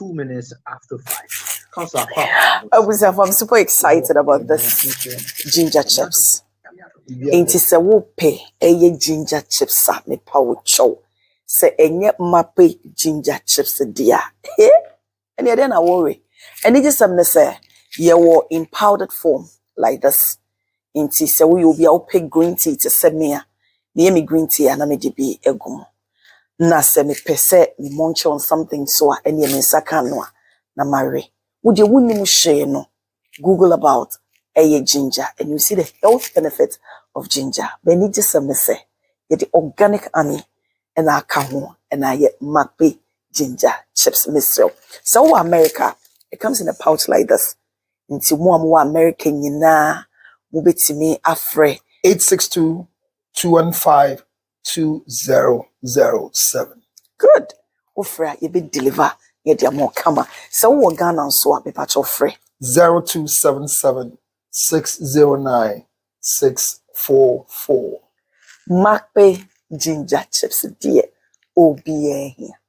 2 minutes after 5. Councillor, I'm super excited about this ginger chips. Ain't it a pay a ginger chips at me power chow? Say any mappe ginger chips dear. And then I worry. And it just some say you were in powdered form like this. Ain't it so we will be out pay green tea to send me near me green tea and I may be a gum. Na se me pese me munch on something so any me saka no na marry. Would you wouldn't share no? Google about a ginger and you see the health benefit of ginger. But need just some say the organic honey and I come and I get mappe ginger chips myself. So America, it comes in a pouch like this. Into more American yina move to me afre 862-215-2007. Good. Ofra you be deliver ye dia more kama. So wo Ghana so a be patch ofre 0277-609-644. mappe ginger chips dear OBA here.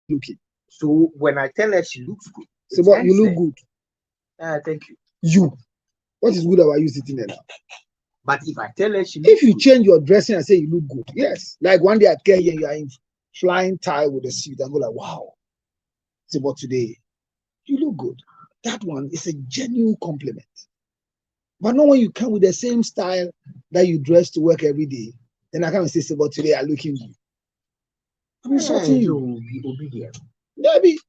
Looking. So when I tell her she looks good, So what you look good. Thank you. You. What is good about you sitting there now? But if I tell her she if you change your dressing and say you look good, yes. Like one day at Kenya, you are in flying tie with a suit and go like, wow. So but today, you look good. That one is a genuine compliment. But not when you come with the same style that you dress to work every day, then I can't say, but today I'm looking good. I'm insulting you. Be obedient. Maybe, you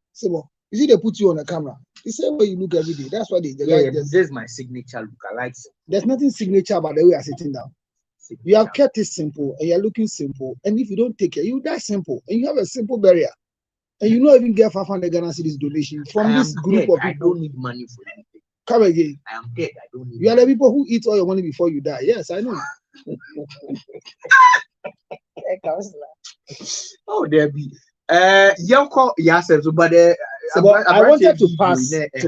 see, they put you on a camera. The same way you look every day. That's why this is my signature look. I like it. There's nothing signature about the way you're sitting down. You have kept it simple and you're looking simple. And if you don't take care, you die simple. And you have a simple barrier. And you don't even get 500 Ghana cedis donation from this group of people. I don't need money for anything. Come again. I am dead. I don't need You are the people who eat all your money before you die. Yes, I know. Oh, there be. Yoko, yes, but I wanted to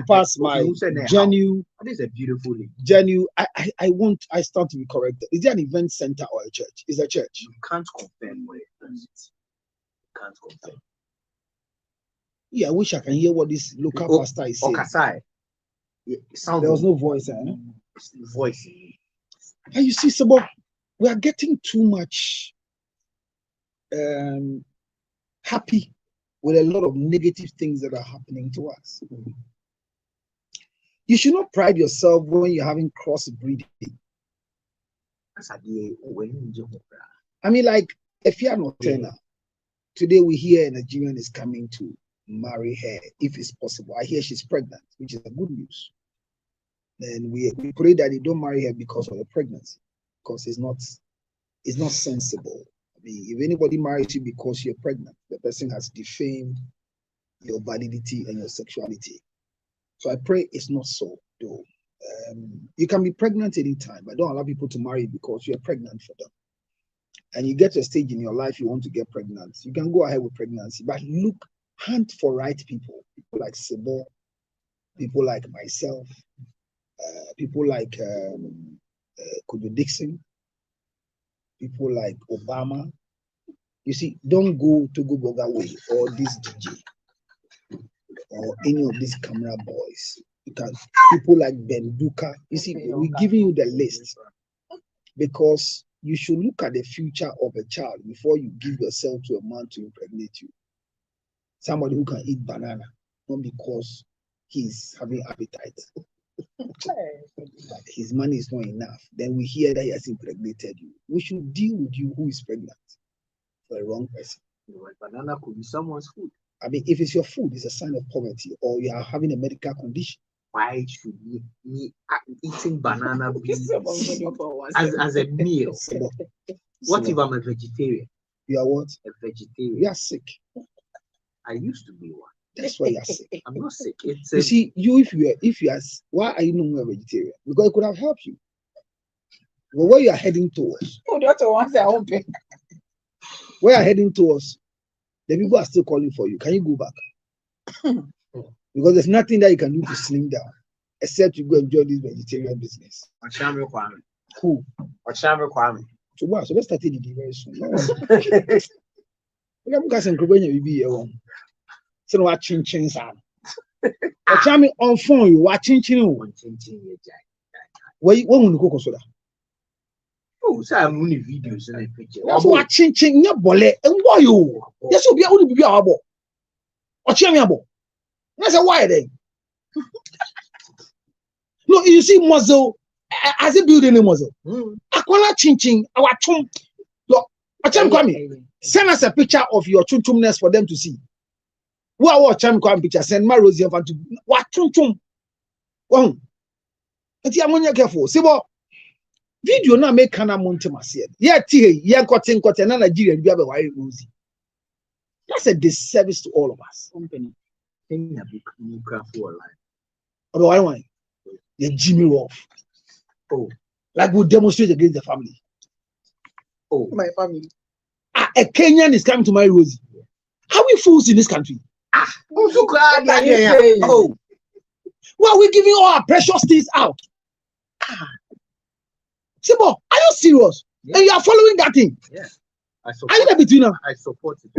pass my genuine. This is a beautiful name. Genuine. I stand to be corrected. Is there an event center or a church? It's a church. You can't confirm what it is. You can't confirm. Yeah, I wish I can hear what this local pastor is saying. Okasai. There was no voice. Voice. And you see, Sabo, we are getting too much happy with a lot of negative things that are happening to us. You should not pride yourself when you're having crossbreeding. I mean, like, if you are not Turner, today we hear a Nigerian is coming to marry her if it's possible. I hear she's pregnant, which is a good news. Then we pray that they don't marry her because of the pregnancy, because it's not sensible. I mean, if anybody marries you because you're pregnant, the person has defamed your validity and your sexuality. So I pray it's not so, though. You can be pregnant anytime, but don't allow people to marry you because you're pregnant for them. And you get to a stage in your life you want to get pregnant. You can go ahead with pregnancy, but hunt for right people like Sebo, people like myself, people like Kudu Dixon, people like Obama. You see, don't go to Go Boga way or this DJ or any of these camera boys. You can people like Ben Duka. You see, we're giving you the list because you should look at the future of a child before you give yourself to a man to impregnate you. Somebody who can eat banana, not because he's having appetite. His money is not enough. Then we hear that he has impregnated you. We should deal with you who is pregnant for a wrong person. Banana could be someone's food. I mean, if it's your food, it's a sign of poverty, or you are having a medical condition. Why should me eating banana be as a meal? What if I'm a vegetarian? You are what? A vegetarian. You are sick. I used to be one. That's why you are sick. I'm not sick. You see, if you are, why are you no more a vegetarian? Because it could have helped you. But where you are heading towards? Oh, that's the ones that open. Where you are heading towards? The people are still calling for you. Can you go back? Because there's nothing that you can do to slim down except you go enjoy this vegetarian business. Kwame. Who? Kwame. So what? So let's start it very soon. We have got some Kubenya be here. So no watching son. A charming on phone you watching where you won't go soda. Oh, so I'm only videos in the picture. That's watching your bole and why you? Yes, you'll be able to be our boy. Or chamiabo. That's a why then. No, you see muzzle as a building a muzzle. Aquala chin our chum. Look, send us a picture of your chumness for them to see. What our chum picture? Send my Rosie to what chum. One. And I'm on your careful. See what video now make Kana Montemas yet. Yeah, yeah, cotton, Nigeria, be a white Rosie. That's a disservice to all of us. Company. Thing a big new craft for life. Although I want the Jimmy Wolf. Oh, like we demonstrate against the family. Oh, my family. A Kenyan is coming to marry Rosie. How we fools in this country? Oh, well, we're giving all our precious things out. Simbo, are you serious? Yeah. And you are following that thing? Yeah. Are you there between them? I support it.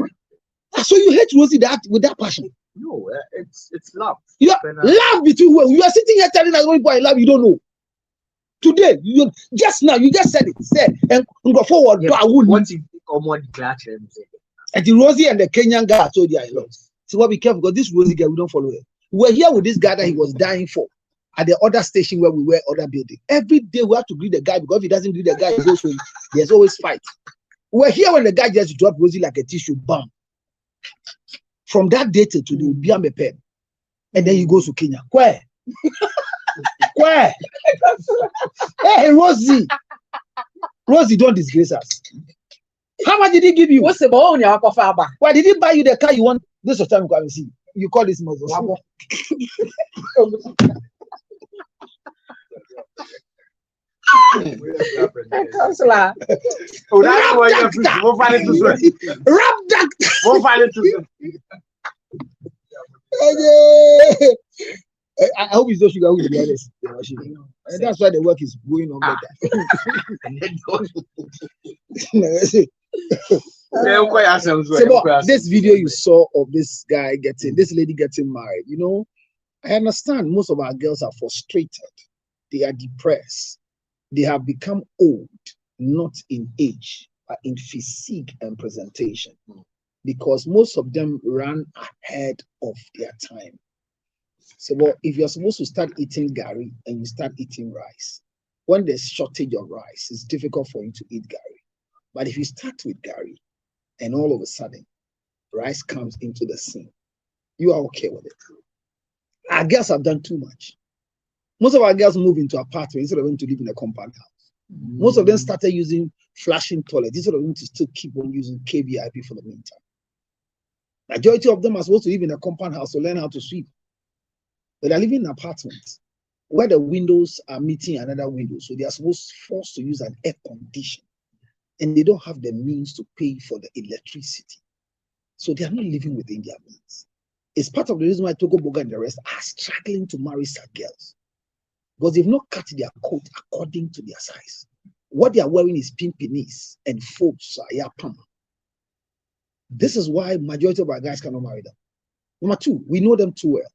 So you hate Rosie with that passion? No, it's love. You are love between who? You are sitting here telling us one boy I love, you don't know. Today, you just now, you just said it. Said and go forward. Yeah, what if more declare and the Rosie and the Kenyan guy told you I love. So what be careful because this Rosie guy we don't follow her. We were here with this guy that he was dying for at the other station where we were, other building. Every day we have to greet the guy because if he doesn't greet the guy, he goes home. There's always fight. We were here when the guy just dropped Rosie like a tissue bomb. From that day to the Biambe pen, and then he goes to Kenya. Where? Where? Hey, Rosie, don't disgrace us. How much did he give you? What's the bone? Why did he buy you the car you want? This is time you come and see. You call this muzzle. Counselor. I hope it's not sugar who is the honest. And that's why the work is going on better. This video you saw of this guy this lady getting married, you know, I understand most of our girls are frustrated. They are depressed. They have become old, not in age, but in physique and presentation. Because most of them ran ahead of their time. So if you're supposed to start eating gari and you start eating rice, when there's shortage of rice, it's difficult for you to eat gari. But if you start with gari and all of a sudden rice comes into the scene, you are okay with it. Our girls have done too much. Most of our girls move into apartments instead of going to live in a compound house. Most of them started using flashing toilets instead of them to still keep on using KVIP for the meantime. Majority of them are supposed to live in a compound house to learn how to sweep. But they're living in apartments where the windows are meeting another window. So they are forced to use an air condition. And they don't have the means to pay for the electricity. So they are not living within their means. It's part of the reason why Togo Boga and the rest are struggling to marry such girls. Because they've not cut their coat according to their size. What they are wearing is pimpinis and folks are yapam. This is why majority of our guys cannot marry them. Number two, we know them too well.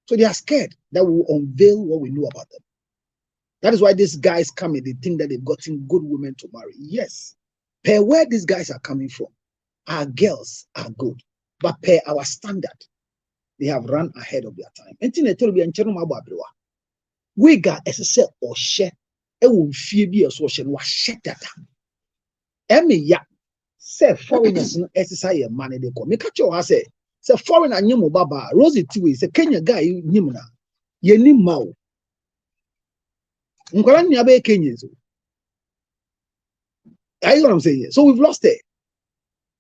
So they are scared that we will unveil what we know about them. That is why these guys come and they think that they've gotten good women to marry. Yes. Per where these guys are coming from, our girls are good. But per our standard, they have run ahead of their time. We got SSL or share. It will fear be a social or share that. Ya say foreigners no exercise your money they come. Me catch your say foreigner nyemo baba Rosie Tiwe say Kenya guy nyim na ye ni ma o. Nkwala nya be Kenya so. I know what I'm saying. So we've lost it.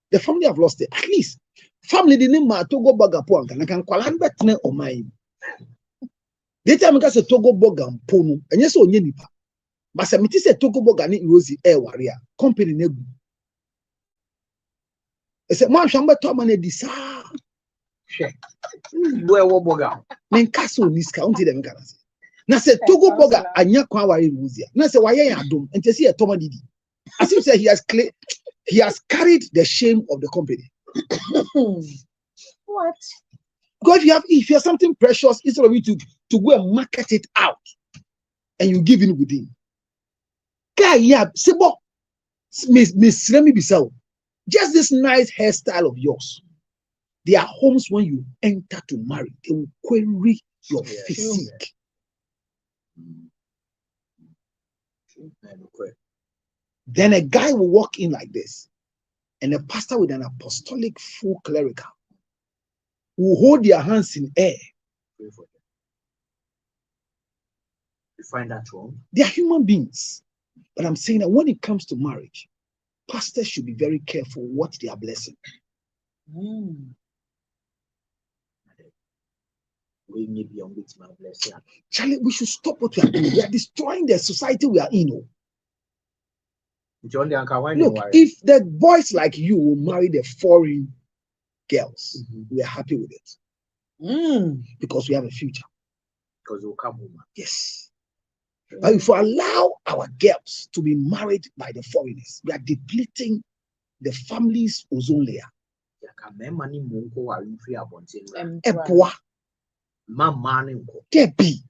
The family have lost it. At least family didn't matter Togo Bagapo and can kwala betne o mai. The time I say Togo Boga Mpono, and yes, on Yenipa. But some say Togo Boga ni Rosie Air Warrior company negu. I said, man, shamba to man disa. Where Boga? Men castle niska unti dem kana say. Na say Togo Boga anya kwa wari Rosie. Na say why ya dom enti say e toma didi. As if say he has carried the shame of the company. What? Because if you have something precious, instead of you to go and market it out, and you give in within. Guy, yeah, Sebo, Miss Remy Bissau, just this nice hairstyle of yours. There are homes when you enter to marry, they will query your physique. Then a guy will walk in like this, and a pastor with an apostolic full clerical will hold their hands in air. You find that wrong? They are human beings. But I'm saying that when it comes to marriage, pastors should be very careful what they are blessing. Charlie, we should stop what we are doing. We are destroying the society we are in. Look, if the boys like you will marry the foreign girls, we are happy with it. Because we have a future. Because we'll come home. Yes. But if we allow our girls to be married by the foreigners, we are depleting the family's ozone layer. Epoa. Debbie.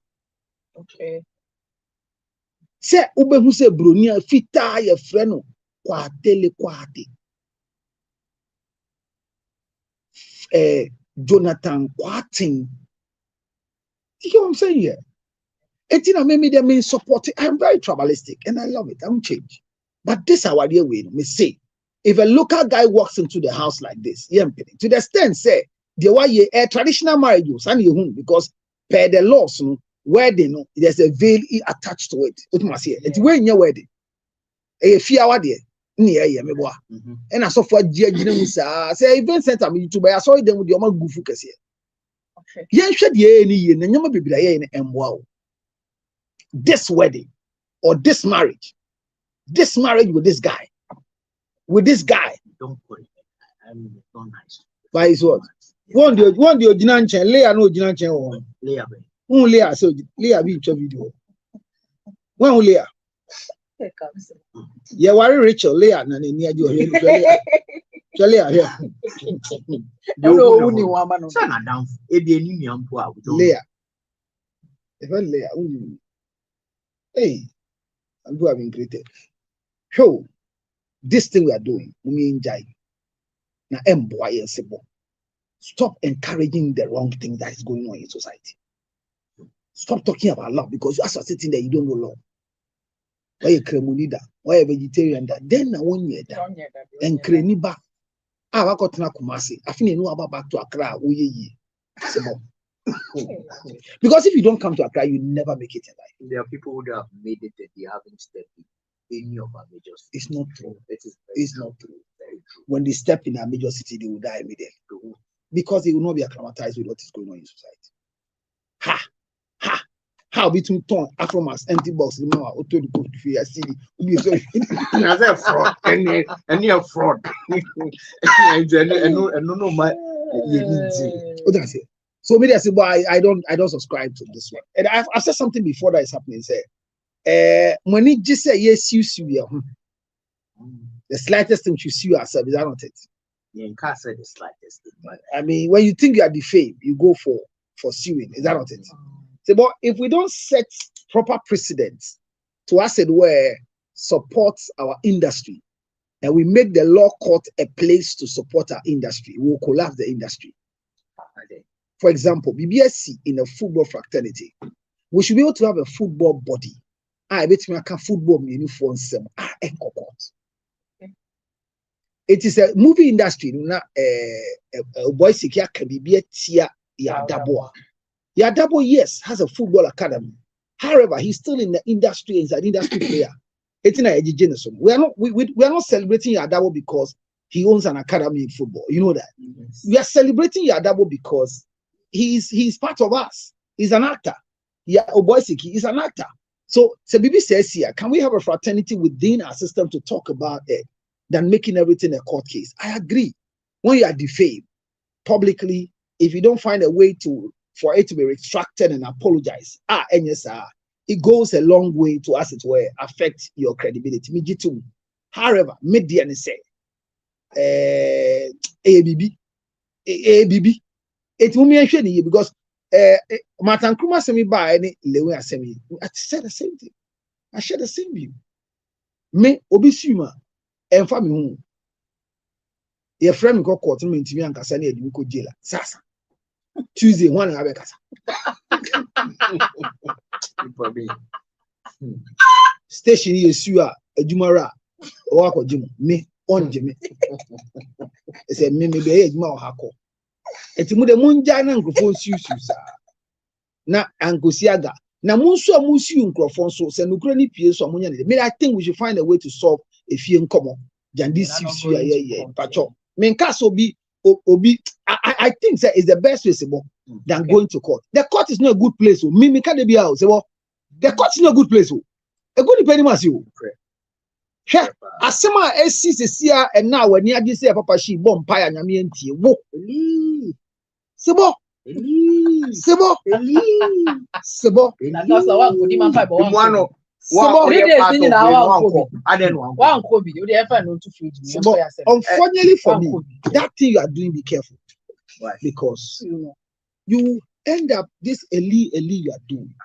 Okay. Se ubehu se bronia fita ye freno kwatele kwate. Jonathan Kwatin. You know what I'm saying here? Me support it. I'm very tribalistic and I love it. I won't change. But this is our dear way. Me say, if a local guy walks into the house like this, to the extent say, the way a traditional marriage, because per the laws, wedding, there's a veil attached to it. What must say? It's when your wedding. A few hours there. And I saw for say event center me YouTube. I saw them with your man gufu kese. Yen hwede ye ni ye na nyama bibira ye ni emwa. This wedding or this marriage with this guy, don't put it. I'm not nice. Why is what? One the original chain, Leah no original chain one. Leah, Leah, so Leah be video. One Leah. Yeah, worry Rachel, Leah, and near you. Leah here. Leah. Even Leah. Hey, I'm having created. So, this thing we are doing, now stop encouraging the wrong thing that is going on in society. Stop talking about love because as you're sitting there, you don't know love. Why a cremonida, why a vegetarian that then I want you that and creniba. I got to Kumasi. I think you know about back to Accra. Because if you don't come to Accra, you never make it in life. There are people who have made it that they haven't stepped in any of our major cities. It's not true. It's not true. Very true. When they step in a major city, they will die immediately. Because they will not be acclimatized with what is going on in society. How between Tom, Afromas, empty box, the mama, auto the coach, I see as a fraud, and near fraud. And no, my that's it. So maybe I say, well, I don't subscribe to this one. And I've said something before that is happening. Say, when it just say yes, you the slightest thing you see yourself, is that not it? Yeah, you can't say the slightest thing. But I mean, when you think you are defamed, you go for suing. Is that not it? So, but if we don't set proper precedents to as it were support our industry, and we make the law court a place to support our industry, we will collapse the industry. For example, BBSC in a football fraternity, we should be able to have a football body. I bet me I can football uniform some. It is a movie industry. Na boy sikia can be tia Yadabo. Yadabo, yes, has a football academy. However, he's still in the industry. He's an industry player. It's in a generation. We are not celebrating Yadabo because he owns an academy in football. You know that. Yes. We are celebrating Yadabo because he's part of us. He's an actor. Yeah, Oboisiki is an actor. So Bibi says here, can we have a fraternity within our system to talk about it than making everything a court case? I agree. When you are defamed publicly, if you don't find a way for it to be retracted and apologize, it goes a long way to, as it were, affect your credibility. However, media and say ABB. It will be a because Martin Kuma semi by any Lewe Assembly. I said the same thing. I share the same view. Me obisuma and family. Your friend got caught me to me and Cassani and Yuko Jela. Sasa. Tuesday, one and a station is you are a Jumara or Jim. Me on Jimmy. It's a mimi be more hako. It's the Munjana and Grofon Susa. Na Ankosiaga. Na Munso Musu Grofon so send Ukraine Piers or Munya. I think we should find a way to solve a few in common. Jandis Pacho. Menkaso be Obi. I think that is the best way than going to court. The court is not a good place. Mimi can be out. The court is not a good place. A good depending on you. Asema SCCA and now when you say Papa she bomb pie and Yamienti. Sebo. Sebo. Sebo. That's the one good man five one. One Kobe, you ever know to feed me. Unfortunately for me, that thing you are doing, be careful. Why? Because you end up this Eli you are doing,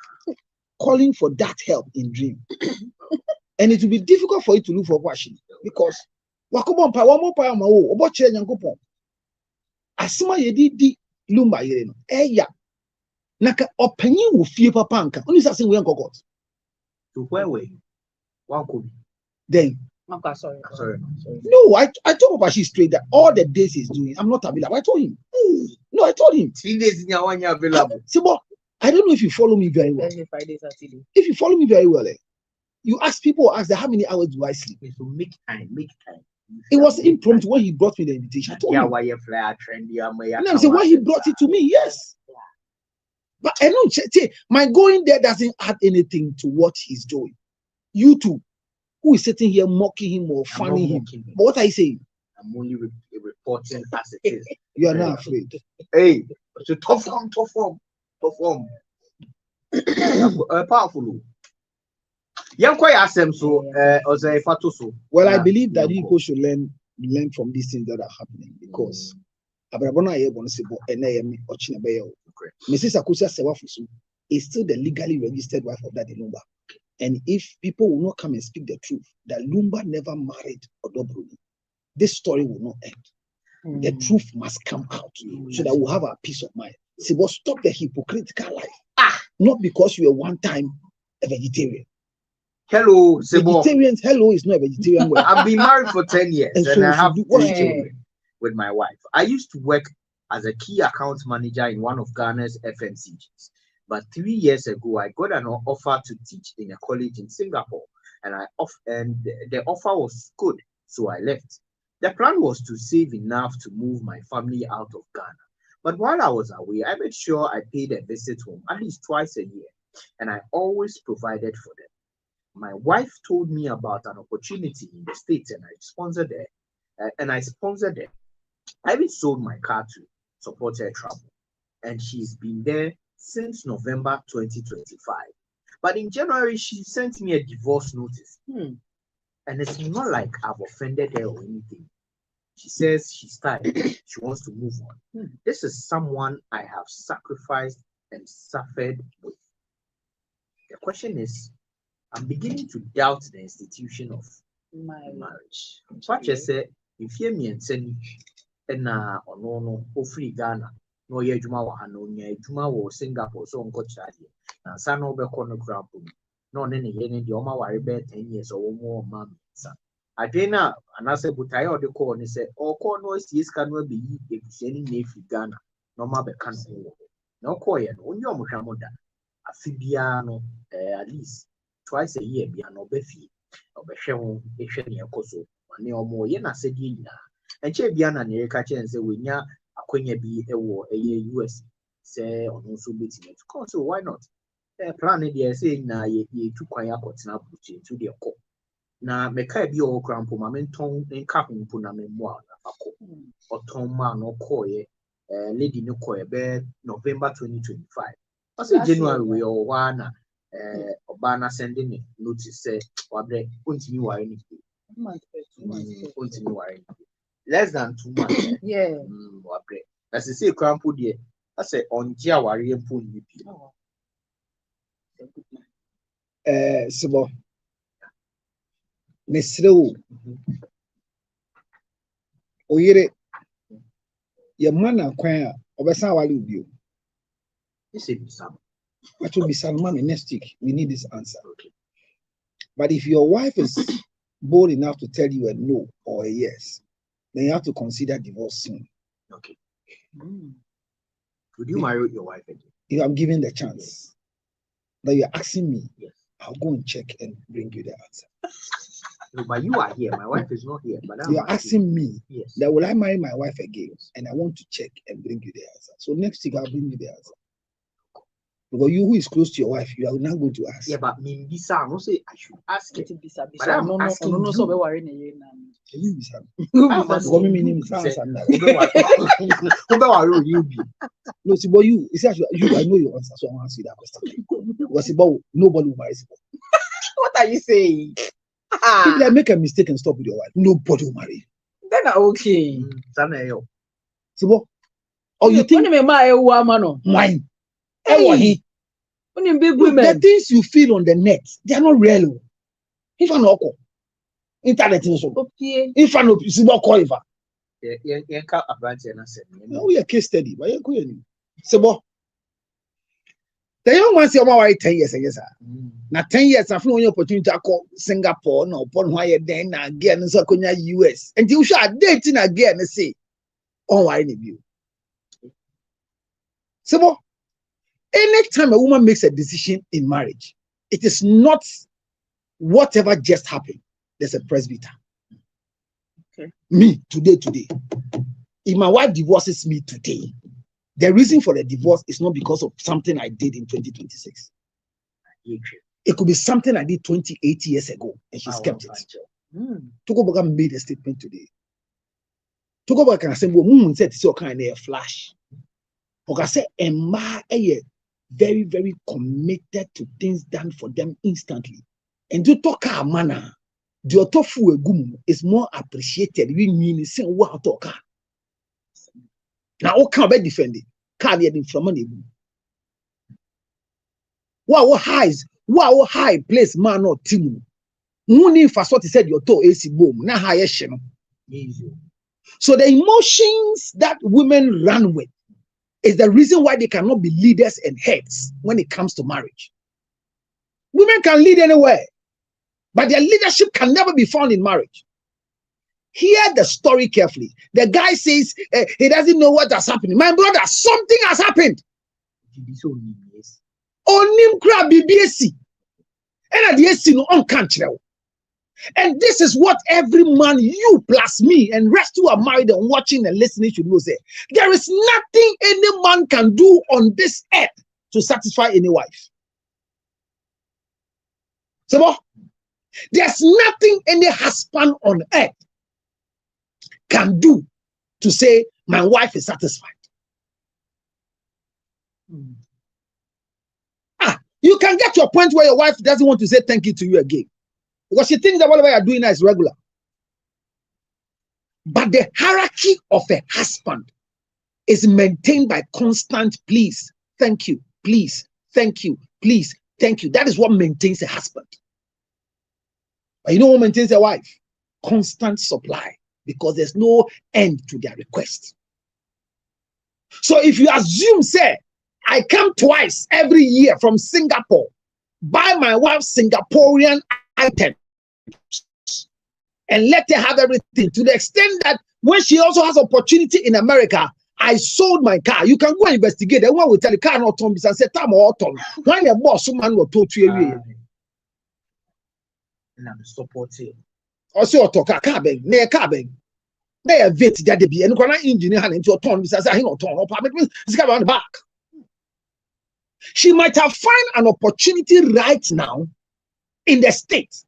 calling for that help in dream. And it will be difficult for you to look for washing because Wakubon pa one more pa ma o obo chere nyankopon. Asima yedi lumba yere no. Eya. Naka opanyin wo fie papa anka. Oni say we nkokot. To where were you? One could Then Sorry. no, I told Papa she straight that all the days he's doing, I'm not available. I told him. No, I told him. 3 days in your 1 year available. Sibo, I don't know if you follow me very well. Fridays are silly. If you follow me very well, you ask people, ask them, how many hours do I sleep? So make time. It was impromptu when he brought me the invitation. I told him. Why you fly trendy? And I said, when he brought it to me, yes. But I don't say my going there doesn't add anything to what he's doing. You two, who is sitting here mocking him or fanning him? But what are you saying? I'm only reporting as it is. You are not afraid. Hey, so tough form. Powerful. Young quite ask them so. Well, I believe that people should learn from these things that are happening because Abrabona Yebonsibo and Naomi Ochinabeyo. Mrs. Akusa Sewafusu is still the legally registered wife of Daddy Lumba. And if people will not come and speak the truth, that Lumba never married Odobruni, this story will not end. The truth must come out so that we'll have a peace of mind. Sibo, stop the hypocritical life. Not because you were one time a vegetarian. Hello, Sibo. Vegetarians, hello is not a vegetarian word. I've been married for 10 years and so I have 2 children with my wife. I used to work as a key account manager in one of Ghana's FMCGs. But 3 years ago, I got an offer to teach in a college in Singapore, and the offer was good, so I left. The plan was to save enough to move my family out of Ghana. But while I was away, I made sure I paid a visit home at least twice a year, and I always provided for them. My wife told me about an opportunity in the States, and I sponsored them. I even sold my car to support her travel, and she's been there since November 2025. But in January, she sent me a divorce notice. And it's not like I've offended her or anything. She says she's tired. She wants to move on. This is someone I have sacrificed and suffered with. The question is, I'm beginning to doubt the institution of marriage. What you say, if you mean send no free Ghana. No, ye Juma wa no nya Juma wo Singapore so nko chade na sa no be ko no grab no ne ye ne de o ma ware be 10 years o mo ma sa adwena anase butaye o de ko ni se o ko no sie ska no be yi ebusiani na free Ghana no ma be kan no ko ye no onye o mo hwa mo da afibia no at least twice a year bia no be fi obehwe ho ehwe ne ekoso ne o mo ye na se die nyina enche bia na ne ka chen se wenya akwenya bi ewo US say ono so betime to come, so why not plan dey say na ye tu kwan akotena buchi to dey ko na meka bi o krampo ma menton nka hompo na memmo na akọ oton ma no ko ye lady no ko ye be November 2025 ase January we o wa na oba na sending notice say wabre ontimi ware ni Less than 2 months. Yeah. As I say, crampo dear. I say on Jawari and Pun. Sibo. Mesrew. Oyere. Your man and choir. Obesa wali you. This is some. What will be some money next week? We need this answer. Okay. But if your wife is bold enough to tell you a no or a yes, then you have to consider divorce soon. Okay. Would you marry your wife again? If I'm given the chance, that you're asking me, yes, I'll go and check and bring you the answer. No, but you are here. My wife is not here. But you're asking me, yes, that will I marry my wife again? And I want to check and bring you the answer. So next week I'll bring you the answer. Because you who is close to your wife, you are not going to ask. Yeah, but me bisa, I say I should ask it. But I'm asking you. You bisa. No, see, but you see, you I know your answer, so I want to see that question. Because about nobody will marry. What are you saying? If they make a mistake and stop with your wife, nobody will marry. Then okay. See what? Oh, you think mine? Hey, big women. The things you feel on the net, they are not real. If I know, internet is so. If I know, you see what call if I. No, we are case study. Why you going? Sebo. The young man say, "I'm already 10 years." Yes, sir. Now 10 years, I've no opportunity to call Singapore. No, upon why you then again, so konya US. And you should dating again and say, "Oh, I need you." Sebo. Anytime a woman makes a decision in marriage, it is not whatever just happened. There's a presbyter. Okay. Me, today. If my wife divorces me today, the reason for the divorce is not because of something I did in 2026. It could be something I did 28 years ago, and she's kept it. Togoboga made a statement today. Togoboga can say, "Well, said it's all kind of a flash." Because I say, "Emma, very, very committed to things done for them instantly." And to talk a manner, the otofu egum is more appreciated. We mean say what talk. Now, what can be defended? Can't be from money. What high place man or team? Money for what he said your toe AC boom. Now higher shame. So the emotions that women run with is the reason why they cannot be leaders and heads when it comes to marriage. Women can lead anywhere, but their leadership can never be found in marriage. Hear the story carefully. The guy says he doesn't know what has happened. My brother, something has happened. Onim kra BBSC. And at the AC no on country. And this is what every man, you plus me, and rest who are married and watching and listening should know. Say, there is nothing any man can do on this earth to satisfy any wife. So, there's nothing any husband on earth can do to say, my wife is satisfied. You can get to a point where your wife doesn't want to say thank you to you again. Because she thinks that whatever you're doing now is regular. But the hierarchy of a husband is maintained by constant please, thank you, please, thank you, please, thank you. That is what maintains a husband. But you know what maintains a wife? Constant supply, because there's no end to their request. So if you assume, say, I come twice every year from Singapore, buy my wife Singaporean items, and let her have everything, to the extent that when she also has opportunity in America, I sold my car. You can go and investigate. Everyone will tell the car not on and say, "Time or autumn." When your boss, someone will talk to you. And I'm supporting. Also, talk a car bag, near car bag. They have vet that they be and when I engineer hand into a ton, because I not ton up, it's on the back. She might have found an opportunity right now in the States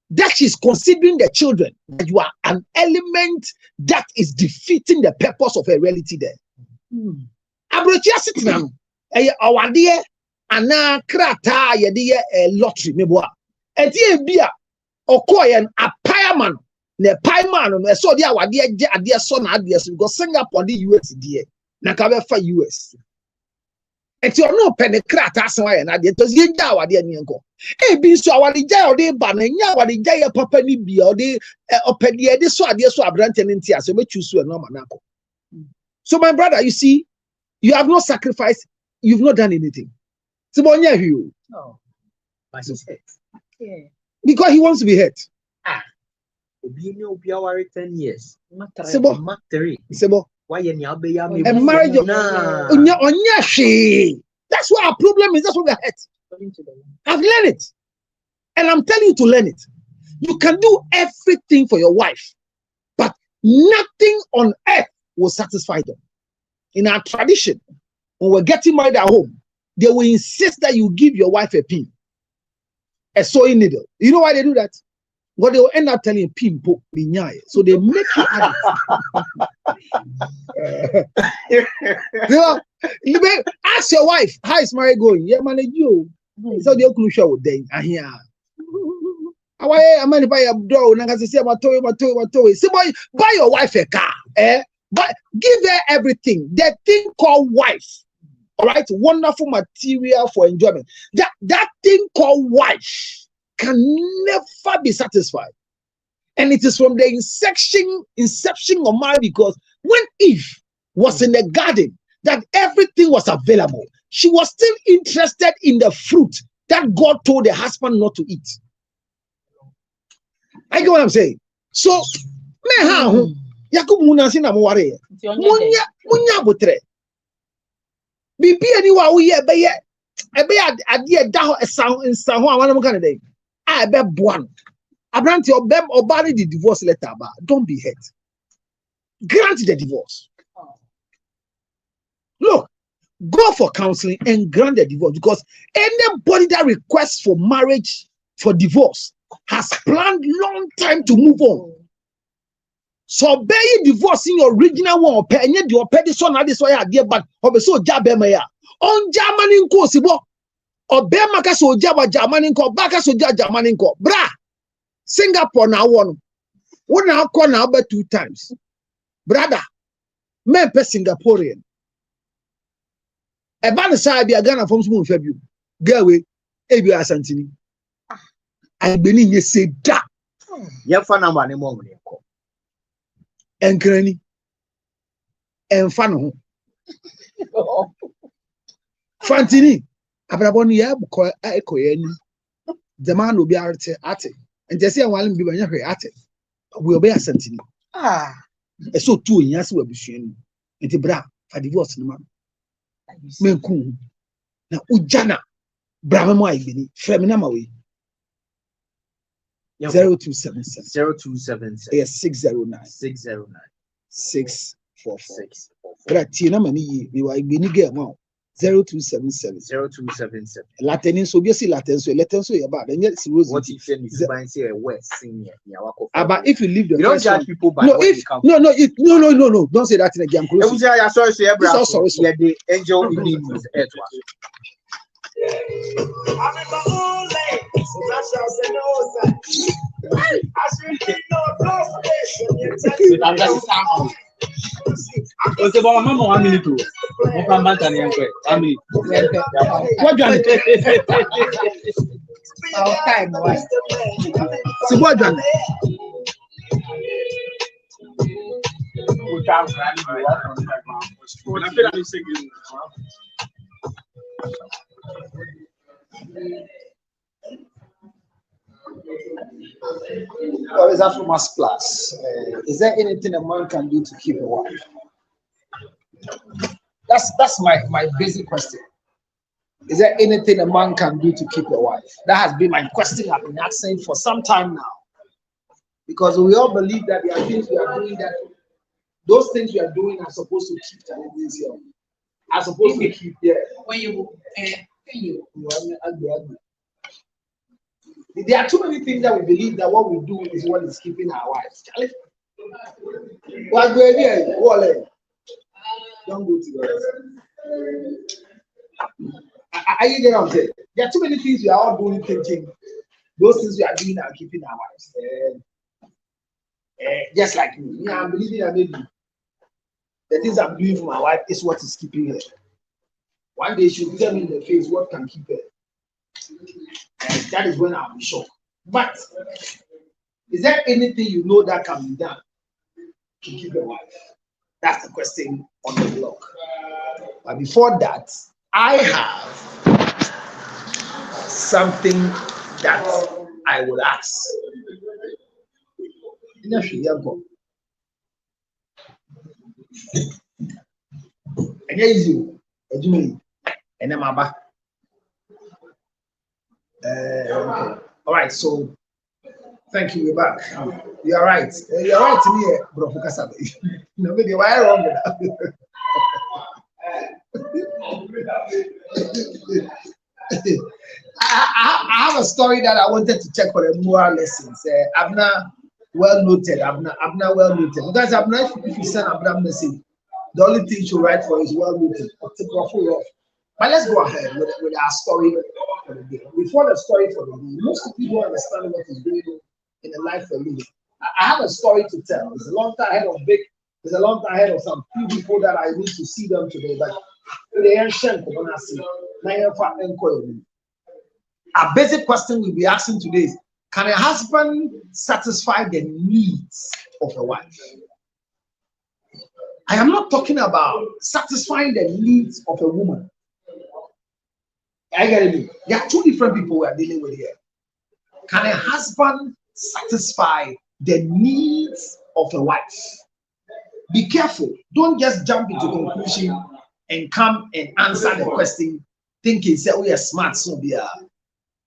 that she's considering the children, that you are an element that is defeating the purpose of her reality there. Abrochia sitting down, our dear, and now krata, your dear lottery, meboa, and dear beer, or coin, a pireman, Ne pai man no so dia wade agye ade so na ade so because Singapore the US die na ka be fa US enti ono pe ne krata asen wa ye na ade to ye gya wade ani enko e bi so awade gya ode ba na nya awade gya ye papa ni bi ode opede ade so ade so abrante ne ntia so be choose no ma na ko. So my brother, you see, you have not sacrificed, you've not done anything. No, but he said, because he wants to be hurt. Obi 10 years. Sebo. Sebo. Why you and marriage that's what our problem is. That's what we are hurt. I've learned it. And I'm telling you to learn it. You can do everything for your wife, but nothing on earth will satisfy them. In our tradition, when we're getting married at home, they will insist that you give your wife a pin, a sewing needle. You know why they do that? But they will end up telling you pin po binyai. So they make you add it. Ask your wife, how is marriage going? Yeah, manage you. So they will show them. I'm going to buy a door. I'm going to say, say, boy, buy your wife a car. But give her everything. That thing called wife. All right, wonderful material for enjoyment. That thing called wife can never be satisfied. And it is from the inception of marriage, because when Eve was in the garden, that everything was available. She was still interested in the fruit that God told the husband not to eat. I get what I'm saying. So, Bibi anywa wo ye be ade da ho ensan ho awana mo kan dey a be boan abranti obari the divorce letter ba don't be hurt, grant the divorce. Look, go for counseling and grant the divorce, because anybody that requests for marriage for divorce has planned long time to move on. So be divorce in your original one, and yet your petty son had this way idea, but of so jabemaya on German ko sibo or Bemaka so jaba German ko baka so German ko bra Singapore now one now call now but 2 times, brother. Men pe Singaporean e ban say bia Ghana from small February gawe e bia asantini I beni nye say da ye fa number ne mo ne ko enkrani enfa no Fantini abrabon ya buko ekoyeni zaman obi ate and just say one bi banya hwe ate we obi asantini so tu nya se wabusuani enti bra fa divorce no ma menku na ujana bra mo aibini frame na ma we 0277 yes 609 644 bra tie na mani yi we wa aibini ge ma 0277 Latin so be see Latin so Latin so about and yet what if you say a west senior but if you leave the you don't judge people by no don't say that in again. Sorry the angel in news Você vai mamar 1 minute. Vamos para Mantani anche. 1 minute. What do our time was. See what done? What is Afromas Plus? Is there anything a man can do to keep a wife? That's my basic question. Is there anything a man can do to keep a wife? That has been my question I've been asking for some time now. Because we all believe that there are things we are doing that those things we are doing are supposed to keep challenges here. Are supposed to keep when you there are too many things that we believe that what we do is what is keeping our wives. What don't go to the I you get what I'm saying? There are too many things we are all doing thinking those things we are doing are keeping our wives. Just like me. Me, I'm believing that maybe the things I'm doing for my wife is what is keeping her. One day she'll tell me in the face what can keep her. And that is when I'll be shocked. But is there anything you know that can be done to keep your wife? That's the question on the block. But before that, I have something that I will ask. And here is you, and then my back. Okay. All right, so thank you. We're back. You're right. You're right to me, bro. No, maybe why wrong with that? I have a story that I wanted to check for the moral lessons. Abner, well noted. Abner, well noted. Because Abner, if you send Abner message, the only thing you write for is well noted. But let's go ahead with our story for the day. Before the story for the day, most people don't understand what is going on in the life we're living. I have a story to tell. It's a long time ahead of big. It's a long time ahead of some few people that I need to see them today. But a basic question we'll be asking today is: can a husband satisfy the needs of a wife? I am not talking about satisfying the needs of a woman. I get it. There are two different people we are dealing with here. Can a husband satisfy the needs of a wife? Be careful. Don't just jump into conclusion and come and answer the question thinking, say, we are smart, so we are.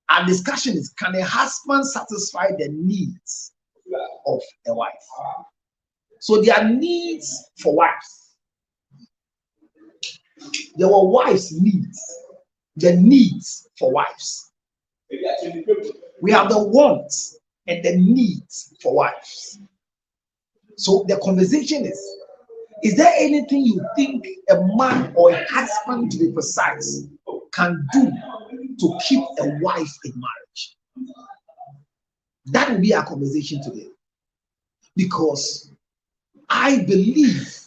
Our discussion is, can a husband satisfy the needs of a wife? So there are needs for wives. There were wives' needs. The needs for wives. We have the wants and the needs for wives. So the conversation is there anything you think a man or a husband, to be precise, can do to keep a wife in marriage? That will be our conversation today. Because I believe,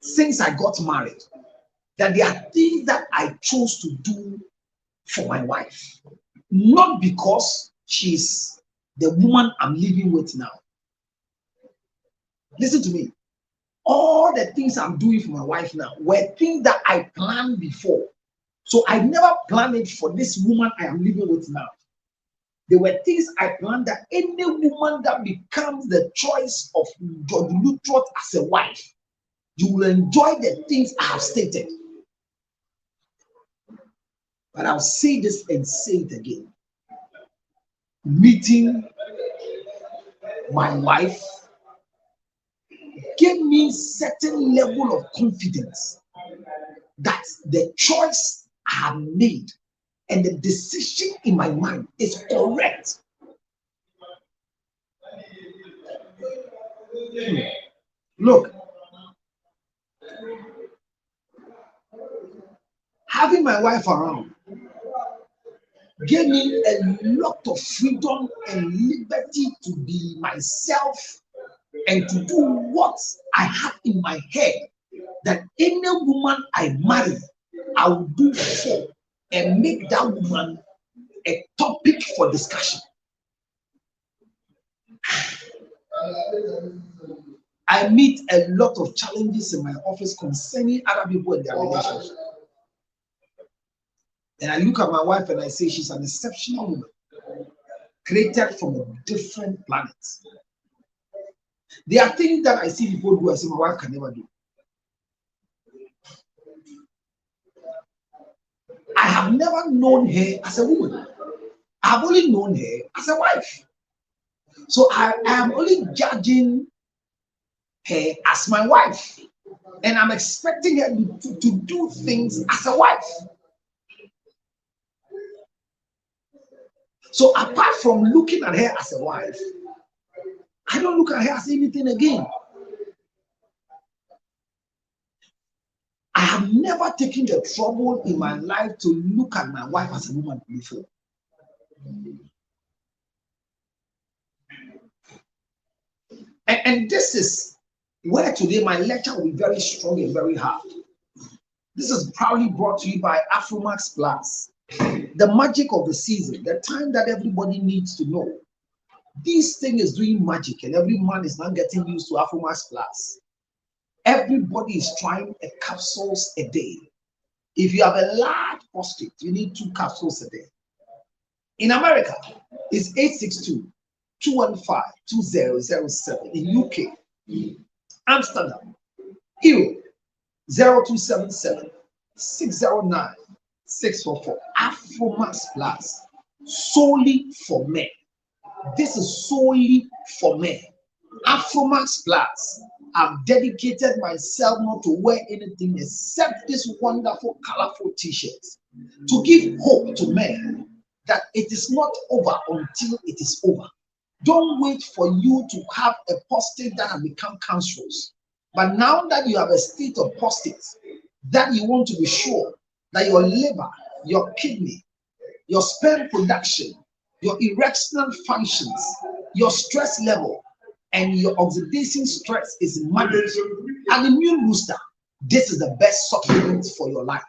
since I got married, that there are things that I chose to do for my wife, not because she's the woman I'm living with now. Listen to me. All the things I'm doing for my wife now were things that I planned before. So I never planned it for this woman I am living with now. There were things I planned that any woman that becomes the choice of George Luttrot as a wife, you will enjoy the things I have stated. But I'll say this and say it again. Meeting my wife gave me a certain level of confidence that the choice I have made and the decision in my mind is correct. Look, having my wife around gave me a lot of freedom and liberty to be myself and to do what I have in my head that any woman I marry, I will do for and make that woman a topic for discussion. I meet a lot of challenges in my office concerning other people and their relationship. And I look at my wife and I say she's an exceptional woman, created from a different planet. There are things that I see people do, I say my wife can never do. I have never known her as a woman. I've only known her as a wife. So I am only judging her as my wife. And I'm expecting her to do things as a wife. So apart from looking at her as a wife, I don't look at her as anything again. I have never taken the trouble in my life to look at my wife as a woman before. And this is where today my lecture will be very strong and very hard. This is proudly brought to you by Afromax Plus. The magic of the season, the time that everybody needs to know. This thing is doing magic, and every man is now getting used to Afromax Plus. Everybody is trying a capsules a day. If you have a large prostate, you need 2 capsules a day. In America, it's 862-215-2007. In UK, Amsterdam, Europe, 0277-609-644. Afromax Plus, solely for men. This is solely for men. Afromax Plus. I've dedicated myself not to wear anything except this wonderful, colorful t-shirts to give hope to men that it is not over until it is over. Don't wait for you to have a prostate that has become cancerous. But now that you have a state of prostate, that you want to be sure that your liver, your kidney, your sperm production, your erectional functions, your stress level, and your oxidation stress is managed. An immune booster. This is the best supplement for your life.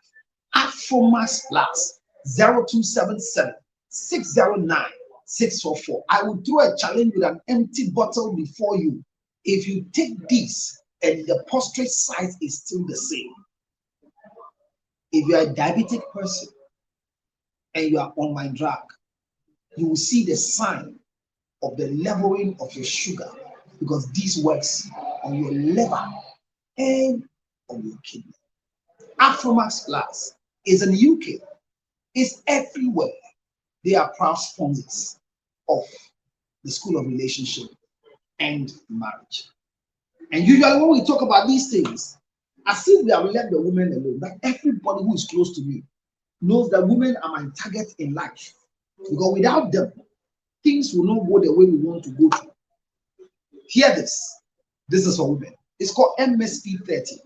Afromax Plus, 0277-609-644. I will throw a challenge with an empty bottle before you. If you take this and the prostate size is still the same, if you are a diabetic person and you are on my drug, you will see the sign of the leveling of your sugar, because this works on your liver and on your kidney. Afromax Plus is in the UK. It's everywhere. They are proud sponsors of the School of Relationship and Marriage. And usually when we talk about these things, as if we have left the women alone, but everybody who is close to me knows that women are my target in life. Because without them, things will not go the way we want to go to. Hear this. This is for women. It's called MSP30,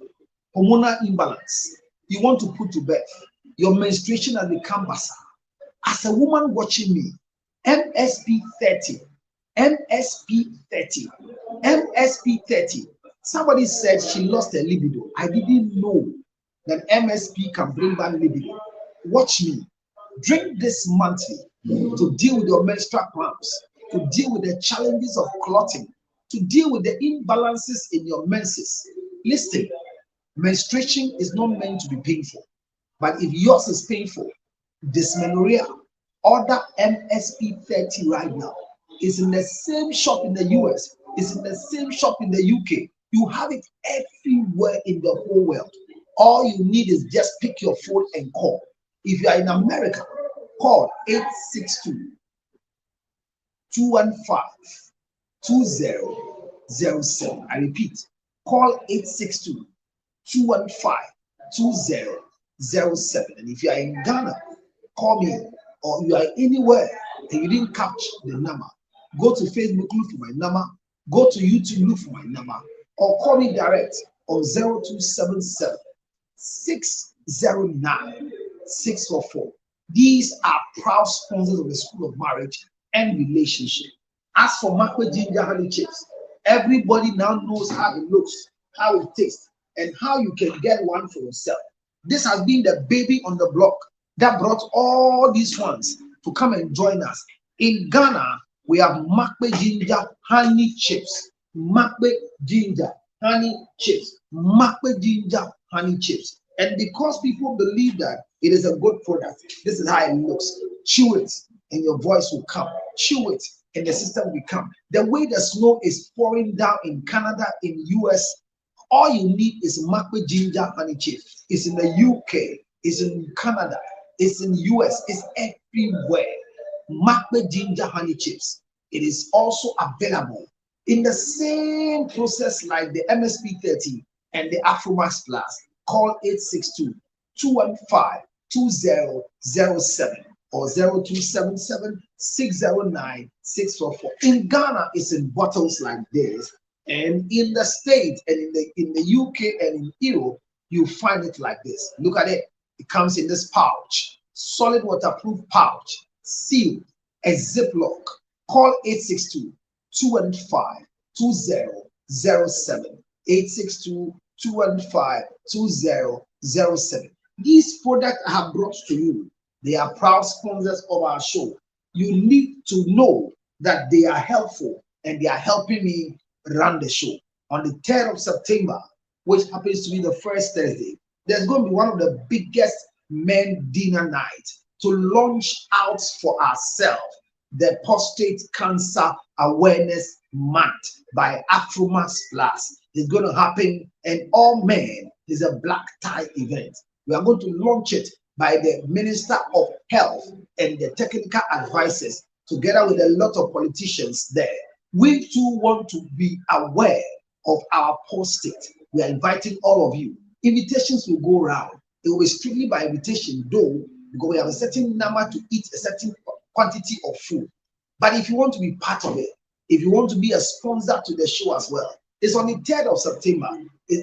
hormonal imbalance. You want to put to birth. Your menstruation has become basa. As a woman watching me, MSP30, MSP30, MSP30. Somebody said she lost her libido. I didn't know that MSP can bring back libido. Watch me. Drink this monthly to deal with your menstrual cramps, to deal with the challenges of clotting, to deal with the imbalances in your menses. Listen, menstruation is not meant to be painful, but if yours is painful, dysmenorrhea, order MSP30 right now. It's in the same shop in the US, it's in the same shop in the UK. You have it everywhere in the whole world. All you need is just pick your phone and call. If you are in America, call 862-215-2007. I repeat, call 862-215-2007. And if you are in Ghana, call me. Or you are anywhere and you didn't catch the number, go to Facebook, look for my number. Go to YouTube, look for my number. Or call me direct on 0277-609-644. These are proud sponsors of the School of Marriage and Relationship. As for Makwe Ginger Honey Chips, everybody now knows how it looks, how it tastes, and how you can get one for yourself. This has been the baby on the block that brought all these ones to come and join us. In Ghana, we have Makwe Ginger Honey Chips. Makwe Ginger Honey Chips. Makwe Ginger Honey Chips. And because people believe that it is a good product, this is how it looks. Chew it and your voice will come. Chew it and the system will come. The way the snow is pouring down in Canada, in US, all you need is Makwe Ginger Honey Chips. It's in the UK, it's in Canada, it's in US, it's everywhere. Makwe Ginger Honey Chips. It is also available in the same process like the MSP30 and the Afromax Plus. Call 862-215-2007 or 0277-609-644. In Ghana, it's in bottles like this, and in the States and in the UK and in Europe, you find it like this. Look at it. It comes in this pouch, solid waterproof pouch, sealed, a Ziploc. Call 2007. 862-215-2007. These products I have brought to you, they are proud sponsors of our show. You need to know that they are helpful and they are helping me run the show. On the 3rd of September, which happens to be the first Thursday, there's going to be one of the biggest men dinner nights to launch out for ourselves the Prostate Cancer Awareness Month by Afromax Plus. It's going to happen, and all men is a black tie event. We are going to launch it by the Minister of Health and the technical advisors, together with a lot of politicians there. We too want to be aware of our prostate. We are inviting all of you. Invitations will go around. It will be strictly by invitation, though, because we have a certain number to eat a certain quantity of food. But if you want to be part of it, if you want to be a sponsor to the show as well, it's on the 3rd of September.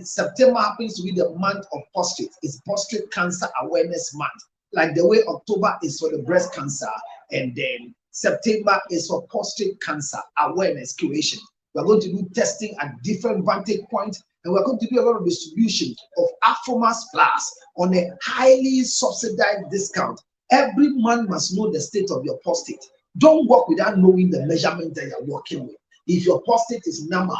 September happens to be the month of prostate. It's Prostate Cancer Awareness Month. Like the way October is for the breast cancer, and then September is for prostate cancer awareness curation. We're going to do testing at different vantage points, and we're going to do a lot of distribution of Afromax Plus on a highly subsidized discount. Every man must know the state of your prostate. Don't work without knowing the measurement that you're working with. If your prostate is normal,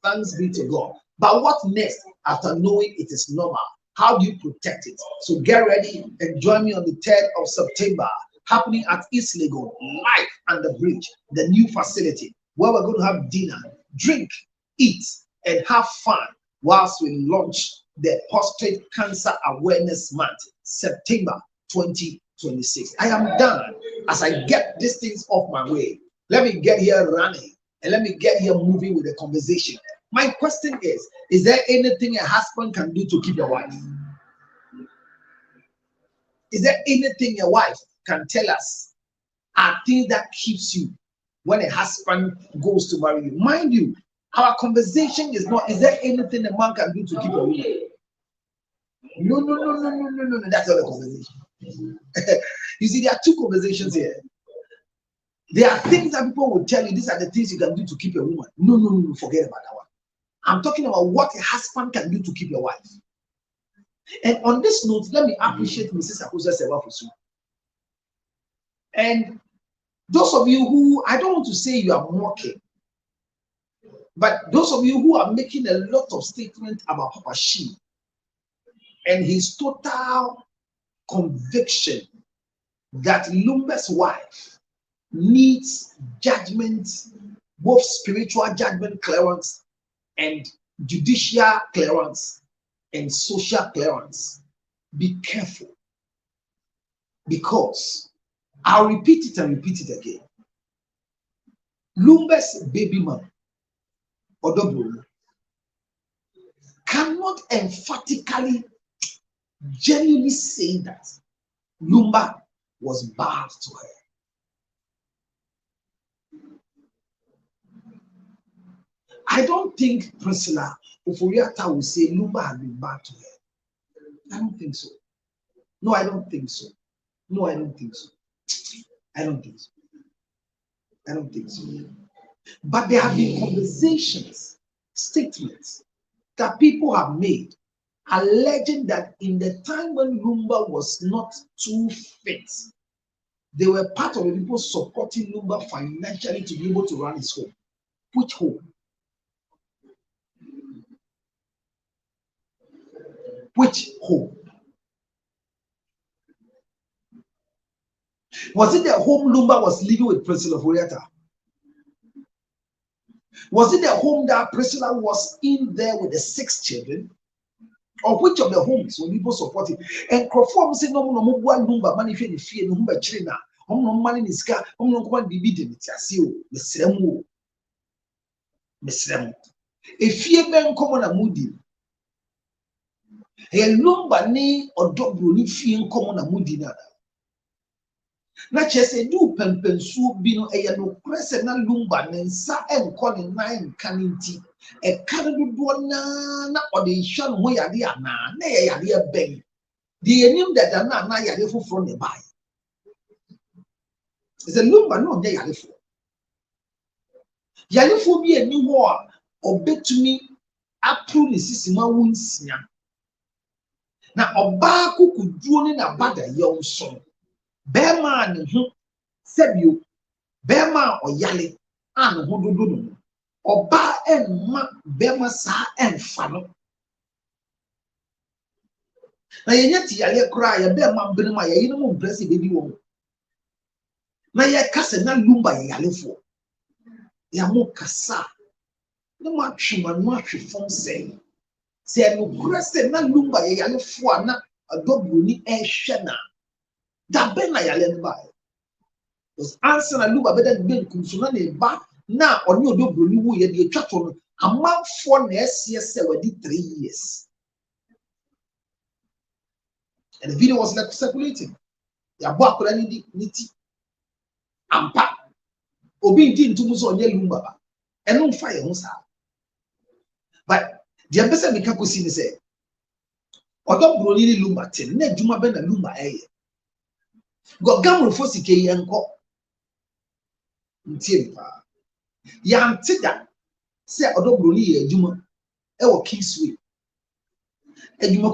thanks be to God. But what next after knowing it is normal? How do you protect it? So get ready and join me on the 3rd of September, happening at East Legon, live on the bridge, the new facility, where we're going to have dinner, drink, eat, and have fun whilst we launch the Prostate Cancer Awareness Month, September 2026. I am done. As I get these things off my way, let me get here running and let me get here moving with the conversation. My question is there anything a husband can do to keep your wife? Is there anything a wife can tell us are things that keeps you when a husband goes to marry you? Mind you, our conversation is not, is there anything a man can do to keep a woman? No. That's not a conversation. You see, there are two conversations here. There are things that people will tell you, these are the things you can do to keep a woman. No, forget about that one. I'm talking about what a husband can do to keep your wife. And on this note, let me appreciate Mrs. Akosa Sewafusu. And those of you who, I don't want to say you are mocking, but those of you who are making a lot of statements about Papa Shi and his total conviction that Lumba's wife needs judgment, both spiritual judgment clearance and judicial clearance and social clearance. Be careful, because I'll repeat it and repeat it again. Lumba's baby man, Odobro, cannot emphatically, genuinely say that Lumba was bad to her. I don't think Priscilla Oforiata will say Lumba had been bad to her. I don't think so. No, I don't think so. No, I don't think so. I don't think so. I don't think so. But there have been conversations, statements that people have made alleging that in the time when Lumba was not too fit, they were part of the people supporting Lumba financially to be able to run his home. Which home? Which home? Was it the home Lumba was living with Priscilla Oforiata? Was it the home that Priscilla was in there with the 6 children? Or which of the homes were people supporting? And Crawford said, no, Lumba, money for the fear, no, but China, no money in his car, no one be beaten. It's a Miss if fear men come on a moody, a Lumba ni or dog will need fear come on a moody. Na chese do pempensu bino no prese na Lumba nensa enko ne nan kaninti e kanu do na ode hwa no yade ana na ye yade ben the enim that na yade foforo ne bai is a Lumba no dey yade fo Yalefo bi ani ho a obetumi apru ne sisima wonsia. Na oba kokuduo ne na bada yonso. Bema ne ho sebio bema oyale an ho dodo no. Oba enma bema sa enfa no. Na yenye ti yale kura ya bema benema ya yinu mo mpresi bebi wo. Na ye kase na lumba yalefo. Ya mo kasa. Na ma twima no atwe fom sei. Se no krese na lumba yalefo na adobroni ehwe na. Da ben na yale ba. Was answer na lumba beda ben kumsuna na ba na oni odobroni wo ye de twato no amanfo na ese wadi 3 years. And the video was like circulating. Ya bo akora ni ti ampa obi ndi ntumu so onye lumba ba eno mfa ye ho sa. But the ambassador make kosi ni say odobroni ni lumba tin na adwuma be na lumba eye go gamro fo sike ye nko ntie pa ya ntida say odobroni ye adwuma e wo Kingsway adwuma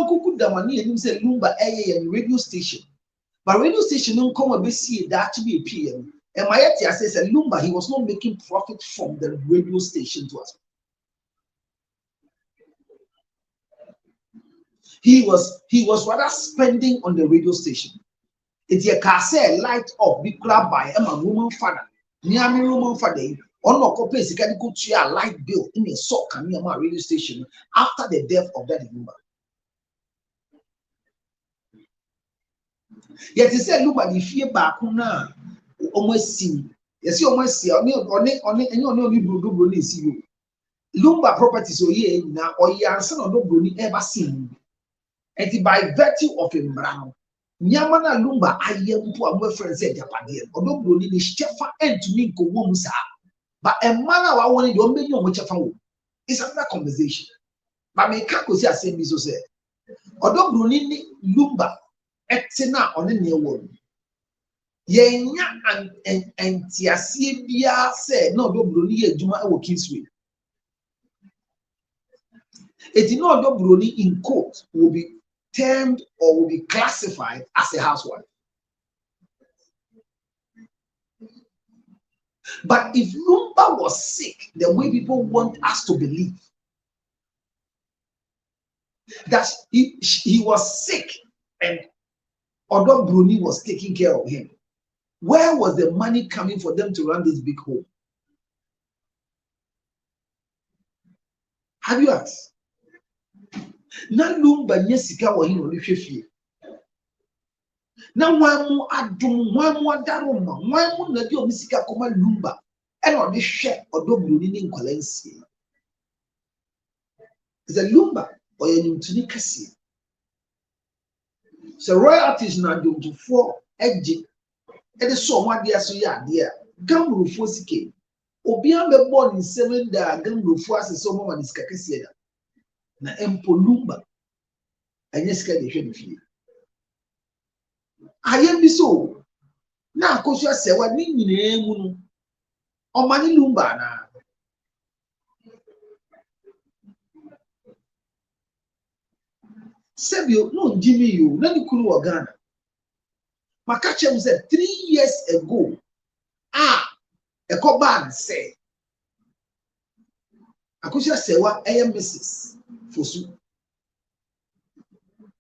kuku damani enim say lumba eye ye radio station. But radio station no come a see that to be a PM. And my yet says lumba he was not making profit from the radio station to us. He was rather spending on the radio station. It's a car say light up be club by a woman father. Near me woman father. On no copy is going to go to a light bill in a sock and near my radio station after the death of that lumba. Yet he said, look at the fear back now. Almost see. Yes, you almost see. Only see you. Lumba properties or ye now or ye answer or no bruni ever seen. And by virtue of him brown. Nyamana lumba I am poor my friend said Japan or no bruni is chefa and to me go womusa. But a man I wanted to make you much of it's another conversation. But me can't see a same so say. Or no bruni lumba. Etina on the near one. Yenya and Tiasia Bia said, no, don't brony a Juma or Kingsway. It did not do brony in court will be termed or will be classified as a housewife. But if Lumba was sick, the way people want us to believe that he was sick and although Bruni was taking care of him, where was the money coming for them to run this big home? Have you asked? Na lumba nyesika wa hino ni hwehwie. Na wamu adum, wamu adaroma, wamu na di omisika koma lumba. Ena odi hwe odo Bruni ni nkwalensie. Is a lumba or ye nimtuni kase. So royalties na do to for edge. It is so much dear so ya dear. Gamru for sike. Obi am be born in 7 da gamru for as so mama dis kakese da. Na empolumba. Anya sika de hwe fie. Ayem bi so. Na akosua se wa ni nyina mu no. O mani lumba na. Sebio no Jimmy you na ni kunu wa Ghana. Makachem said 3 years ago ekoban say akusha sewa Mrs. Fosu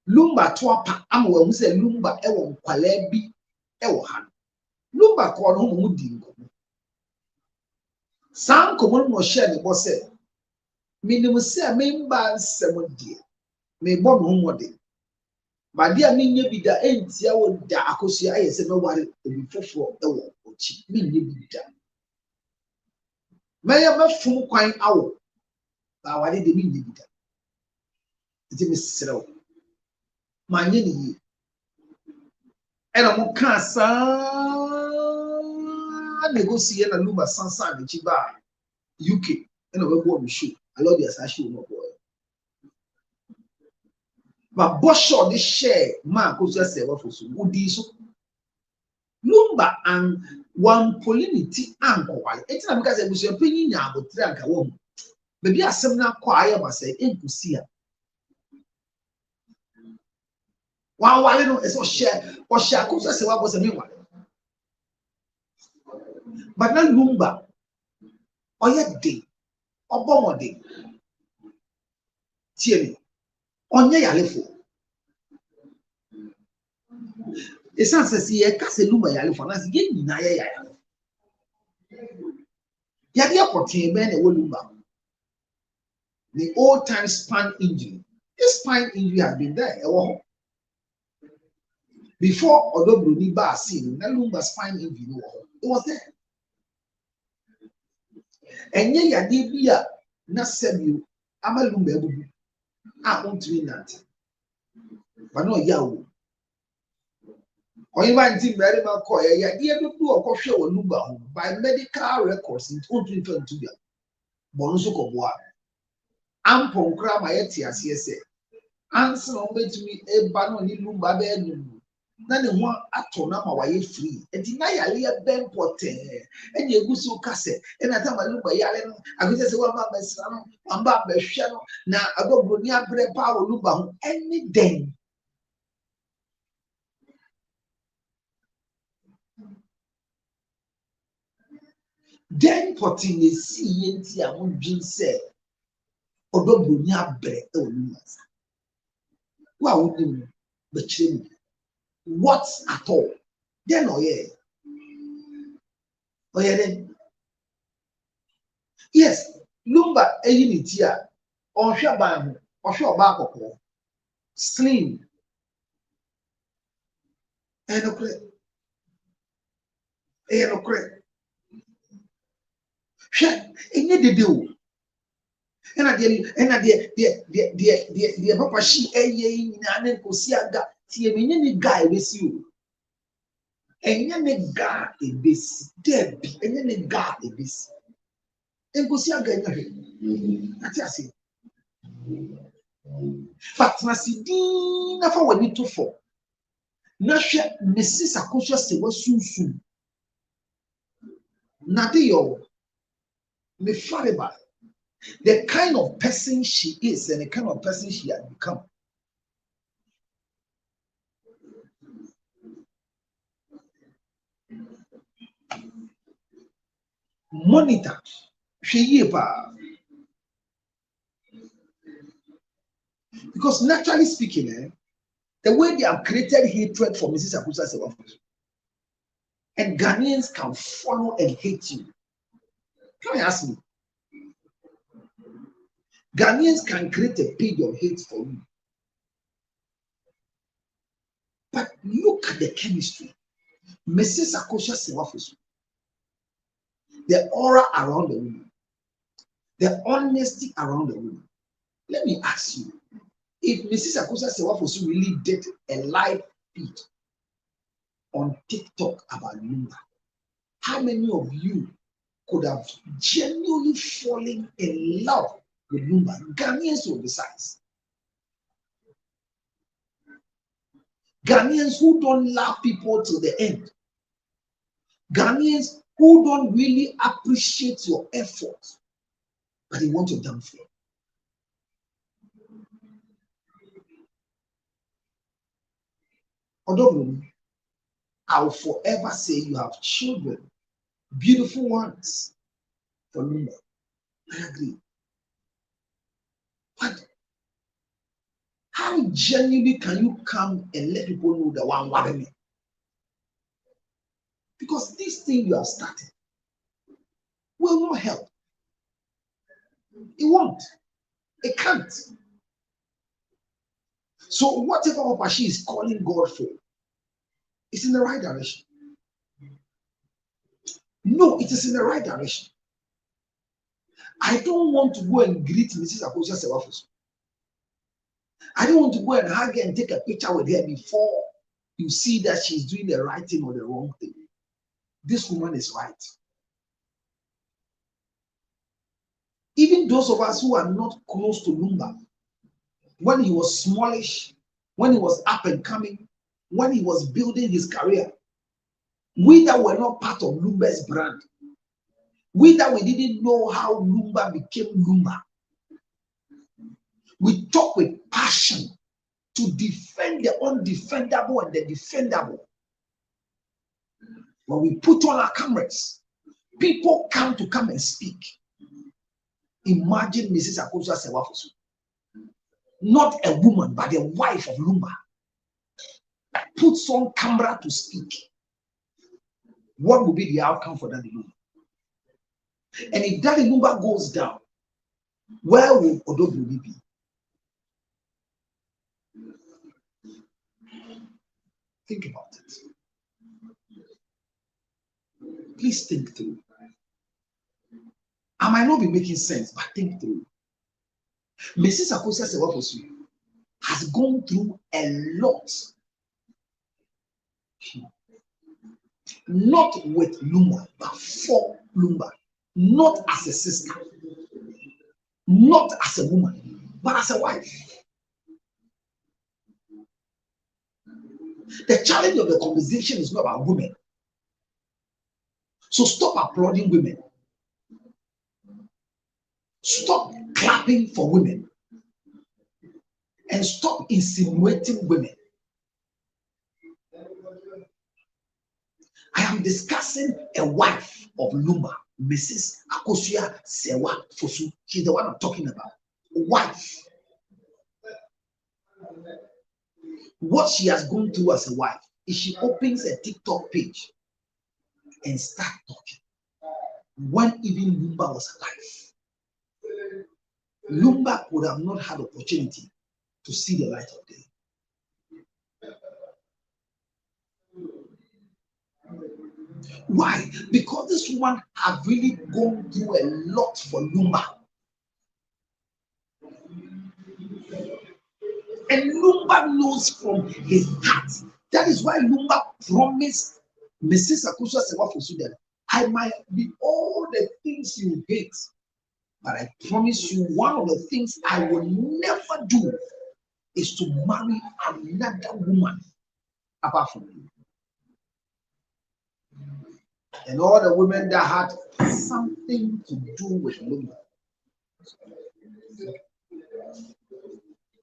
lumba toapa amwa mu say lumba ewo nkwala bi ewo han lumba ko no mu di nko san ko mo share ne bo say minimum say member nsem die me bo no mo de Madia minye bida entia wo da akosia ayese me ware obi foforo ewo ochi minye bida meya mafum kwan awo ba ware de minye bida iti misrew manye ni ena mo kan sa negotiate na lumba sansa de chiba UK ena we bo mi show allow the assassin mo boy. But Bosho this share man goes just say what for so would so Lumba and one polinity anko why. It's not because I was your opinion about Tranka woman. Maybe a seminar choir must say, Impusia. One while is or share or shackles as well was a new one. But not Lumba or yet day or bomber day. Tierney on ye alifo. The son says, ye cast a lumba yalifon as yin naya. Yadia protein ben a wolumba. The old time spine injury. This spine injury has been there. Before Odobru Bar seen, Nalumba spine injury. It was there. And ye Yadia Nasebu Amalumba. I won't mean that. But no Yahoo. Or you might think very much call ya dear to do a coffee or lumba by medical records in 2022. Bonuso Boa. Ampon cram my etias, yes, answer on me a banner in lumba bedroom. None one at Tonama way free, and deny a lear ben potin, and your gusso cassette, and I tell my lumba yallen, I could just one by son, one by shadow. Now I go Brunia bread power lumba any day. Then putting a sea into a moon said, although Bunya bread, oh, why would you betray me? What at all? Then, oh, yeah. Oh, yeah, then. Yes, Lumba, a unit here, or Shaban, or Shabako, slim, and a credit. And a credit. Shut, and yet they do. And I dear Papa, she a ye in an encosiaga, see a guy with you. And any guy in this, Debbie, and any guy in this. Encosiaga, that's it. But Nasidina for what need to for. Nasha Mrs. Akosha se was soon. Nadio, me fareba. The kind of person she is and the kind of person she has become. Monitor, because naturally speaking, the way they have created hatred for Mrs. Akusa Sewafos, and Ghanaians can follow and hate you. Can I ask me? Ghanaians can create a page of hate for you. But look at the chemistry. Mrs. Akosha Sewafos, the aura around the woman, the honesty around the woman. Let me ask you, if Mrs. Akosha Sewafos really did a live feed on TikTok about Lumba, how many of you could have genuinely fallen in love with Lumba? Ghanaians will be size. Ghanaians who don't love people to the end. Ghanaians who don't really appreciate your effort, but they want your downfall. Although I'll forever say you have children, beautiful ones, for Lumba. I agree. But how genuinely can you come and let people know that one worry? Because this thing you have started will not help. It won't. It can't. So whatever Opashi is calling God for, it's in the right direction. No, it is in the right direction. I don't want to go and greet Mrs. Akosha Sewafos. I don't want to go and hug her and take a picture with her before you see that she's doing the right thing or the wrong thing. This woman is right. Even those of us who are not close to Lumba, when he was smallish, when he was up and coming, when he was building his career, We that were not part of Lumba's brand, we that we didn't know how Lumba became Lumba, we talk with passion to defend the undefendable and the defendable. When we put on our cameras, people come and speak. Imagine Mrs. Akosua Sewafosu, not a woman, but a wife of Lumba, puts on camera to speak. What will be the outcome for Daddy Lumba? And if Daddy Lumba goes down, where will Odobuni be? Think about it. Please think through. I might not be making sense, but think through. Mrs. Akosua Sewafosu has gone through a lot. Not with Lumba, but for Lumba. Not as a sister, not as a woman, but as a wife. The challenge of the conversation is not about women. So stop applauding women. Stop clapping for women. And stop insinuating women. I am discussing a wife of Lumba, Mrs. Akosua Sewafosu. She's the one I'm talking about. Wife. What she has gone through as a wife is she opens a TikTok page and starts talking when even Lumba was alive. Lumba would have not had opportunity to see the light of day. Why? Because this woman have really gone through a lot for Lumba. And Lumba knows from his heart. That is why Lumba promised Mrs. Akosua Sewafosu that I might be all the things you hate, but I promise you one of the things I will never do is to marry another woman apart from you. And all the women that had something to do with Lumba,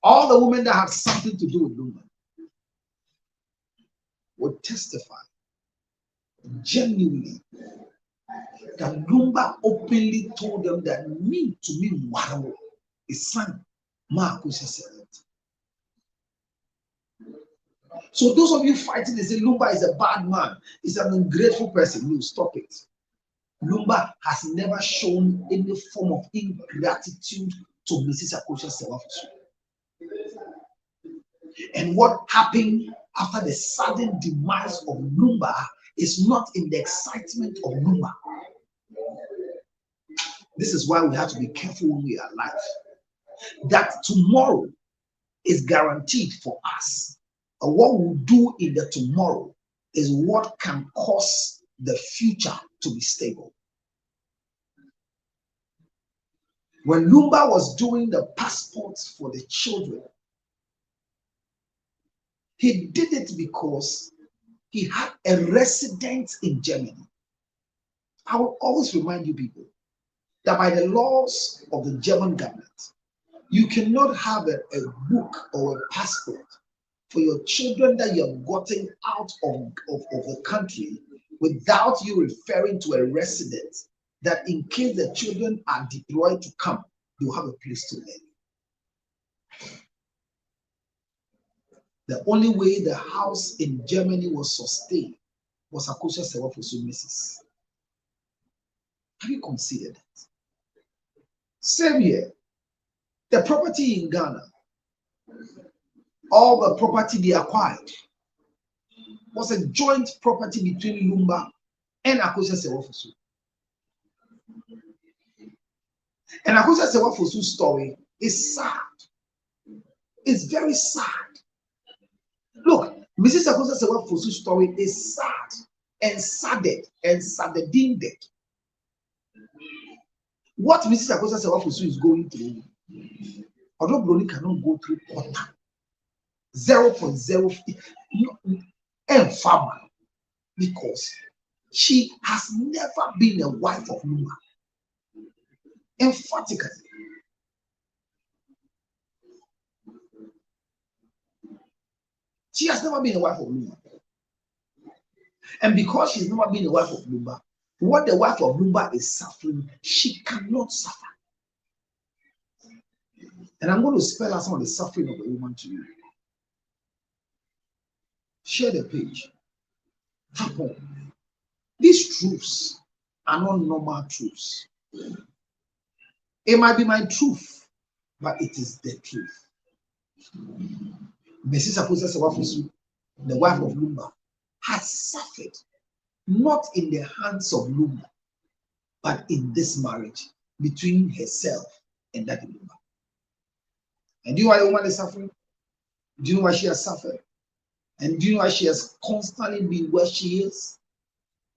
all the women that had something to do with Lumba would testify genuinely that Lumba openly told them that me to me Waro is son Akosua Sewafosu. So those of you fighting, they say Lumba is a bad man, is an ungrateful person. No, stop it. Lumba has never shown any form of ingratitude to Mrs. Akosua Sewafosu. And what happened after the sudden demise of Lumba is not in the excitement of Lumba. This is why we have to be careful when we are alive. That tomorrow is guaranteed for us. And what we do in the tomorrow is what can cause the future to be stable. When Lumba was doing the passports for the children, he did it because he had a residence in Germany. I will always remind you people that by the laws of the German government, you cannot have a book or a passport for your children that you have gotten out of the country without you referring to a residence that in case the children are deployed to come, you have a place to live. The only way the house in Germany was sustained was Akosua Sewafosu Mrs. Have you considered that? Same here. The property in Ghana, all the property they acquired was a joint property between Lumba and Akosua Sewafosu. And Akosua Sewafosu's story is sad. It's very sad. Look, Mrs. Akosua Sewafosu's story is sad and sadded and sadded. What Mrs. Akosua Sewafosu is going through, although Brony cannot go through quarter, 0.0, and farmer. because she has never been a wife of Luma. Emphatically. She has never been a wife of Luma. And because she's never been a wife of Luma, what the wife of Luma is suffering, she cannot suffer. And I'm going to spell out some of the suffering of the woman to you. Share the page. Happen. These truths are not normal truths. It might be my truth, but it is the truth. Mrs. Akosa, the wife of Lumba, has suffered not in the hands of Lumba, but in this marriage between herself and that Lumba. And do you know why the woman is suffering? Do you know why she has suffered? And do you know why she has constantly been where she is?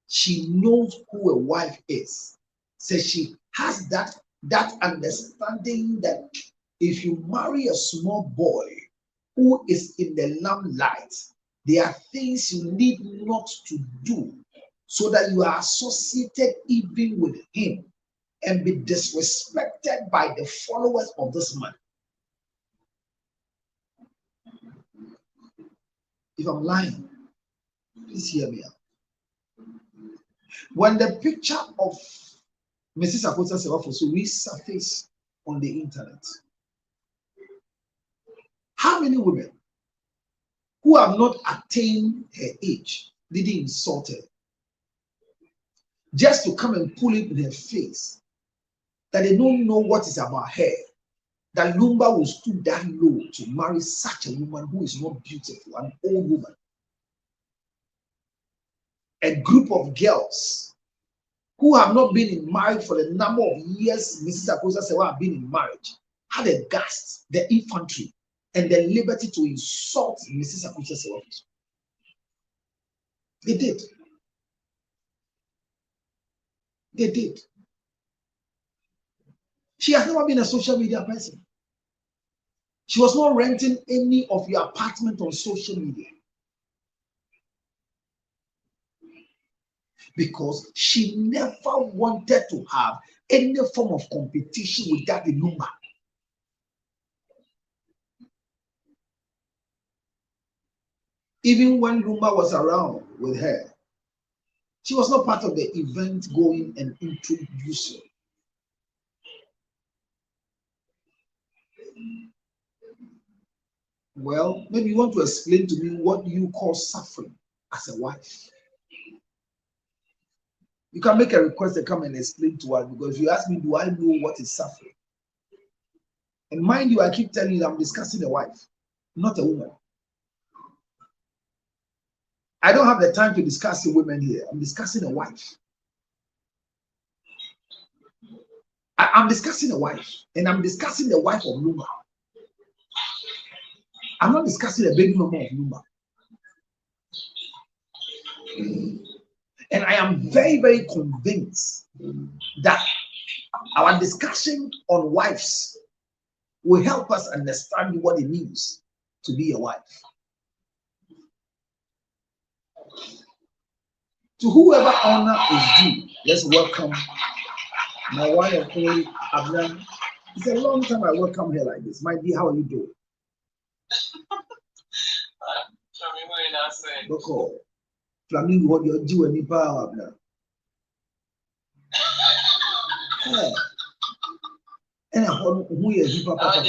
She knows who a wife is. So she has that understanding that if you marry a small boy who is in the limelight, there are things you need not to do so that you are associated even with him and be disrespected by the followers of this man. If I'm lying, please hear me out. When the picture of Mrs. Akosa Sewafosu resurfaced on the internet, how many women who have not attained her age did he insult her? Just to come and pull it in her face that they don't know what is about her, that Lumba will stoop that low to marry such a woman who is not beautiful, an old woman. A group of girls who have not been in marriage for the number of years Mrs. Akosa Sewa have been in marriage had the guts, the infantry, and the liberty to insult Mrs. Akosa Sewa. They did. They did. She has never been a social media person. She was not renting any of your apartment on social media. Because she never wanted to have any form of competition with that Lumba. Even when Lumba was around with her, she was not part of the event going and introducing. Well, maybe you want to explain to me what you call suffering as a wife. You can make a request to come and explain to us, because if you ask me, do I know what is suffering? And mind you, I keep telling you that I'm discussing a wife, not a woman. I don't have the time to discuss the women here. I'm discussing a wife. I'm discussing a wife, and I'm discussing the wife of Lumba. I'm not discussing the baby mama of Lumba. And I am very, very convinced that our discussion on wives will help us understand what it means to be a wife. To whoever honor is due, let's welcome my one and only Abnan. It's a long time I welcome her like this. My dear, how are you doing? Look, Flamingo, what you're doing, any power, Abnan. And I want who is hip hop.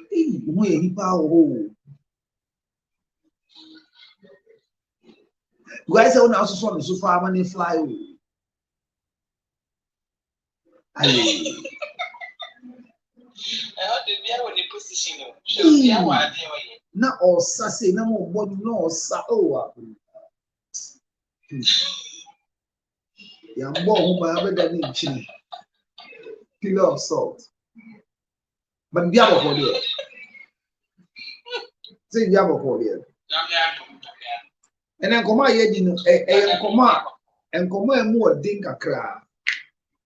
Who is hip hop? Guys, I also saw the so far money fly. Na osa say na mo body no osa oh ya mbo ho ba abeda ni nchini pillar of salt but bia bo for there say bia bo for there and then come here di no enkomo emu odin kakra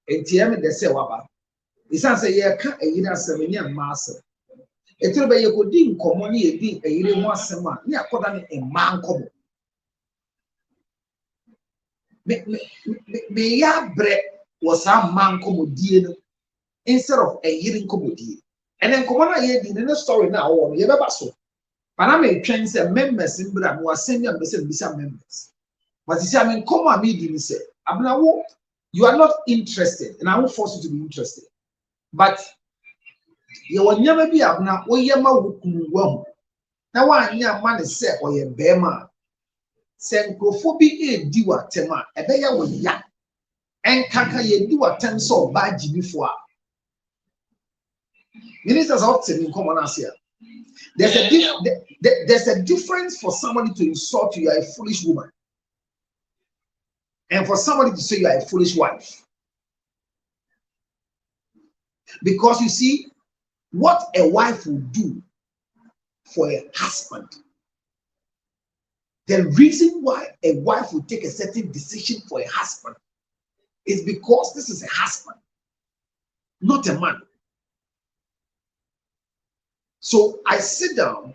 entiam de se waba isan say ye ka eyina asem ni amase etiro be ye ko di nkomo ni edi eyire mu asem a ni akoda ni emma nkomo me ya bre was a man comedian instead of a hearing comedy. And then come on, I did a story now or you ever so. But I'm a trans members in Bram who are sending them members. But you see, I mean, come on, me didn't say, you are not interested, and I won't force you to be interested. But you will never be up now, or you will. Now, one young man is set or your bema. Send Crophobia a diwa tema, a bear with ya. And Kaka ye do a ten so bad before. Ministers often in common Asia. There's a difference for somebody to insult you are a foolish woman, and for somebody to say you are a foolish wife. Because you see, what a wife will do for a husband, the reason why a wife will take a certain decision for a husband is because this is a husband, not a man. So I sit down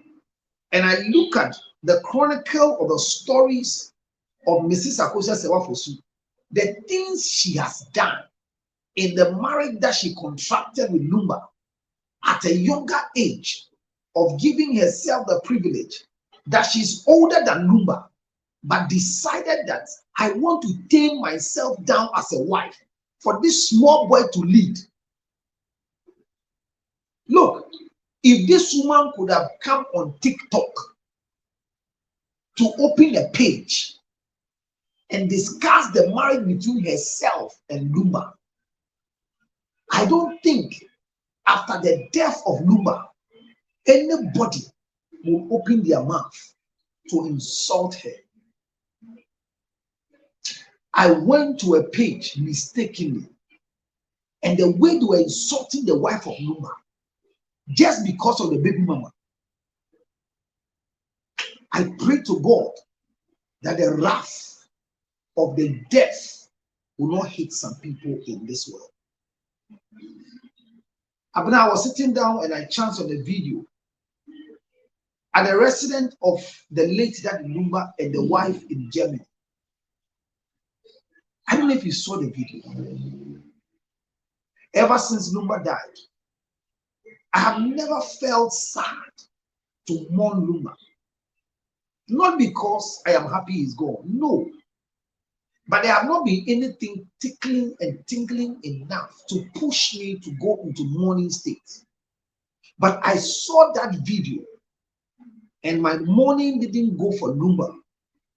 and I look at the chronicle of the stories of Mrs. Akosia Sewafosu, the things she has done in the marriage that she contracted with Lumba at a younger age of giving herself the privilege that she's older than Lumba, but decided that I want to tame myself down as a wife for this small boy to lead. Look, if this woman could have come on TikTok to open a page and discuss the marriage between herself and Lumba, I don't think after the death of Lumba, anybody will open their mouth to insult her. I went to a page mistakenly, and the way they were insulting the wife of Lumba, just because of the baby mama, I pray to God that the wrath of the death will not hit some people in this world. I was sitting down and I chanced on the video at the residence of the late Daddy Lumba and the wife in Germany. I don't know if you saw the video. Ever since Lumba died, I have never felt sad to mourn Lumba. Not because I am happy he's gone, no. But there have not been anything tickling and tingling enough to push me to go into mourning state. But I saw that video, and my mourning didn't go for Lumba.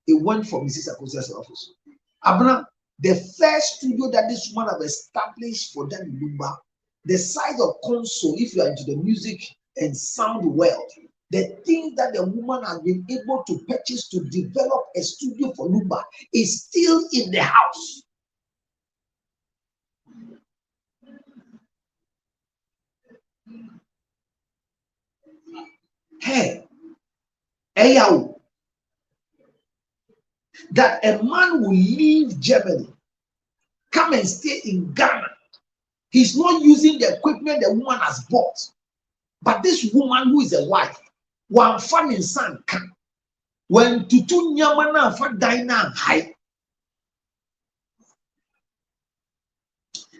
It went for Mrs. Akosia's office. Abna, the first studio that this woman have established for Daddy Lumba, the size of console, if you are into the music and sound world, the thing that the woman has been able to purchase to develop a studio for Lumba is still in the house. Hey, Eyao, that a man will leave Germany, come and stay in Ghana. He's not using the equipment the woman has bought. But this woman who is a wife, one fan in son can, when tutu nyamana for dina high.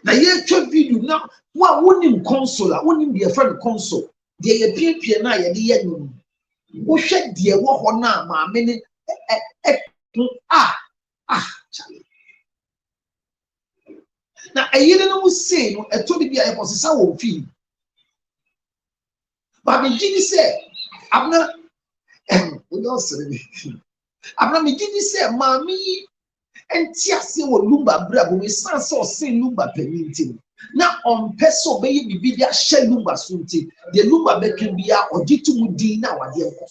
Now, you check video now. What wouldn't console? Wouldn't be a friend console. The PPN, I the young. Who shed the walk now, my minute. Charlie. Now, I didn't say, I told you I was a sour fee. But me did say, I'm not, we don't say me. I'm not me did say, Mammy, and Tiasi or Lumba Bravo, we sans or say Lumba Penninting. Now, on Peso baby, be there, share Lumba Sunti, the Lumba Becan be out or Jitu Mudina or the Uncle.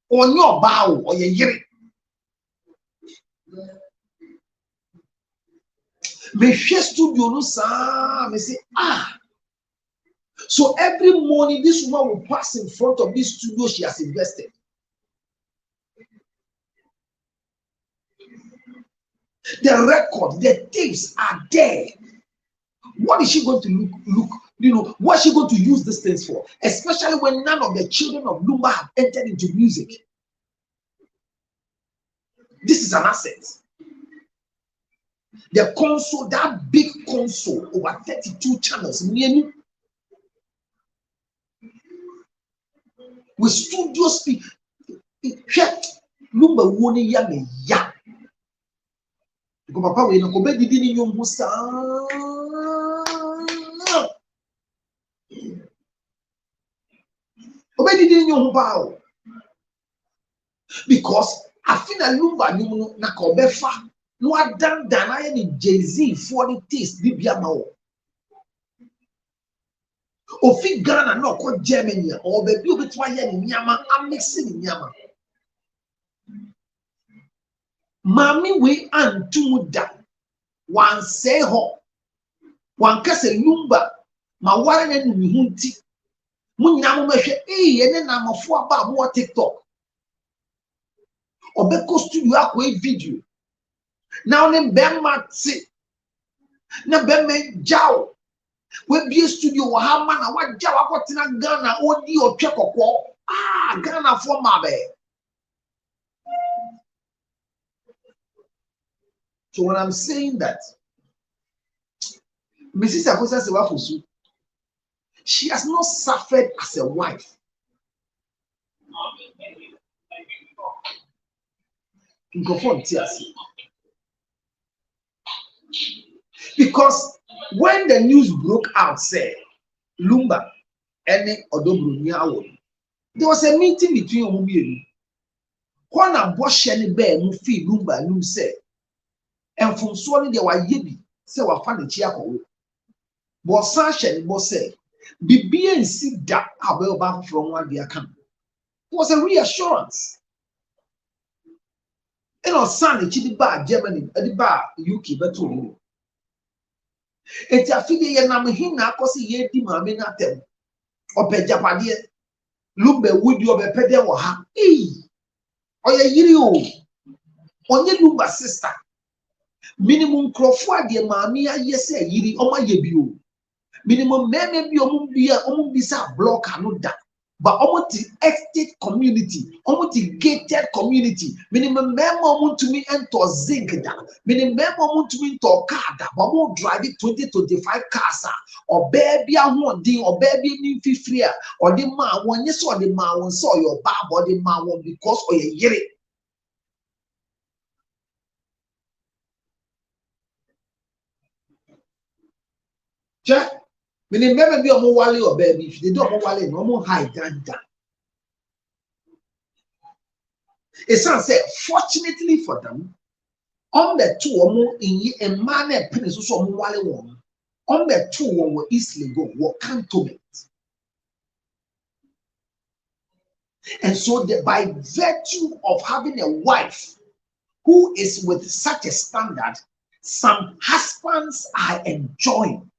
On your bow or your year. Me share studio no sa, me say, So every morning, this woman will pass in front of this studio she has invested. The record, the tapes are there. What is she going to look? You know, what is she going to use these things for? Especially when none of the children of Lumba have entered into music. This is an asset. The console, that big console, over 32 channels, with studio speak. Lumba woni ya me ya. Because papa we no ko be didi ni nyom ho sa. Obedi didi nyom ho ba. Because I feel a lumba nyom na ko be fa. No adan dan aye ni Jay-Z for the taste bibia ma wo. Ofi Ghana na ko Germany or be bi obetwa ye ni nyama amixing ni nyama. Mami we antum da wan say ho wan kase lumba ma ware na ni hu nti munyina mo mahwe ene na amafo aba mo TikTok obeko studio akwa video now ne bemma ti na bemma jaw we be studio wa ha ma na wa jaw akotina Ghana odi otwe kokko Ghana for mabe. So when I'm saying that Mrs. Akosa Sewafosu, she has not suffered as a wife. Because when the news broke out, say Lumba any Odobru, there was a meeting between Omubielu. When a bosh any bear mu fee Lumba Lum said, and from swallowing there were yebi, say wa fan the chiako. But Sasha was say, be and sit that back from what they are coming. It was a reassurance. And on Sunday, the bar Germany, the bar UK, but to you. It's a figure Namahina, cause ye dimame na them. Or Pejapadia, Lumbe would you be pedal or ha? Or ye yirio. Only Lumba sister. Minimum crofwa de mamia, yes, yiri, or my yebio. Minimum maybe bisa block and that. But almost the estate community, almost the gated community, minimum member to me enter zinc that, minimum member to me to car that, but won't drive it 20-25 cars or baby I want ding or baby need free or the man when you saw the man when saw your bar body man won't because or you hear it. Check. Meaning, maybe be a more wally or baby. If they don't wally, no more high than that. It sounds said, fortunately for them, on the two or more in a manner, pennies also more wally one. On the two one were easily go, what can't to it. And so, by virtue of having a wife who is with such a standard, some husbands are enjoying.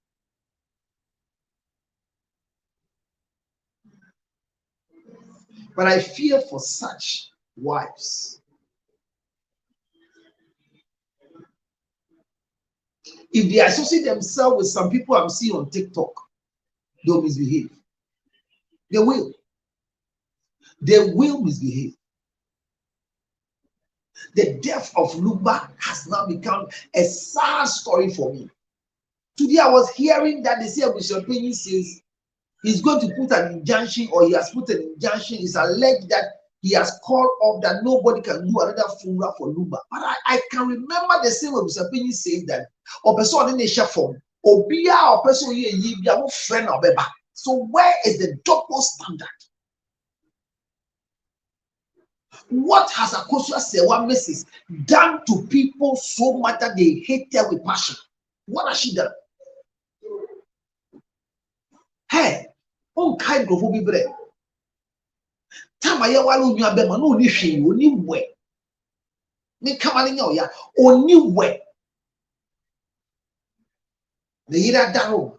But I fear for such wives. If they associate themselves with some people I'm seeing on TikTok, they'll misbehave. They will. They will misbehave. The death of Lumba has now become a sad story for me. Today I was hearing that they say Bishop Penny says he's going to put an injunction, or he has put an injunction. It's alleged that he has called off that nobody can do another funeral for Lumba. But I can remember the same way Mr. Penny says that or person in the form or be our person friend or beba. So where is the double standard? What has Akosua Sewa Mrs. done to people so much that they hate her with passion? What has she done? Hey, kind of be bread. Tamaya walu nyu abema no ni hwe oni we. Ni kama ni ya oni we. Ne yira daro.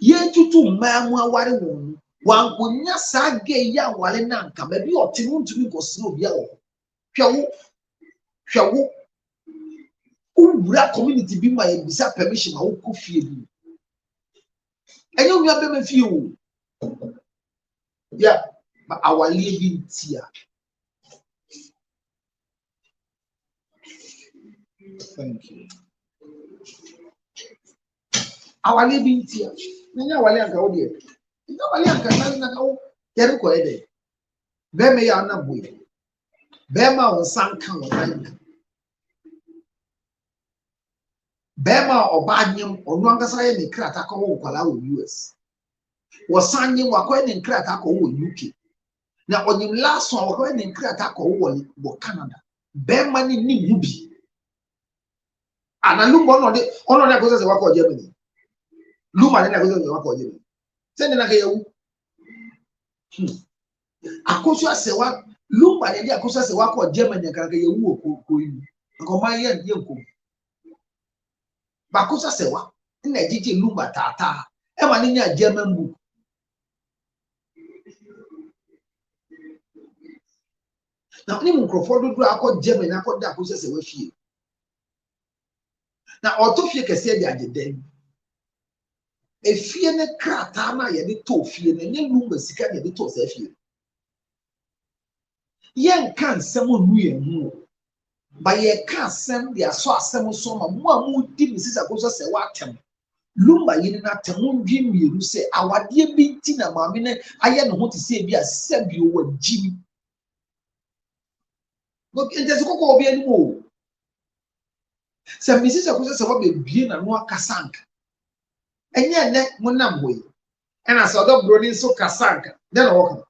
Ye tutu mamu aware won. Wan konya sage ya wale na nka ba bi otinu ntumi gosino bia wo. Hwawo. Ura community bi ma ye bisa permission ma wo kofie bi. Enyo nyu abema fie wo. Yeah, but our living tear. Thank you. Our living here. Nanya wale anka wo de. Nanya wale anka na ka wo yere ko ede. Be me ya na boy. Be ma won sanka wo nan. Be ma oba nyem onu ankasa ye ne krata ko wo kwala wo US. Wo sanye wa ko ne krata ko wo UK. Na onyim last one wo ko ne krata ko wo Canada. Be ma ni yubi. Ana lumbo no de akosa se wa ko Germany. Luma na akosa se wa ko Germany. Send na ka yewu. Akosa se wa Luma na akosa se wa ko Germany kan ka yewu ko yi. Ko ma ye nko. Ba akosa se wa na ejije Luma tata. E ma ni nya German book. Na ni mkrofo do akọ Germany akọ da akosa se wa fie. Na otofie kese dia ageden. Efie ne krata na ye de to fie na nye Luma sika ye de to se fie. Yen kan sem onu ye hu. Ba ye kan sem dia so asem so ma mo a mo di Mrs. Akosa se wa atem. Luma yini na atem ndwi mienu se awade bi nti na maame ne aye ne ho te se bi a sebi o wa jimi. Go ente se kokọ obi ani mo. Se Mrs. Akosa se wa be bie na no akasanka. Enye ne mo nam hoyi. Ena so do broni so kasanka. Den na wo.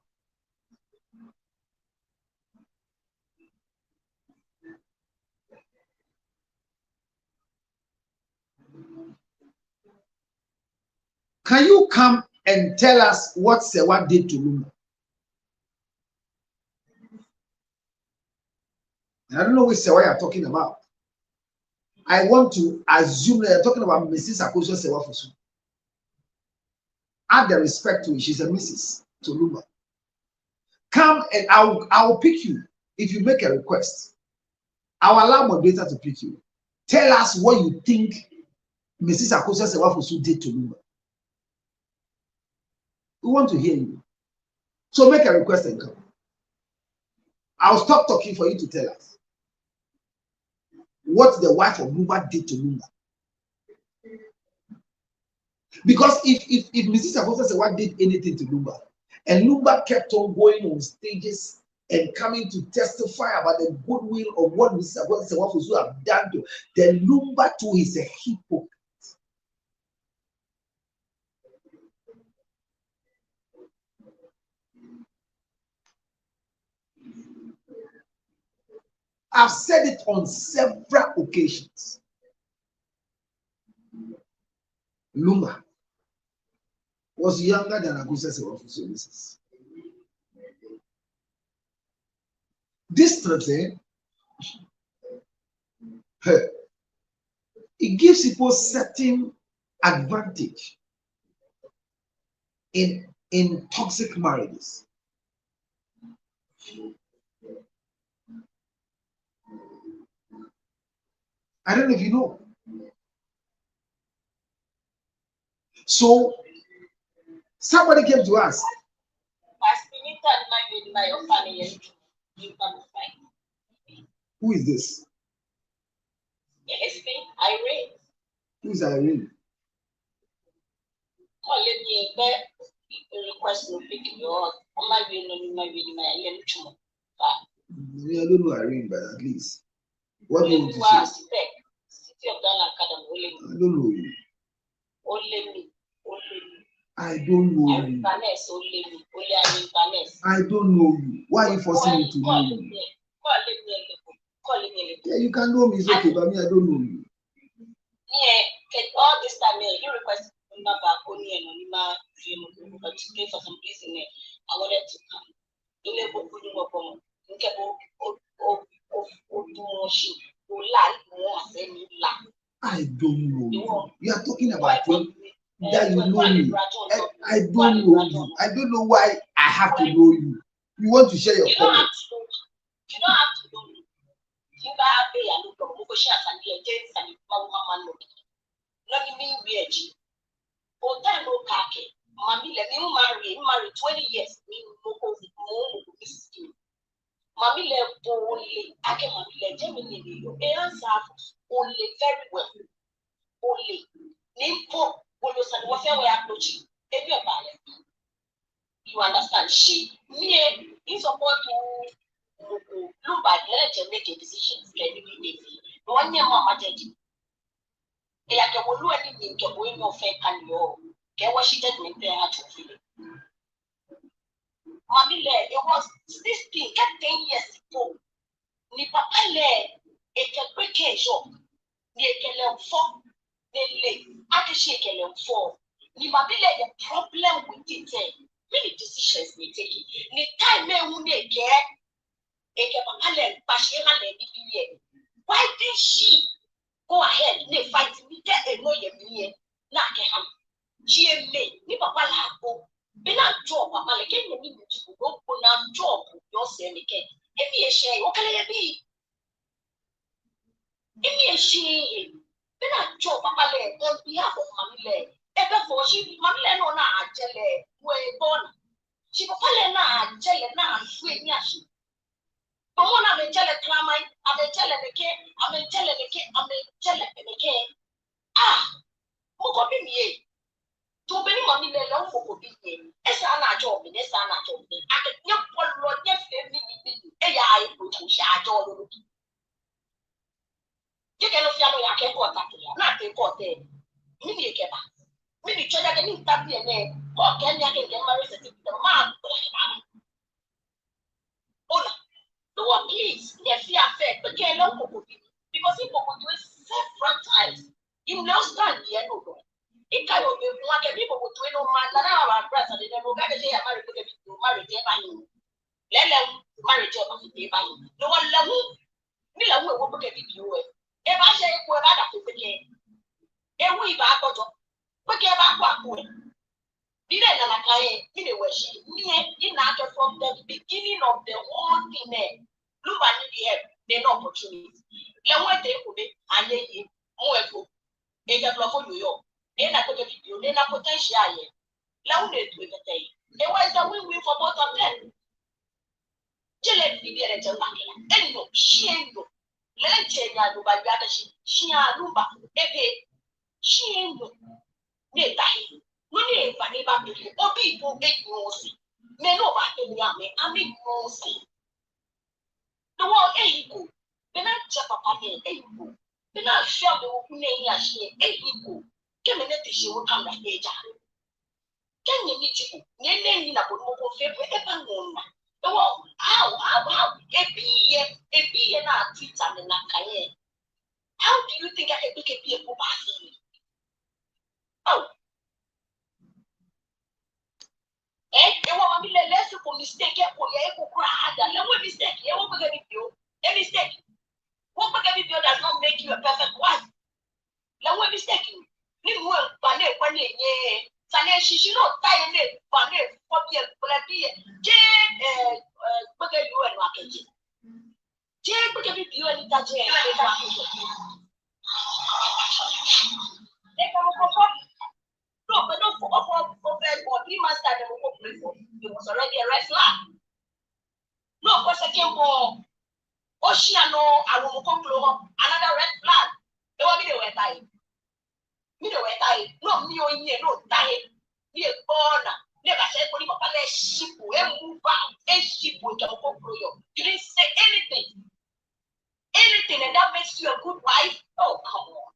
Can you come and tell us what Sewa did to Luma? I don't know which Sewa you're talking about. I want to assume that you're talking about Mrs. Akosa Sewa Fosu. Add the respect to it. She's a Mrs. to Luma. Come and I'll pick you if you make a request. I'll allow moderator to pick you. Tell us what you think Mrs. Akosa Sewa Fosu did to Luma. We want to hear you. So make a request and come. I'll stop talking for you to tell us what the wife of Luma did to Luma. Because if Mrs. Akosa Sewa did anything to Luma, and Luma kept on going on stages and coming to testify about the goodwill of what Mrs. Akosa Sewa have done to, then Luma too is a hypocrite. I've said it on several occasions. Luma was younger than Akosa Sewa Fosu. This threat, it gives people certain advantage in toxic marriages. I don't know if you know. So somebody came to us. Who is this? Irene. Who is Irene? Request to pick your I don't know Irene, but at least. What do you want to say? City of Ghana Academy. I don't know you. Only I don't know you. I don't know you. Why are you forcing me to know you? Yeah, you can know me, it's okay, but me, I don't know you. Yeah, all this time, you request number only and only but today for some reason, I wanted to come. I don't know you. You are talking about that you know me. I don't know you. I don't know why I have to know you. You want to share your comment? You don't have to know me. You have to look at the against and not me weird. Oh, that no kake. Mommy, let me marry 20 years. Me Mommy, let Polly. I can mommy let Gemini. only very well. Only. Nimpo, when you said what we approaching, if you're bad. You understand? She, me, in support to look by the letter and make a decision. No one near Mamma Daddy. They are the one who anything can win your fair can you. Get what she did in their actual feeling. Mommy, it was this thing, get 10 years ago. Ni papa le, it can break a job. Ni a for, ni a for. Ni mabile the problem with it. Many decisions we take. Ni time me une get. Eke papa le, bashira le bibiye. Why did she go ahead? Ne fight me get a lawyer me. Na ke ham. She me. Ni papa la go. Be na job papa le ke ni to go na job your say me ke. Emi e share o kale bi. Emi e share. Be na job papa le on behalf of mommy le. Ebe for she mommy le no na ajele we born. She papa le na ajele na afwe ni ashi. Omo na me jele klamai, ame jele neke. Ah, mo ko bi mi to be ni mommy le lo fo ko bi mi. Esa na job ni. Ake nye polo nye fe mi. E ya ai ko to sha job lo. Je ke no fi amo ya ke ko ta ke ya. Na ke ko te. Mi ni ke ba. Mi ni choja ke ni ta bi ene. Ko ke ni ake ke marriage certificate ma. Ona. No, please, yes, yeah, fair, but get no because if Poco do it several times, you know, stand here, no. It kind of be like a people who do no man, and our brothers, and they never got to say, I'm married to marry by you. Let them marry job of the day by you. No one love me, will look at you. If I say, we're about to begin, and we back out, but get back what didn't anyway, she near from the beginning of the whole thing there. Look at the opportunity. Let what they could be, and they more they can block for New York. Then I put a video, then I potential. Let me do it. There was a win-win for both of them. Jelly be there at a market. And no, she ain't go. Let change out by the other she lumba. She ain't go. Near dying. No need for anybody. Or people get nosy. May know about any army. I mean, nosy. The world equal. Then I chop up on me equal. Then I shall the open equal. Can minute she will come like a jar. Can you need you? Nay, not put more favor ever known. The world, how, a bee and our teeth and a cayenne. How do you think I can pick a bee for passing? Oh. You want me to let you mistake for your cry. No mistake. You won't get you. A mistake. What you does not make you a perfect wife. No mistake. You will ban it when you she should not tie it, ban it, for the Jane, but you and marketing. Jane, but if you and that Jane, they come. No, but not for 3 months that they will play for. It was already a red flag. No, for second ball. Oceano, I will come another red flag. They will be the way die. Me the way die. No, me or ye, no die. Me a born. Never said for him about a ship, move out, a ship with a you. You didn't say anything. Anything, and that makes you a good wife. Oh, come on.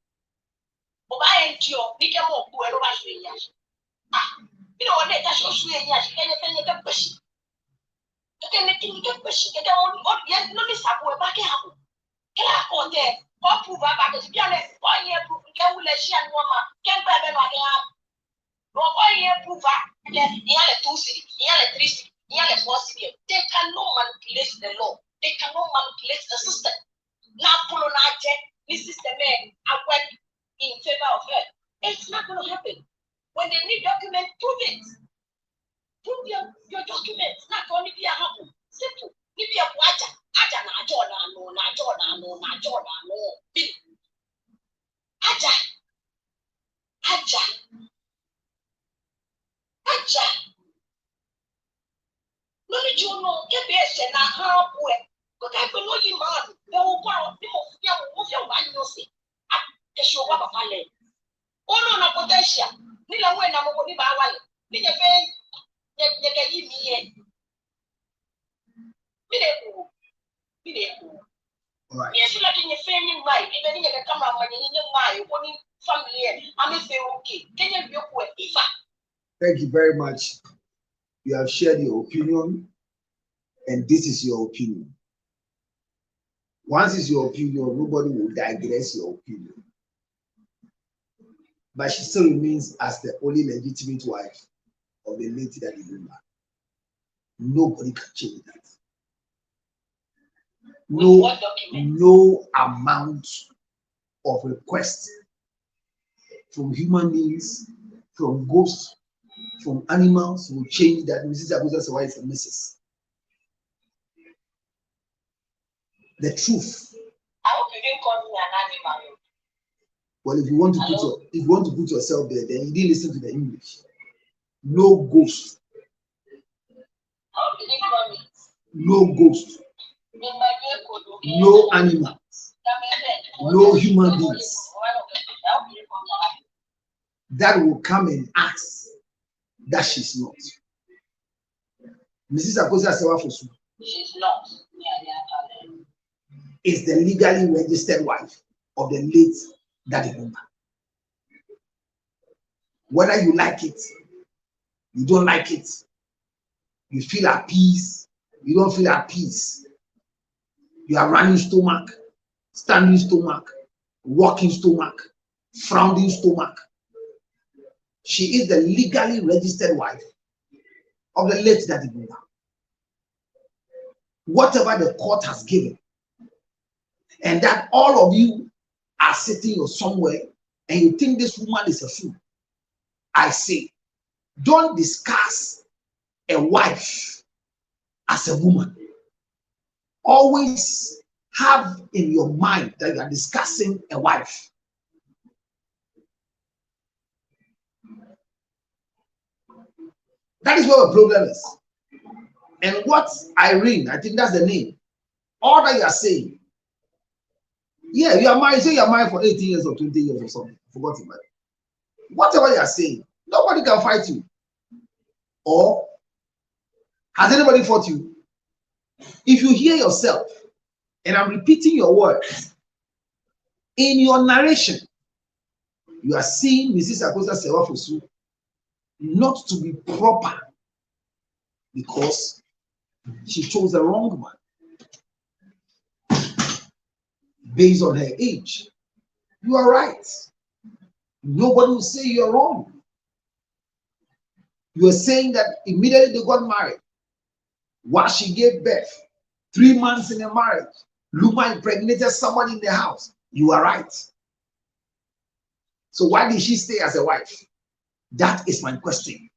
I ain't you, we can walk where I say yes. Ah, you know what? That's your sweet yes. Anything you can push. Anything you can push. Get on, yes, no, Miss Abu, back out. Can I go there? Or prove about this piano? 1 year proof, get will let she and woman can't buy them again. 1 year proof, yes, he had a 2 city, he had a 3 city, he had a 4 city. They cannot manipulate the law, they cannot manipulate the system. Now, pull on our jet, this is the man I work in favor of her. It's not going to happen. When they need documents, prove it. Prove your documents. Not only be a happen. Simple. Maybe a watcher. Aja na Jordan no. Aja. No need you know. Get the na how boy. But I know you man. They will go. They will move your one you see. Kesho wa papa le. Ono na potential. Ni la we na mo ni ba wale. Ni je fe ye ke yi mi ye. Mi de ku. All right. Yes, like in your family, even in the camera, when you need my family, I'm okay. Can you be if Thank you very much. You have shared your opinion, and this is your opinion. Once it's your opinion, nobody will digress your opinion. But she still remains as the only legitimate wife of the late Daddy Lumba. Nobody can change that. No amount of requests from human beings, from ghosts, from animals will change that Mrs. Abuza's wife and Mrs. The truth. I hope you didn't call me an animal. Well, if you want to put yourself there, then you didn't listen to the English. No ghost. I hope you didn't call me. No ghost. No animals. No human beings that will come and ask that she's not. Mrs. Akosa Sewafosu. She's not. Is the legally registered wife of the late Daddy Lumba. Whether you like it, you don't like it, you feel at peace, you don't feel at peace. You are running stomach, standing stomach, walking stomach, frowning stomach. She is the legally registered wife of the late Daddy Lumba. Whatever the court has given, and that all of you are sitting somewhere and you think this woman is a fool, I say, don't discuss a wife as a woman. Always have in your mind that you are discussing a wife. That is what the problem is. And what Irene, I think that's the name, all that you are saying, yeah, you are married, say you are married for 18 years or 20 years or something, forgotten about it. Whatever you are saying, nobody can fight you. Or has anybody fought you? If you hear yourself, and I'm repeating your words, in your narration, you are seeing Mrs. Akosa Sewafosu not to be proper because she chose the wrong one based on her age. You are right. Nobody will say you're wrong. You are saying that immediately they got married, while she gave birth, 3 months in a marriage, Lumba impregnated somebody in the house. You are right. So why did she stay as a wife? That is my question.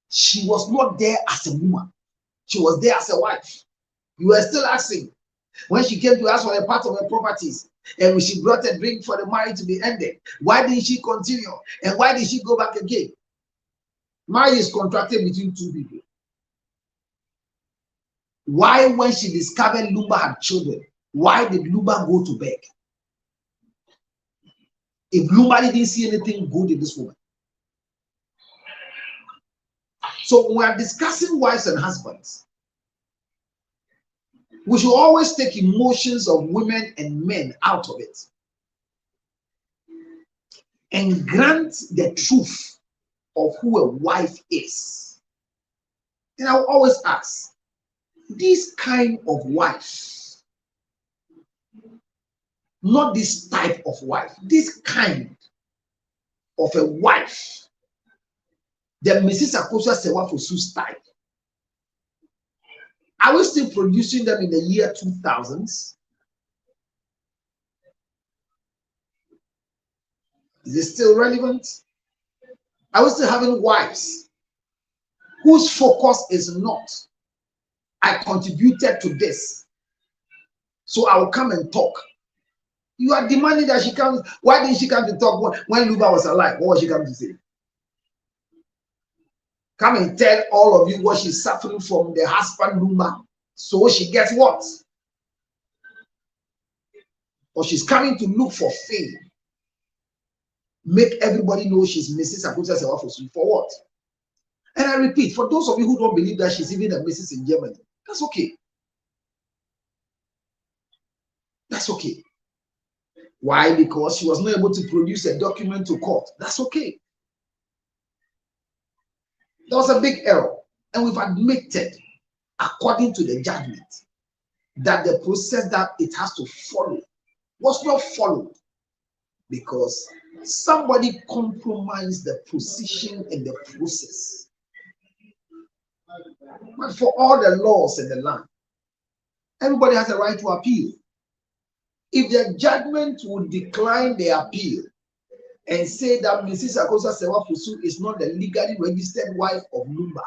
She was not there as a woman. She was there as a wife. You are still asking. When she came to ask for a part of her properties, and when she brought a drink for the marriage to be ended, why didn't she continue? And why did she go back again? Marriage is contracted between two people. Why, when she discovered Lumba had children, why did Lumba go to beg? If Lumba didn't see anything good in this woman. So when we are discussing wives and husbands, we should always take emotions of women and men out of it and grant the truth of who a wife is. And I will always ask, this kind of wife, not this type of wife, this kind of a wife, the Mrs. Akosa Sewafosu type, are we still producing them in the year 2000s? Is it still relevant? Are we still having wives whose focus is not, I contributed to this, so I will come and talk? You are demanding that she comes. Why didn't she come to talk when Lumba was alive? What was she coming to say? Come and tell all of you what she's suffering from the husband Lumba, so she gets what? Or she's coming to look for fame. make everybody know she's Mrs. Akosa Sewafosu. For what? And I repeat, for those of you who don't believe that she's even a Mrs. in Germany, that's okay. That's okay. Why? Because she was not able to produce a document to court. That's okay. That was a big error. And we've admitted, according to the judgment, that the process that it has to follow was not followed because somebody compromised the position and the process. But for all the laws in the land, everybody has a right to appeal. If the judgment would decline the appeal and say that Mrs. Akosa Sewafosu is not the legally registered wife of Lumba,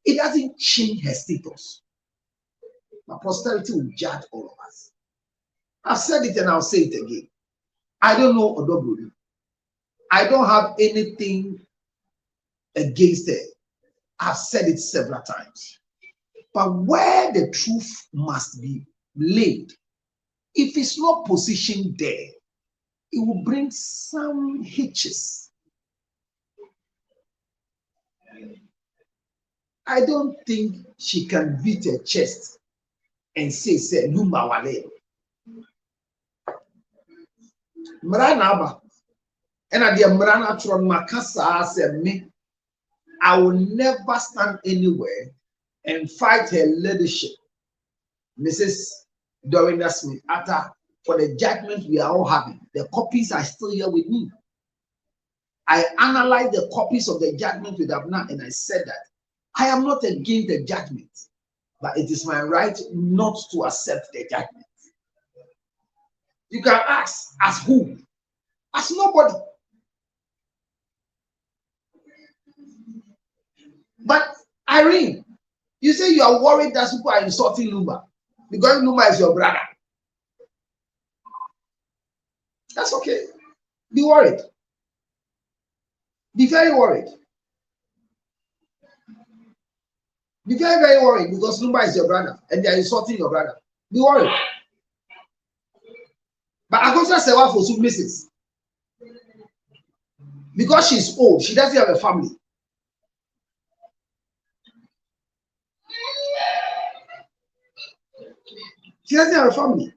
it doesn't change her status. But posterity will judge all of us. I've said it and I'll say it again. I don't know Odobroni. I don't have anything against her. I've said it several times. But where the truth must be laid, if it's not positioned there, it will bring some hitches. I don't think she can beat her chest and say Lumba Wale. Mranaba. And at the Mrana Tron Makasa said me, I will never stand anywhere and fight her leadership, Mrs. Dorinda Smith Atta, for the judgment we are all having. The copies are still here with me. I analyzed the copies of the judgment with Abna and I said that I am not against the judgment, but it is my right not to accept the judgment. You can ask, as who? As nobody. But Irene, you say you are worried that people are insulting Lumba because Lumba is your brother. That's okay. Be worried. Be very worried. Be very, very worried because Lumba is your brother and they are insulting your brother. Be worried. But Akosa Sewafosu misses. Because she's old, she doesn't have a family. She doesn't have a family.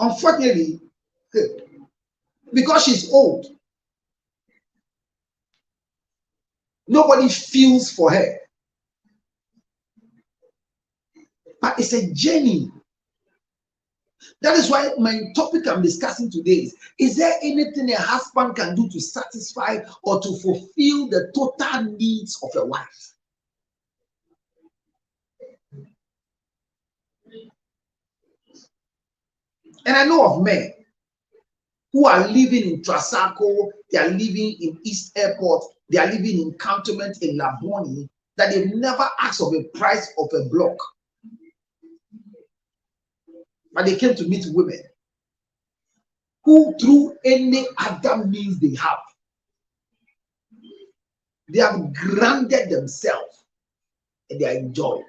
Unfortunately, because she's old, nobody feels for her. But it's a journey. That is why my topic I'm discussing today is there anything a husband can do to satisfy or to fulfill the total needs of a wife? And I know of men who are living in Trasaco, they are living in East Airport, they are living in Cantonment in Laboni, that they've never asked of a price of a block. But they came to meet women who, through any other means they have grounded themselves and they are enjoying.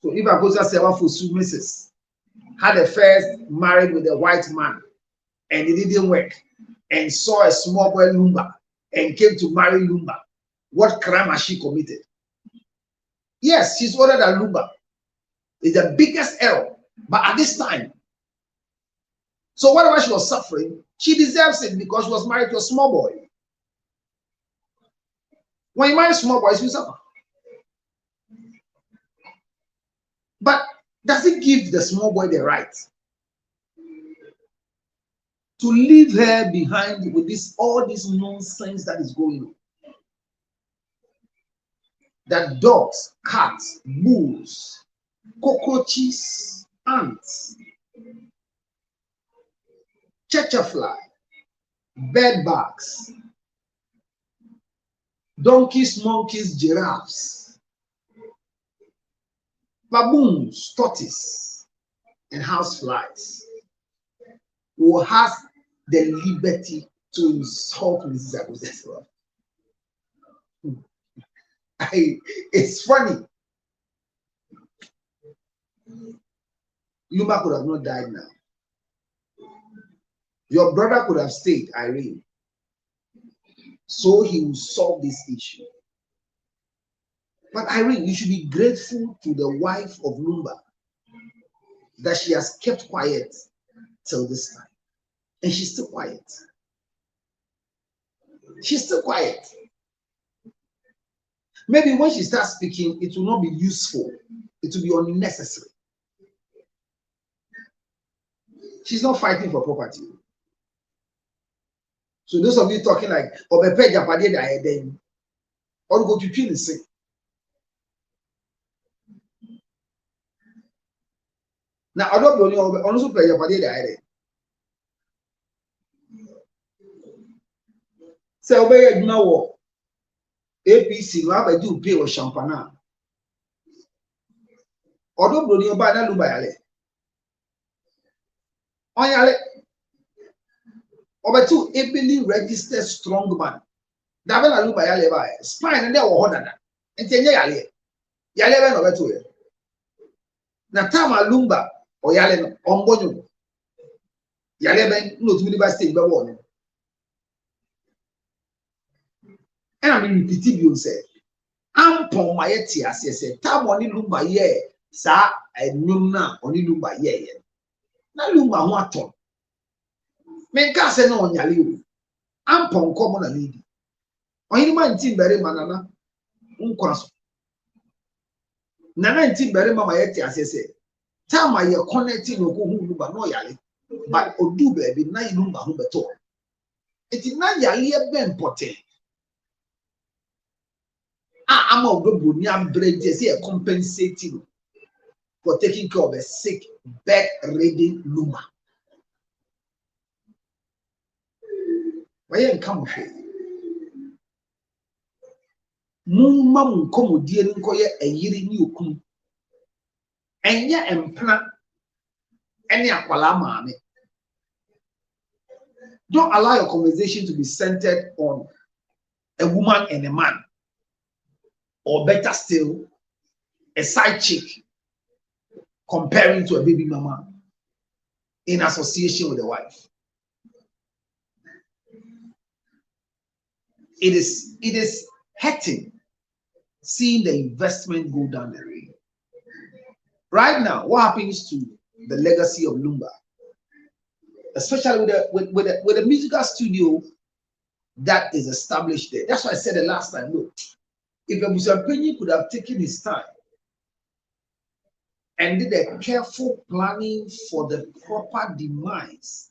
So if Akosa Sewafosu Mrs. had a first married with a white man and it didn't work and saw a small boy Lumba and came to marry Lumba, what crime has she committed? Yes, she's older than Lumba. It's the biggest error. But at this time, so whatever she was suffering, she deserves it because she was married to a small boy. When you marry small boys, you suffer. But does it give the small boy the right to leave her behind with all this nonsense that is going on? That dogs, cats, bulls, cockroaches, ants, fly, bed bugs, donkeys, monkeys, giraffes, baboons, tortoise, and houseflies will have the liberty to insult Mrs. Akosa. It's funny. Lumba could have not died now. Your brother could have stayed, Irene, so he will solve this issue. But Irene, you should be grateful to the wife of Lumba that she has kept quiet till this time. And she's still quiet. She's still quiet. Maybe when she starts speaking, it will not be useful. It will be unnecessary. She's not fighting for property. So those of you talking like, or go to Trinity. Now, I don't know, also play your body there. So, obey you know, APC, I do pay or champagne. Or don't blow your banner, Lubayale. Oyale. Over two ably registered strong man. Davela Lubayale by spine and there were harder. And ten yale. Yale over two. Natama Lumba. Or Yalen on Bonyo. Yalen no to university by one. And I mean, repeating you say, I'm pon my tears, yes, Tam only lumba ye, sa, and Nuna only lumba ye. Na lumba waton. Men cast no on Yali. I'm pon common a lady. On any man timber manana, unquas. Nana timber mamma yet, as I say. Time I are connecting no lumba no yali, but Odu baby, nine lumba humbeto. It is not yali a ben pote. I'm a good bunyam brain to compensating for taking care of a sick, bedridden lumba. Why you come here? Mum come dear Nkoye a year new kum. And yet, implant any aqualama. Don't allow your conversation to be centered on a woman and a man, or better still, a side chick comparing to a baby mama in association with a wife. It is hurting seeing the investment go down the drain. Right now, what happens to the legacy of Lumba, especially with a musical studio that is established there? That's why I said the last time. Look, if a Musapeni could have taken his time and did a careful planning for the proper demise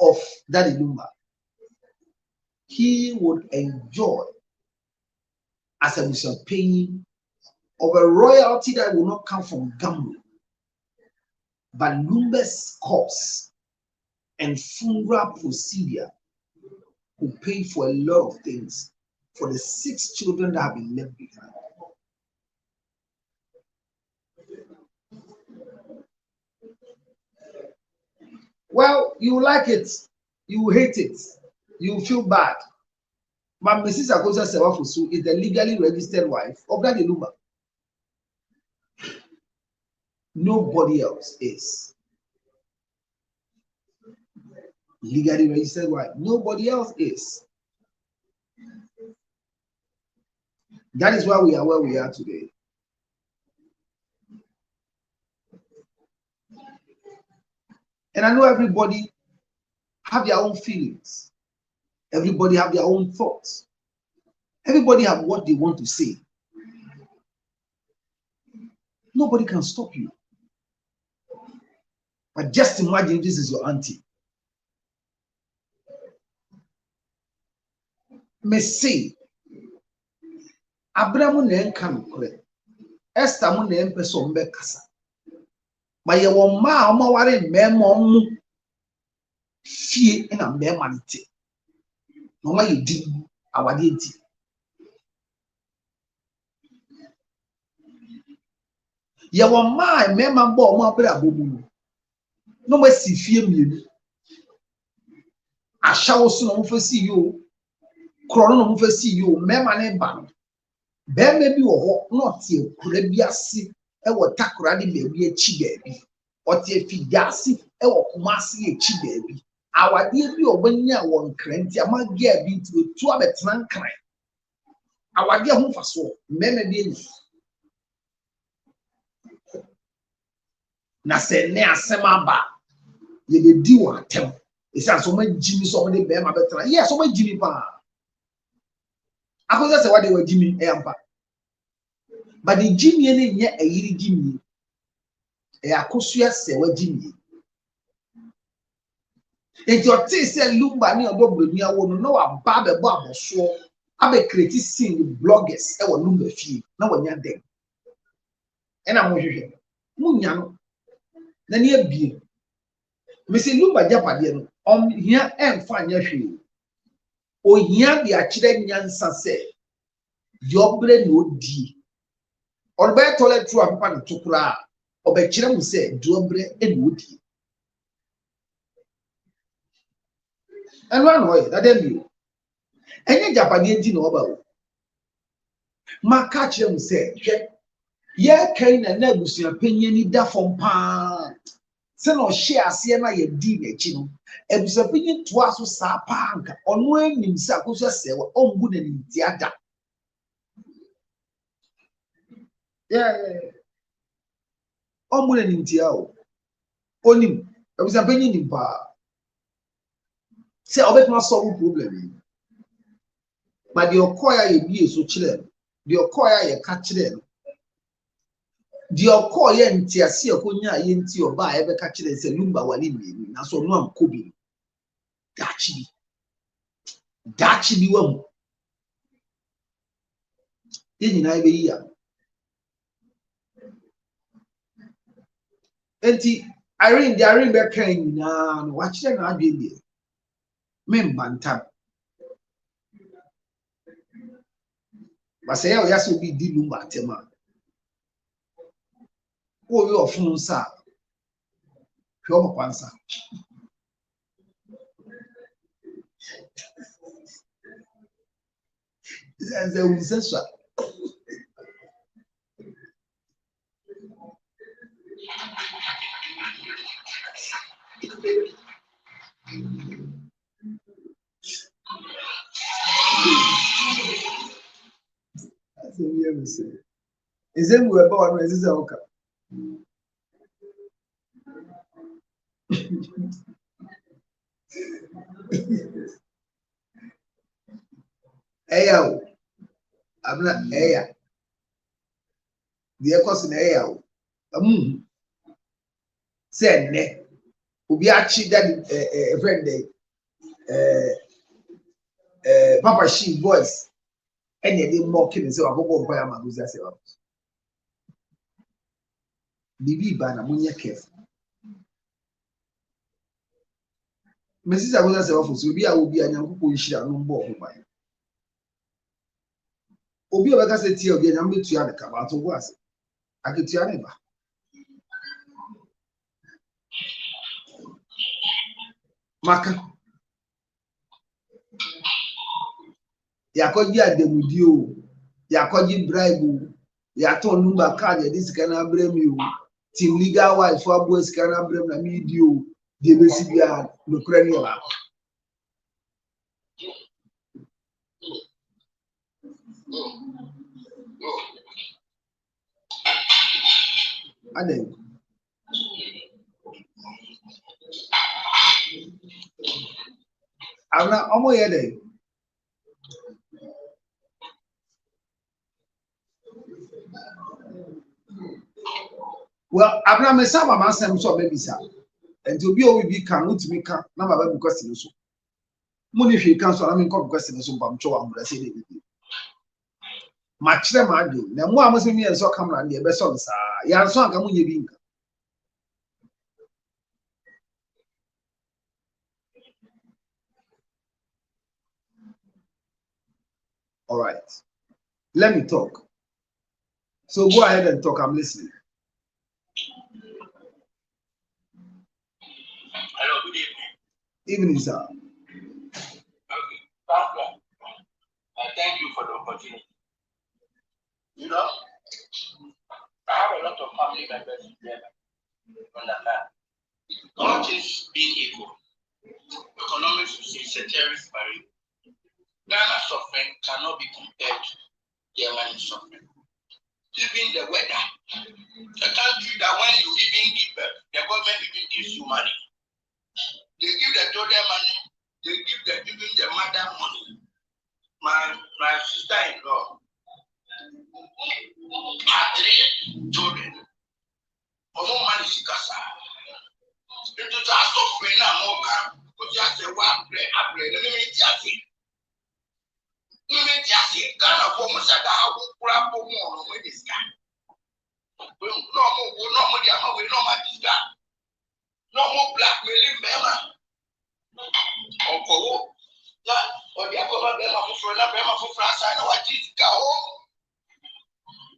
of Daddy Lumba, he would enjoy as a Musapeni of a royalty that will not come from gambling, but Lumba's costs and funeral procedure will pay for a lot of things for the 6 children that have been left behind. Well, you like it, you hate it, you feel bad. But Mrs. Akosa Sewafusu is the legally registered wife of Daddy Lumba. Nobody else is. Legally registered wife. Nobody else is. That is why we are where we are today. And I know everybody have their own feelings. Everybody have their own thoughts. Everybody have what they want to say. Nobody can stop you. But just imagine this is your auntie. Messi, Abramu ne nka kure. Esther mu ne mpe so mbe kasa. Ma ye wo ma omaware memo mu fie na mema nti. No ma ye di awade nti. Ye wo ma mema mbo omo abere abomu. No ma si fie mienu. Ashawo so no mfa si yo. Krono no mfa si yo, mema ne ba no. Be me bi wo ho no tie kura bi ase e wo takora de be bi achi ba bi. ɔte afiase ɛwɔ Kumasi akyi baabi awadeɛ bi ɔbɛnya wɔ nkranti amagye bi nti otu abɛtena nkran awadeɛ ho fa so mmɛmɛ bi ani na sɛ ne asɛm aba yɛbɛdi wɔ atɛm ɛsiane sɛ ɔmagyi mi sɛ ɔmde bɛrima bɛtena yɛ sɛ ɔmagyi mi paa akɔsɛ sɛ wade wagyi mi ɛyɛ mpa but the gyimie no nyɛ ɛyere gyimie ɛyɛ akɔsoa sɛ wagyi mi enti ɔte sɛ lumba ne ɔbɔ buroni awo no na waba abɛbɔ abɔsoɔ abɛkreti sin bloggers ɛwɔ lumba fie na wɔnya dɛm ɛna mohwehwɛ munya no na ne abie mesi lumba gyapadeɛ no ɔhia ɛmfa nyɛ hwee ohia de akyerɛ nyansa sɛ deɛ ɔbrɛ na ɔdie ɔbɛyɛ toilet roll apepa ne to koraa ɔbɛkyerɛ mu sɛ deɛ ɔbrɛ na ɔdie ɛno ano ɔyɛ dada bio ɛnyɛ gyapadeɛ nti na ɔba o maka kyerɛ mu sɛ hwɛ yɛkan na abusua panyin ni da fam paa sɛ na ɔhyɛ aseɛ na yɛdi n'akyi no abusua panyin toa so saa paa nka ɔno anim sɛ akɔsɛ sɛ ɔmbu n'anim ti ada ɔmbu n'anim ti o onim abusua panyin nim paa sɛ ɔbɛtuma solve problem yi ma deɛ ɔkɔɔ yɛ bie so kyerɛ no deɛ ɔkɔɔ yɛ ka kyerɛ no deɛ ɔkɔɔ yɛ ntiase akonya yɛ nti ɔba a yɛbɛka kyerɛ sɛ lumba wale mmienu na so ɔno ankɔ bi daakye bi wɔ mu yɛn nyinaa yɛbɛyi ya enti Irene bɛka nyinaa no wakyerɛ no adwene deɛ memba ntam basɛ yɛ ɔyɛ sɛ obi di lumba atɛm a wɔyɛ ɔfono nsa a hwɛ ɔmo kwansa sɛ wunsa sua Is it we about one is okay? Eya, I'm not eya. The course in eya. Say ne. Obi achi that friend Papa she voice. Any of them mocking and say, "I go buy a man who's that." Bibi bana munya careful. Mrs. Abuja say, "Office, obi a obi anya kuku ishira no mbo ho ban." Obi obeka say tie obi anya mbetu ya deka ba to go ase. Aketu ya ne ba. Maka. Yakoji ademudi o. Yakoji bribe o. Yato number card ya this kana bremi o. Team legal wise for boys kana brem na media o. De besi bia no kura ni ba. Aden. Ana omo ye dey. Well, Abna me sama ma sem so be bisa. Enti obi o bi kan utimi kan na baba bi kwesi so. Mo ni hwe kan so na me ko kwesi so bam cho amura se dey bi. Ma kire ma ado. Na mo a mo se mi enso camera na e be so nsa. Ya nso aka mo nye bi nka. All right. Let me talk. So go ahead and talk. I'm listening. Hello, good evening. Evening, sir. Okay, thank you for the opportunity. You know, I have a lot of family members together. All things being equal, economics is a terrorist barrier. Ghana's suffering cannot be compared to Germany's suffering. Even the weather, a country that when you even give birth, the government even gives you money. They give the children money, they give even the mother money. My sister-in-law had 3 children. More money she got. It was also free now more because you have to work, upgrade, let me just say. Ghana for most of the house, grab more when this guy. No more, no more blackmailing Bema. Or the other Bema for France, I know what is go.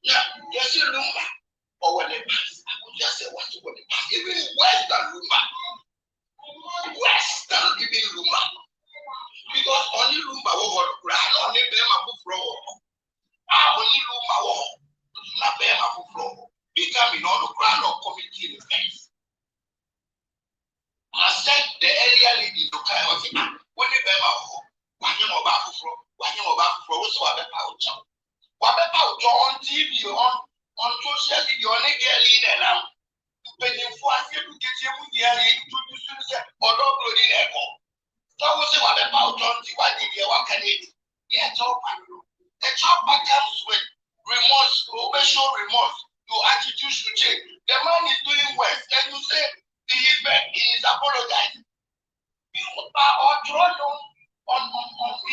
Yeah, yes, you Lumba. Or when they pass, I could just say what's what they pass. Even worse than Lumba. Worse than even Lumba. Because only Lumba will run on the Bema for floor. Only Lumba will not Bema for floor. Becoming on the ground of committee defense. I said the earlier lady to kind of when the Bema one year about floor, what's what about John? What about John TV on social media on a girl in and out? When you force you to get you introduce or don't go in echo. So we say what about John TV? What did you walk at it? Yeah, the chopper comes with remorse, show remorse. Your attitude should change. The man is doing well, and you say he is apologizing. You or draw on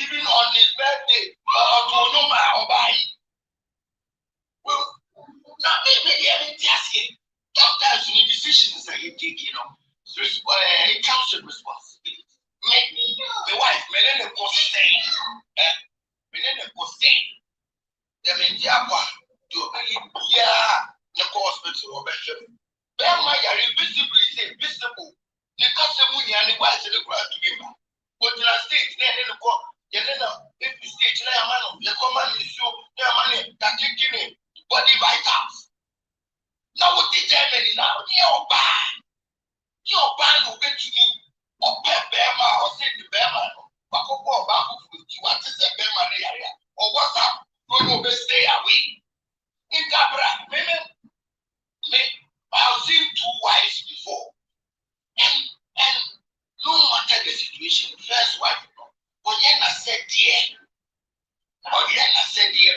even on his birthday or to no man or by. Well, now maybe sometimes the decisions that you take, it comes with responsibility. The wife, Melena Costain, the Mendiapa, you the hospital or better. Bema yari visibly say visible. The customer and the wife in the ground to give. But in a state, then in the court, if the state, the command is you, their money that you give me, body vitals. Now, what the Germany now, your ban will get to me, or Bema, or say the Bema, but go back with you, what is the Bema area, or what's up, go stay away. In Cabra, I've seen 2 wives before, and no matter the situation, first wife, Oyena said, dear,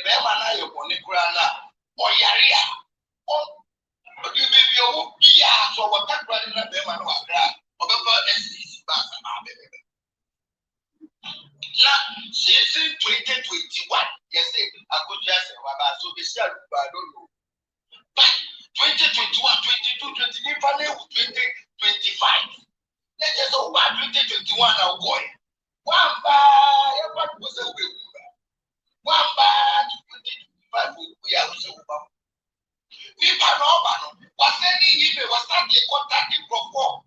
Bema, you're going to grana, or Yaria, or you may be a whoop, so what that running at Bema, or the SDC back. Now, since 2021, yes, I could just say, so the shall, I don't know. But 2021, 22, 23, 2025. Let us go back 2021 now, boy. One by what was a way. One by 2025, we are so about. We was any email was not contacting before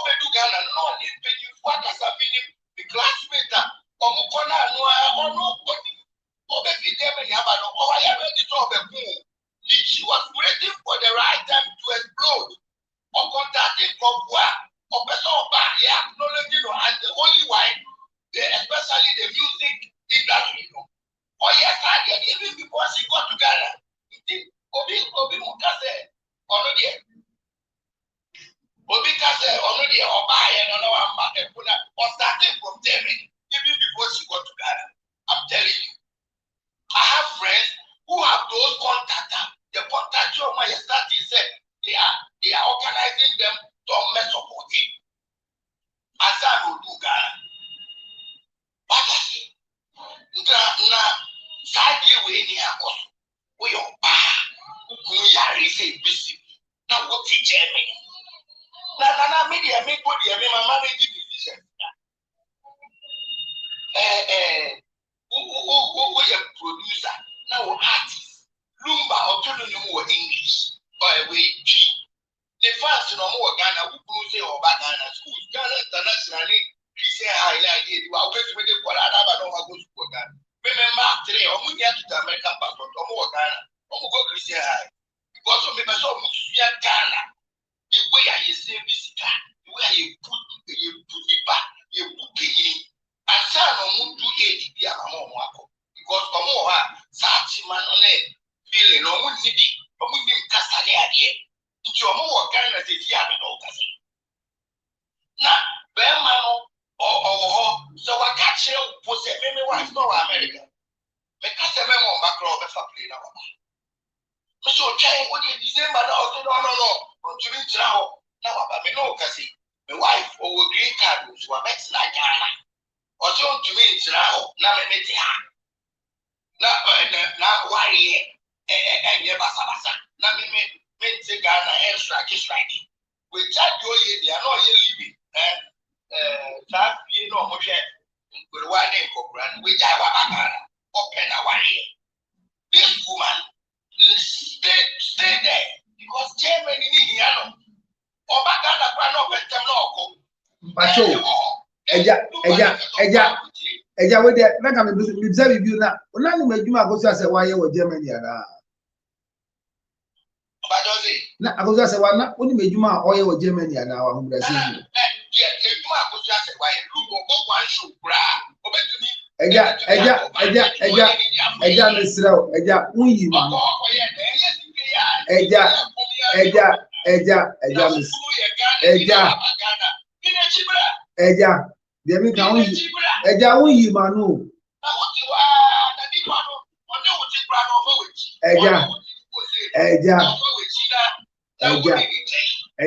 we do Ghana, no, if you what as a minimum, the classmate, or Mukona, or nobody, or the them, or I have ready to the moon. She was waiting for the right time to explode or contacting from where or person back here acknowledging and the only why especially the music industry. Or yes, even before she got together, Obi Mukase already or buy and on market or starting from there even before she got together. I'm telling you, I have friends who have those contacts. The contact of my study said they are organizing them to mess up with it. As I will do Ghana. But I say, now, side way in here, we are bad. We are busy. Now, what teach me? Now, media make good, my managing decision. Who is a producer? Now, artist. Lumba autonomy more English or a way cheap. The first no more Ghana who say or Ghana schools, Ghana internationally, we say highlight it. You are always waiting for another go to Ghana. Remember, today, or we get to the American passport or more Ghana, or go Christian high. Because of me, so much Ghana. na waba. So try what you December now. No. To reach now. Now waba me no kasi. My wife or green card was what makes like Ghana. Or so to reach now. Na me meet her. Na why eh basa. Na me say Ghana air strike. We charge you they are not here living. That you know much. We want them for brand. We just want open our ear. This woman stay there because Germany need here. Oba Ghana brand no better no. Pacho. Eja we there make am be say review na. Una ni medjuma go say why here Germany ara. Na agozo say wa na oni medjuma o here Germany ara wa hu Brazil. Eja Misrao, eja unyi mama. Eja, demi ka unyi. Eja unyi manu.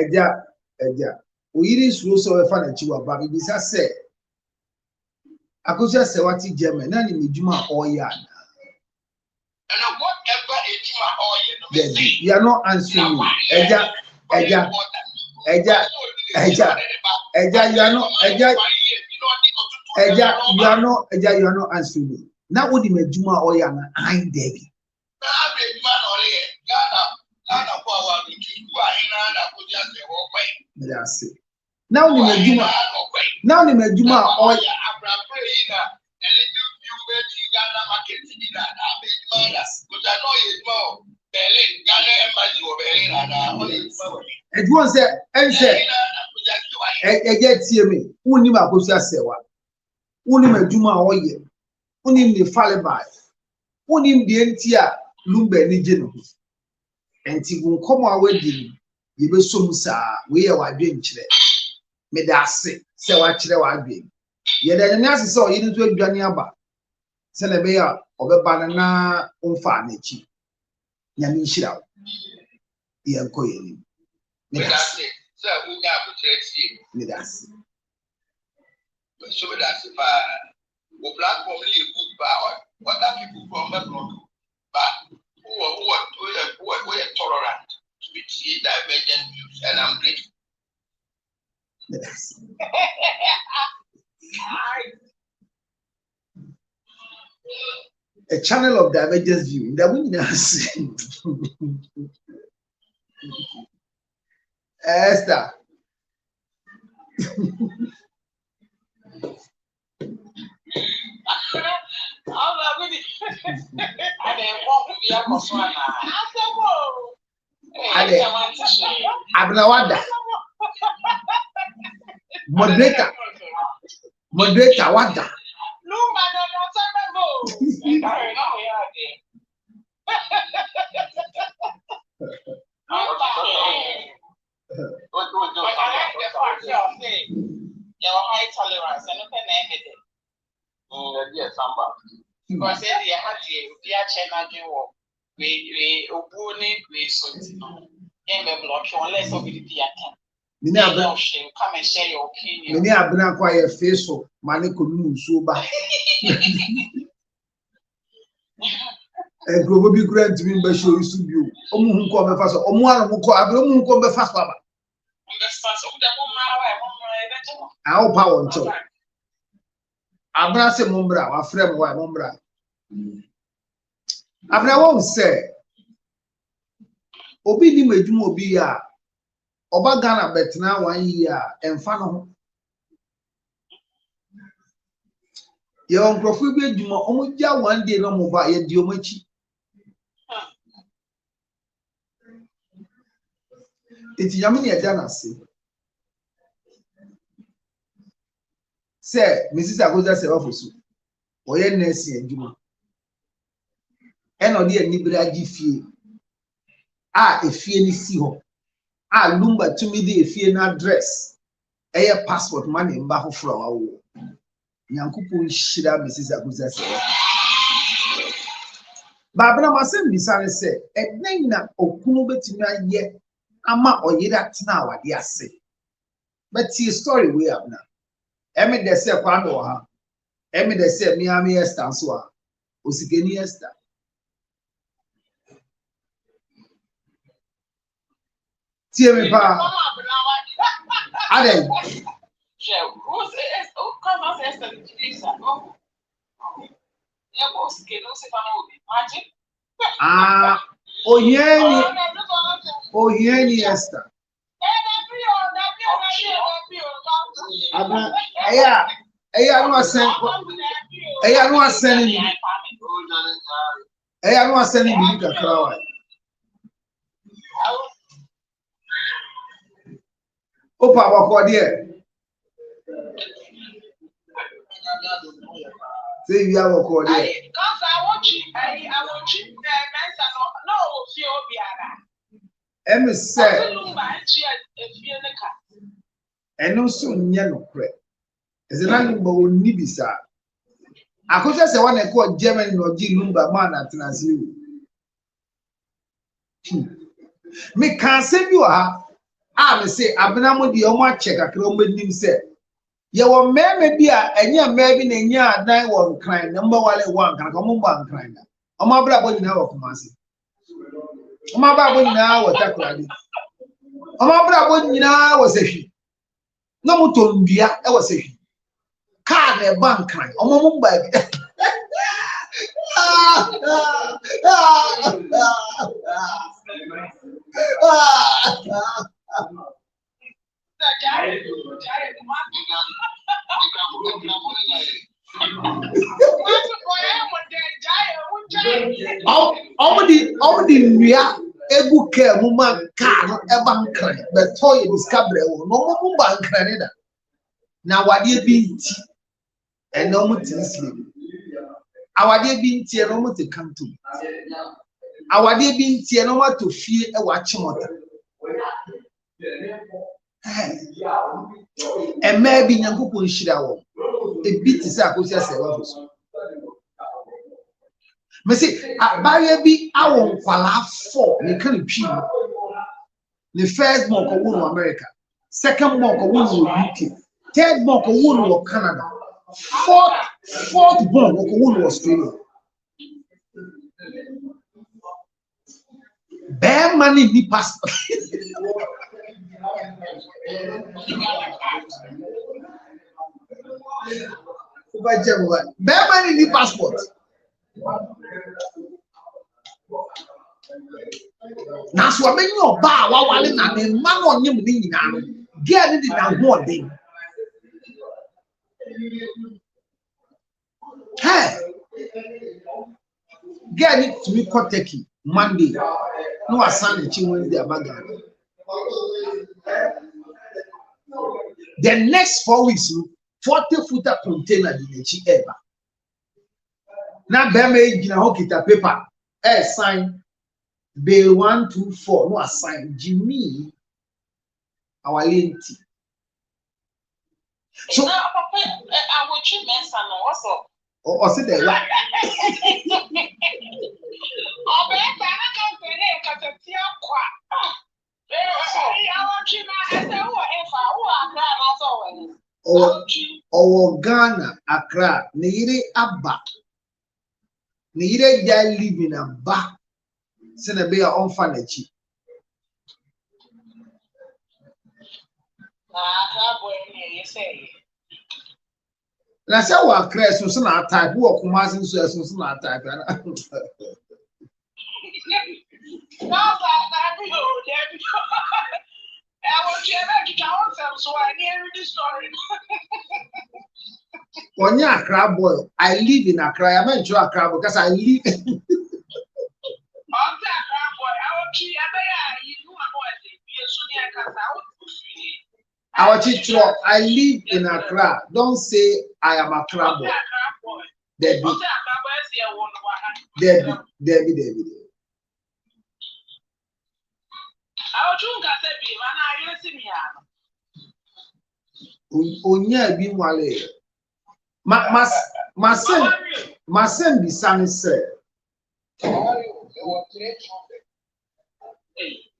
Eja. Oyiri suro so we fa na chiwa ba bibisa se akosia se wati German na ni medjuma oya na. And whatever ejuma oya no me you are not answering me. Eja you are not answering me. Na wodi medjuma oya na ai debi. Na medjuma oya Ghana kwa wa ntu kwa ina na koja se wo kwa. That's it. Now ni medjuma oya it was and say get me uni ma kosia sewa uni medjuma oye uni ni falibai uni de ntia lumbe ni jeno enti gun komo awedi ye be som saa we ye wadwe nkyere me da ase se wa kyere wadwe ye da nyame ase se o yi nto adwane aba se na be ya obeba na umfa na chi nyame nhyira wo ye nkoye ni me da ase se wo ga abutre tie me da ase so me da ase pa wo platform li good ba other people from that block but who are tolerant with divergent views, and I'm grateful. Yes. A channel of divergent view. That we Esther. Abnawada. Moderator wada. Because they had the channel we obuni we sontino. Game block unless of the theater. Come and share your opinion. Many abna kwa ye face so mane konu nsuo ba. Grobo bi grant mi mba show isu bi o. Omu hu ko me fa so. Omu anu ko abro mu ko me fa so aba. Awo pa won cho. Abra se mumbra wa frem wa mumbra. Abra won say obi ni medwuma obi ya oba Ghana betna 1 year emfa no ho ye on profu bi edwuma omo gya 1 day no mo ba ye di omachi eti yamini e da na se Mrs. Agoza se wafosu oye nurse edwuma eno de anibra agi fie efie ni si ho lumba tumi de efie na address eye passport money mba ho fro wawo nyankopon hira Mrs. Agoza se Babra masem bisane say, and then na okunu betima ye ama oyira tina wade ase. But see story we have now. Emi de say kwano ha. Emi de say Miami Esther so ha. Osikeni Esther. Tie me pa. Ade. Ah, Ohieni Esther. Eya no asen bi kakra wa. Opa bako there. Say you have a call there. Because I want you no Emi say eno so nya no kre. Ezena number oni bisa. Akosha se wan e ko Germany no gi number man atenase. Me kan se bi wa ha me say abenamo de omo check akra omo nim say ye wo meme bi a enya mebi na enya adan wo nkran number 1 kan ko mo ba nkran na omo abra bo nyina wo komase omo abra bo nyina wo takrade omo abra bo nyina wo sehwi no mo to ndua e wo sehwi car na bank kan omo mo ba bi all the ria ebu ke mu man car no e bank kan but toy discover wo no mo bank kan da na wade bi nti e no mo sleep awade bi nti e no mo te kanto awade bi nti e no mo to fie e wa chimota maybe nyankopon hira wo e bit se akosi ase wa so me say abaye bi awon kwala 4 me kan twi the first month ko won America, second month ko won UK, third month ko won Canada, fourth month ko won Australia. Bear money ni passport. Bear money ni passport. Na so amenyi oba wa wale na me ma no nyem ni nyina no girl ni na ho odin hey girl ni to me Kentucky Monday no asan chi Wednesday abaga the next 4 weeks 40-footer container di chi eba na be me gina ho kita paper sign Bill 124 no assign Jimmy our lenti. So I will treat mensa no what's up? Or say the what? Oh, but I can't say that because it's your qua. I want you to say, who are Ghana, Accra, Nire Abba. Nire Jai live in Abba. Send a bear on Fanachi. And I said, well, Cress was not type, walk Martin, so as was not type. When you're Accra boy, I live in Accra. I meant to Accra because I live. Our teacher, I live in Accra. Don't say I am a Accra boy. Debbie. Onya bi wale. Masen bisane se.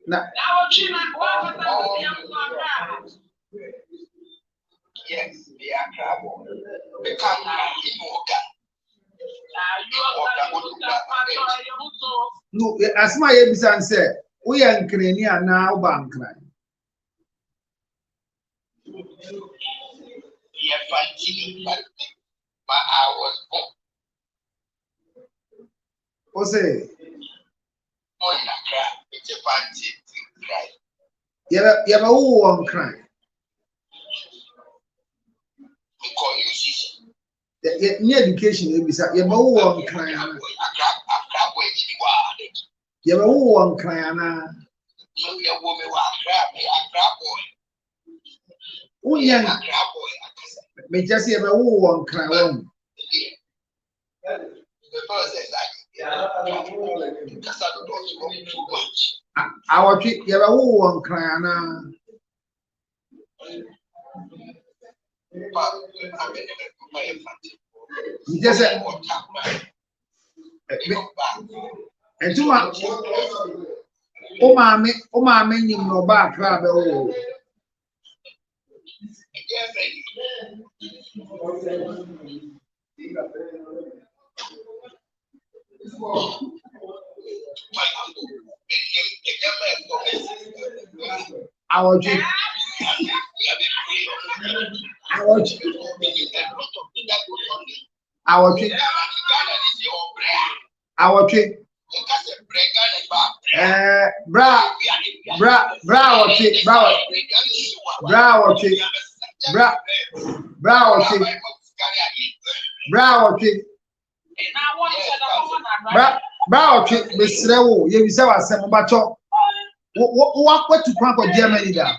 Na yes, they are crab. They come in no as my ebisan say we are nkrani ana uba nkran. Yeah, fancy, but I was born. O say On a crab, it's a fancy cry. yeba wo nkran. Ni education ebisa yeba wo nkran ana. Yeba wo nkran ana. Unya me just yeba wo nkran wo. Awotwe yeba wo nkran ana. Just entuma o maame nyim no ba akra be wo. Awotwe Bravo, Miss Rewo, you say was some bacho. What to crank on Germany da?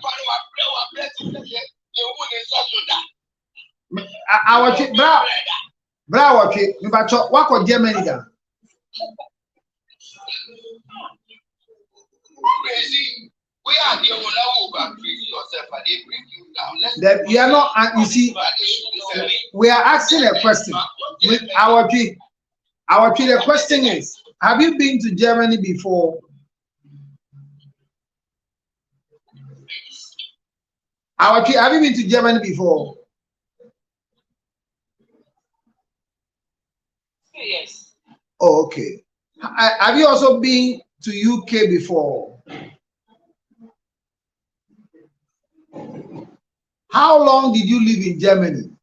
Our chick, bravo, me bacho, what on Germany da? We are the only one bring yourself and they bring you down. That you are not, you see, we are asking a question. Our the question is, have you been to Germany before? Have you been to Germany before? Yes. Oh, okay. Have you also been to UK before? How long did you live in Germany?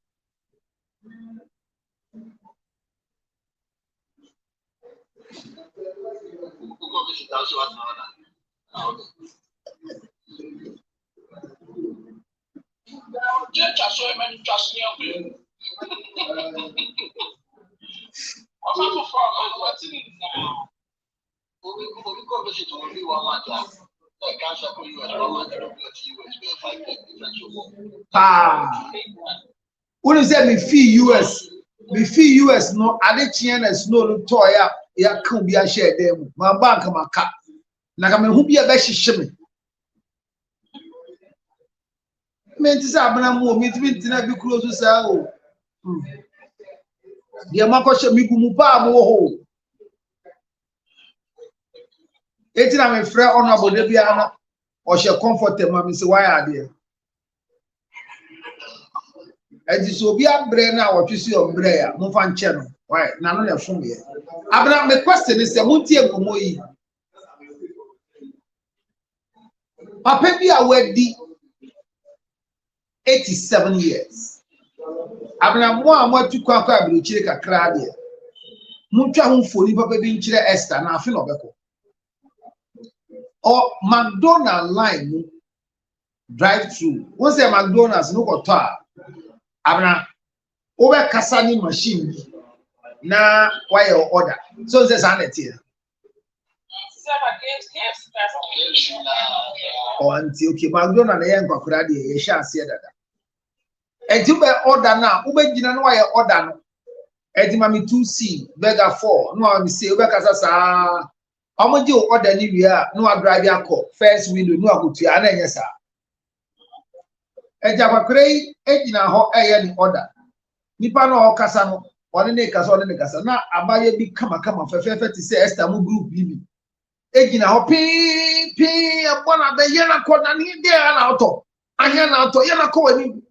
When you say me fee US no ade chien snow no toy ya can be a share them my bank my car na ka me hu bia be hihye me me ti sa abana mu me ti ntina bi kuro so sa o dia makọ me gumu pa mo ho eti na me frɛ honorable de bia na o she comfortable me say why are there edi so obi abre na wotwisi ombre ya mo fa nche no why na no na fom ye abra me question is mo tie komo yi papa bi a wedi 87 years abra mo a mo atukwa kwa abro chire kakra de mo twa ho foni papa bi nchire Esther na afi no beko o McDonald line drive through won say McDonald's no ko to a abna over kasani machine na why order so say sanet here oh anti okay McDonald na yen kwakura de ye sha ase dada enti be order na ube gina na why order no enti mami 2C burger 4 no am say ube kasa sa omoji order ni wi a no adrive akọ first window no akotua na enye sa eja kwakura ejina ho eye ni order nipa no okasa no one ne kasa na abaye bi kama fefefe ti say Esther mu group bi Egina hopi pi abona be yana ko na ni de na auto. Ahia na auto yana ko wani.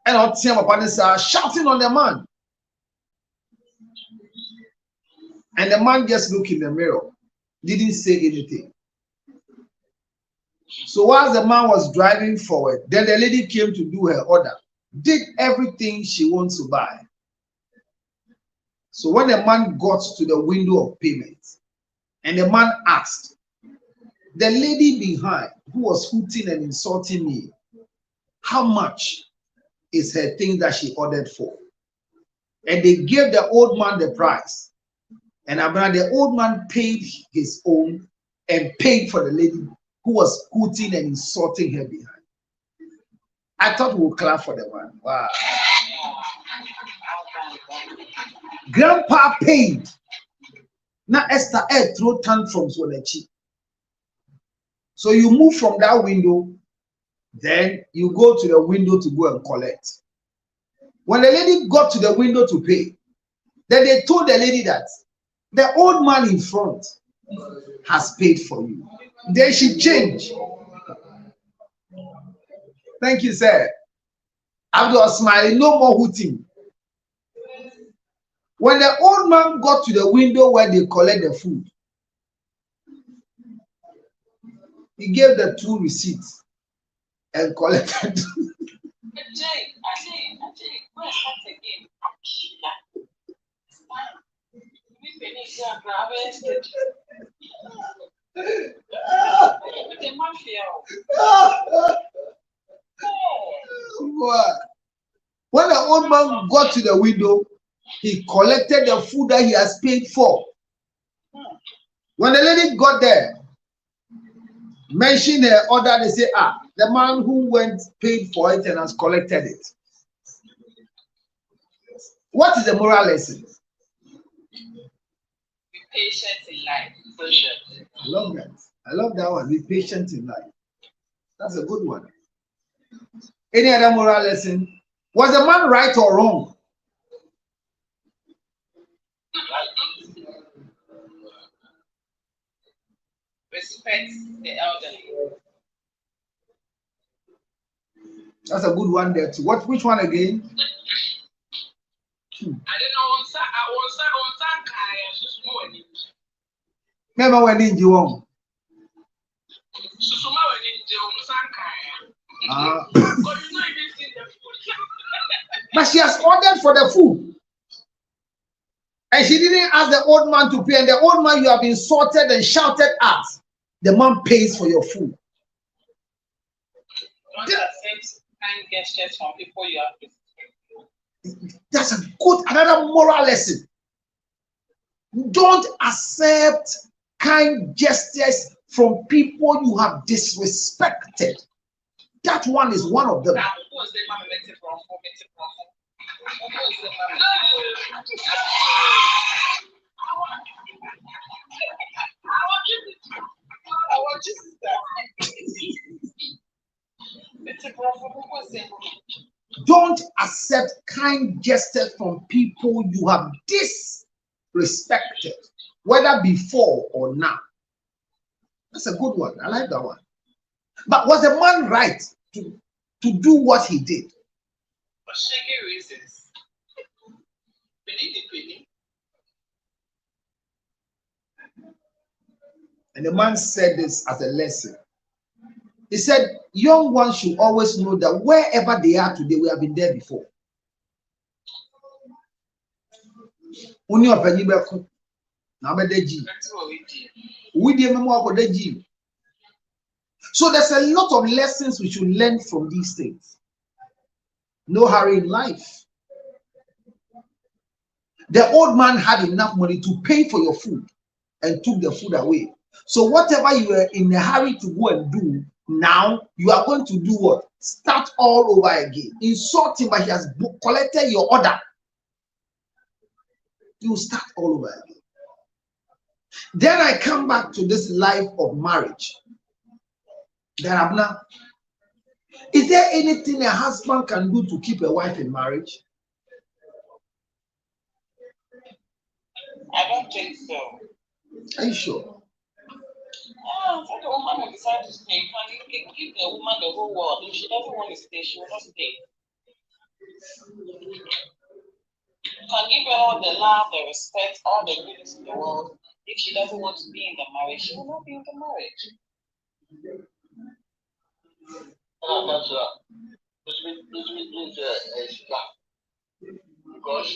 And out see papa shouting on the man. And the man just looked in the mirror, didn't say anything. So while the man was driving forward, then the lady came to do her order, did everything she wants to buy. So when the man got to the window of payment, and the man asked, the lady behind who was hooting and insulting me, how much is her thing that she ordered for? And they gave the old man the price. And the old man paid his own and paid for the lady who was hooting and insulting her behind. I thought we would clap for the man. Wow. Grandpa paid. Now Esther throw tantrums on the cheek. So you move from that window, then you go to the window to go and collect. When the lady got to the window to pay, then they told the lady that the old man in front has paid for you. Then she changed. Thank you, sir. Abdul was smiling, no more hooting. When the old man got to the window where they collect the food, he gave the 2 receipts and collected. When the old man got to the window, he collected the food that he has paid for. When the lady got there, mentioned her order, they say, the man who went paid for it and has collected it. What is the moral lesson? Be patient in life. I love that. I love that one. Be patient in life. That's a good one. Any other moral lesson? Was the man right or wrong? Respect the elderly. That's a good one there too. Which one again? I don't know. Remember when you won? But she has ordered for the food. And she didn't ask the old man to pay. And the old man you have insulted and shouted at, the man pays for your food. Don't accept kind gestures from people you have respect. That's another moral lesson. Don't accept kind gestures from people you have disrespected. That one is one of them. Don't accept kind gestures from people you have disrespected, whether before or now. That's a good one. I like that one. But was the man right to do what he did? For shaky reasons. And the man said this as a lesson. He said, young ones should always know that wherever they are today, we have been there before. So there's a lot of lessons we should learn from these things. No hurry in life. The old man had enough money to pay for your food and took the food away. So whatever you were in a hurry to go and do, now you are going to do what? Start all over again. Insult him, but he has collected your order. You start all over again. Then I come back to this life of marriage. Darabna, is there anything a husband can do to keep a wife in marriage? I don't think so. Are you sure? For the woman who decides to stay, can you give the woman the whole world? If she doesn't want to stay, she will not stay. You can give her all the love, the respect, all the goodness in the world. If she doesn't want to be in the marriage, she will not be in the marriage. That's this means because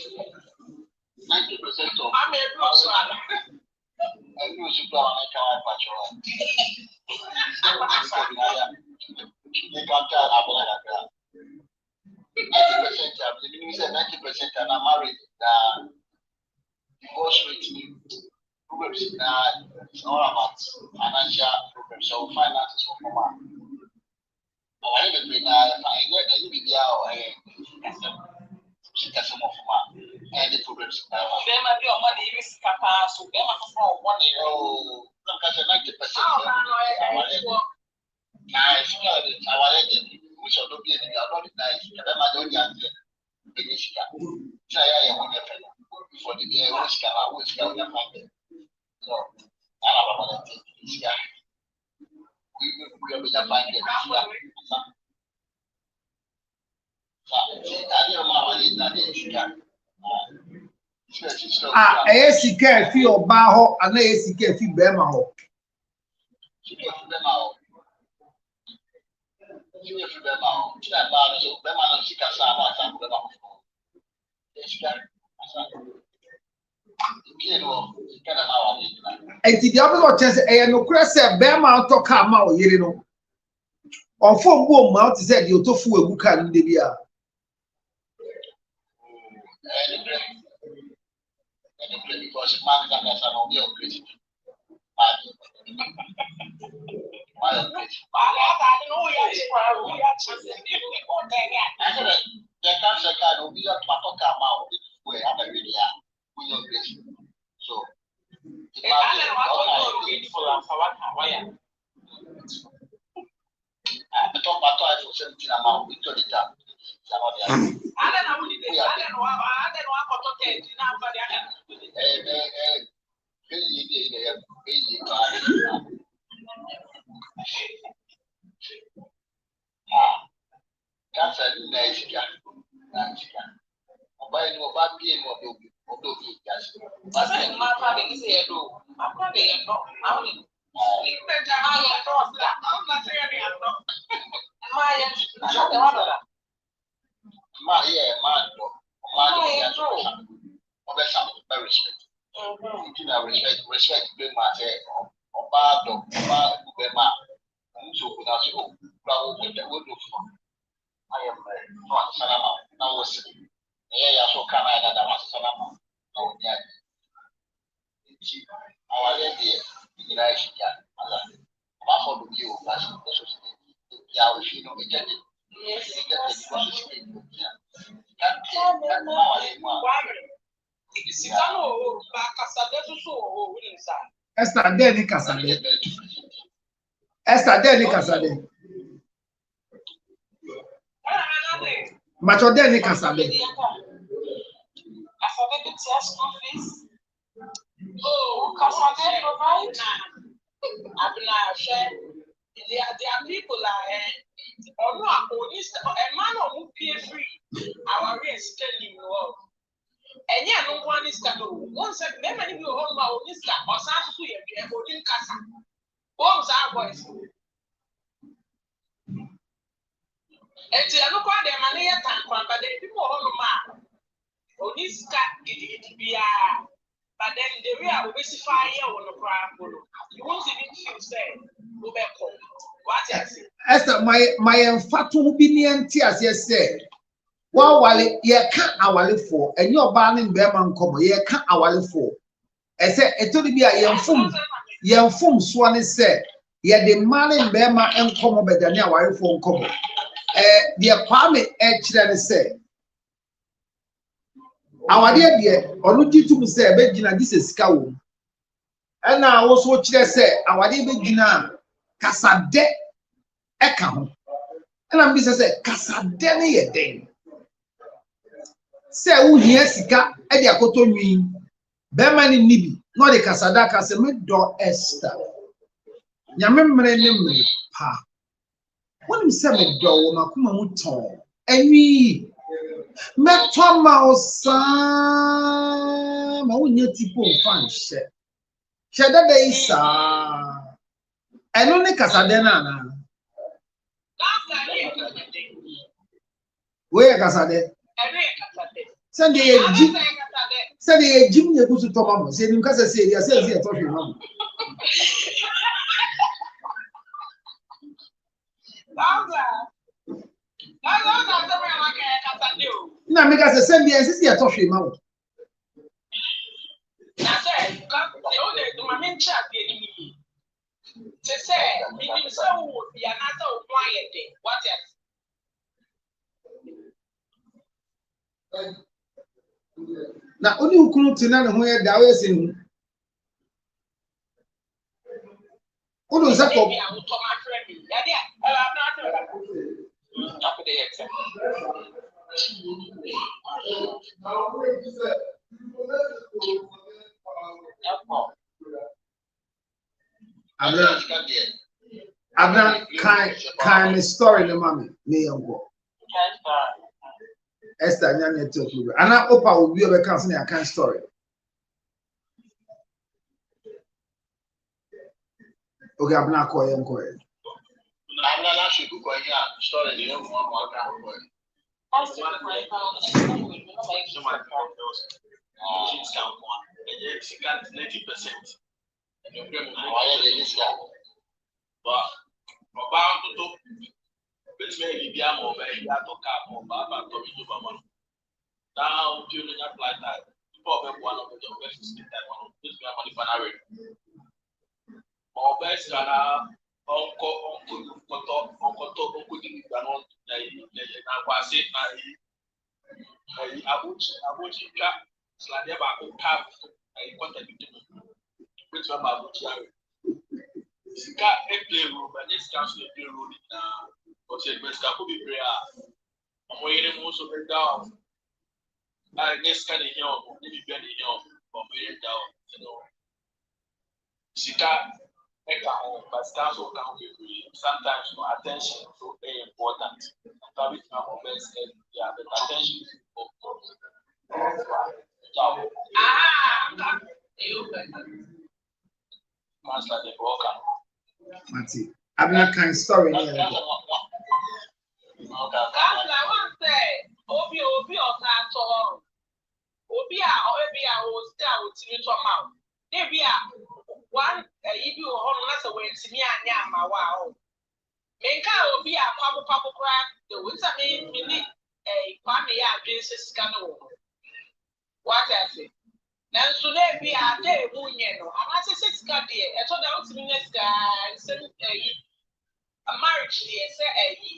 90% of I'm a I knew you go on a patrol. They can't tell about that. 90% of the news and 90% are married. Divorce rate problems it's all about financial problems. So finances for woman. I even been I get any video she got some of man and the problems. There might be money in this capacity, so there might be 1 year. Oh, some kind of 90%. Nice, our legend. We shall not be any other nice. And then I don't answer. For the day, which can always go your family. So, I don't know what I think. We will be a fine day. Sika fi oba ho ana sika fi bema ho. Enti dia be chance no kura se bema to ka ma o yiri no. Onfo mbo ma o ti se di otofu egu ka nde bia. Because man can have an obvious critic. The cancer can be a patoka mouth where I'm a really so I talk about 17 amount with the time. Respect bring my say or bad or bad so good as you with the wood of I am not Salama. Now was yeah, so can I that was Salama. No, yeah. Our lady, you know, she can. I'm for the view, but yeah, if you know, we get it. Yes, we get it because it's Esther Deni Kasade. Esther Deni Kasade. Macho Deni Kasade. Oh, Kasade provide. There are people or no, a man who pay free. Our race can you know. And yeah, no one is coming. Once a many people hold my own is or Sasu and holding Casa. Bombs are boys. And they are not quite the money at time, but the people hold my own is cat be but then the real will fire on the crowd. You won't even feel sad. Go back home. What I say? Esther, my emphatic opinion, tears, yes, said. Well, ye can't our for, and your banning Berman come, ye can't our for. I said, it told me a young fool, Swanee said, ye the man in Berma and come better than our phone come. The apartment actually said, our dear, or not to say, Begina, this is cow. And now also what you say, our dear Begina, Casade, Ecam. And I'm busy say, Casadene a day. Say, who here, Sika, Edia Coton, Bemani nibi, no de kasada kase me do Esther. Nyame mre ne mre pa. Wonim se me do wo makoma mu ton. Enwi me to ma osa ma wonye tipo mfa nhye. Hye dada isa. Eno ne kasade na na. We kasade. Send the Jim. Send the Jim you go to Tomamo. Say him kasa say ya say ya talk him. Na me kasa send the say ya talk him out. Na say o le do ma me chat be ni. Say me ni say o bi anata o kwa ye de. What else? Na oni ukunu tina ne ho ye da we sin. Odo nsa ko. Abna kind story no mami me yango. Esther nyanya talk you. Ana opa obi obe kan say na kind story. Okay, abna ko yango. I'm not actually going to story the young one more time. Discount one, and you got 90%. And you're going to discount. But about to which may be a more very hard to cap or Baba to be Baba. Now, during that flight time, probably one of the best is that one of this money for our more best than Uncle Ganon, Naquasi, Abuja, Sladeba, Cap, I wanted to which one Abuja. Sika a play room and this council play room but said West Capobi prayer. I'm waiting most of it down. I guess kind of here, maybe Benny here, or way down, you know. Sika but council can be sometimes no attention to very important. Sometimes our best yeah, the attention of Master the broker. Mati. Abna kind story here. I want to say, Obi or Sato, Obi was there with you to mouth. There be one, if you hold us away to me and Yama, wow. Make out be a papa crack, the winter may a family addresses scandal. What I say? Now, so there be a day, Munyano, and I say 6 card dear, I told out to me next guy, send a marriage dear, say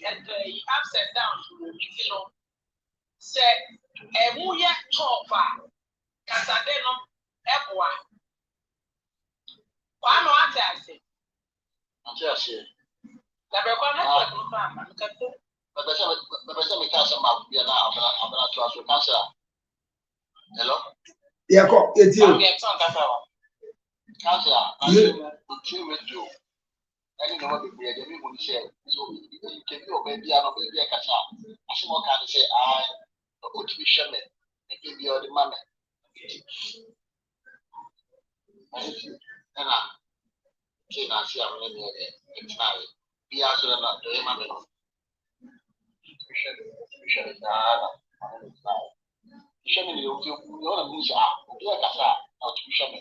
and upset down to you know. Say a Muya Topa, Casadeno, Equa. One what I say. I'm just here. The Becona, but the person cancer mouth be now. I'm not trust your cancer. Hello? Yeah, it's you. Cancer, I'm with you. I don't know what the bread everyone share. So you can be or maybe I don't be a cancer. I should more kind of say, I go to be shaman and give you all the money. And I can't see I'm in the night. Be answered about the money. Shaman, you know, Musa, be a casa, or to shaman,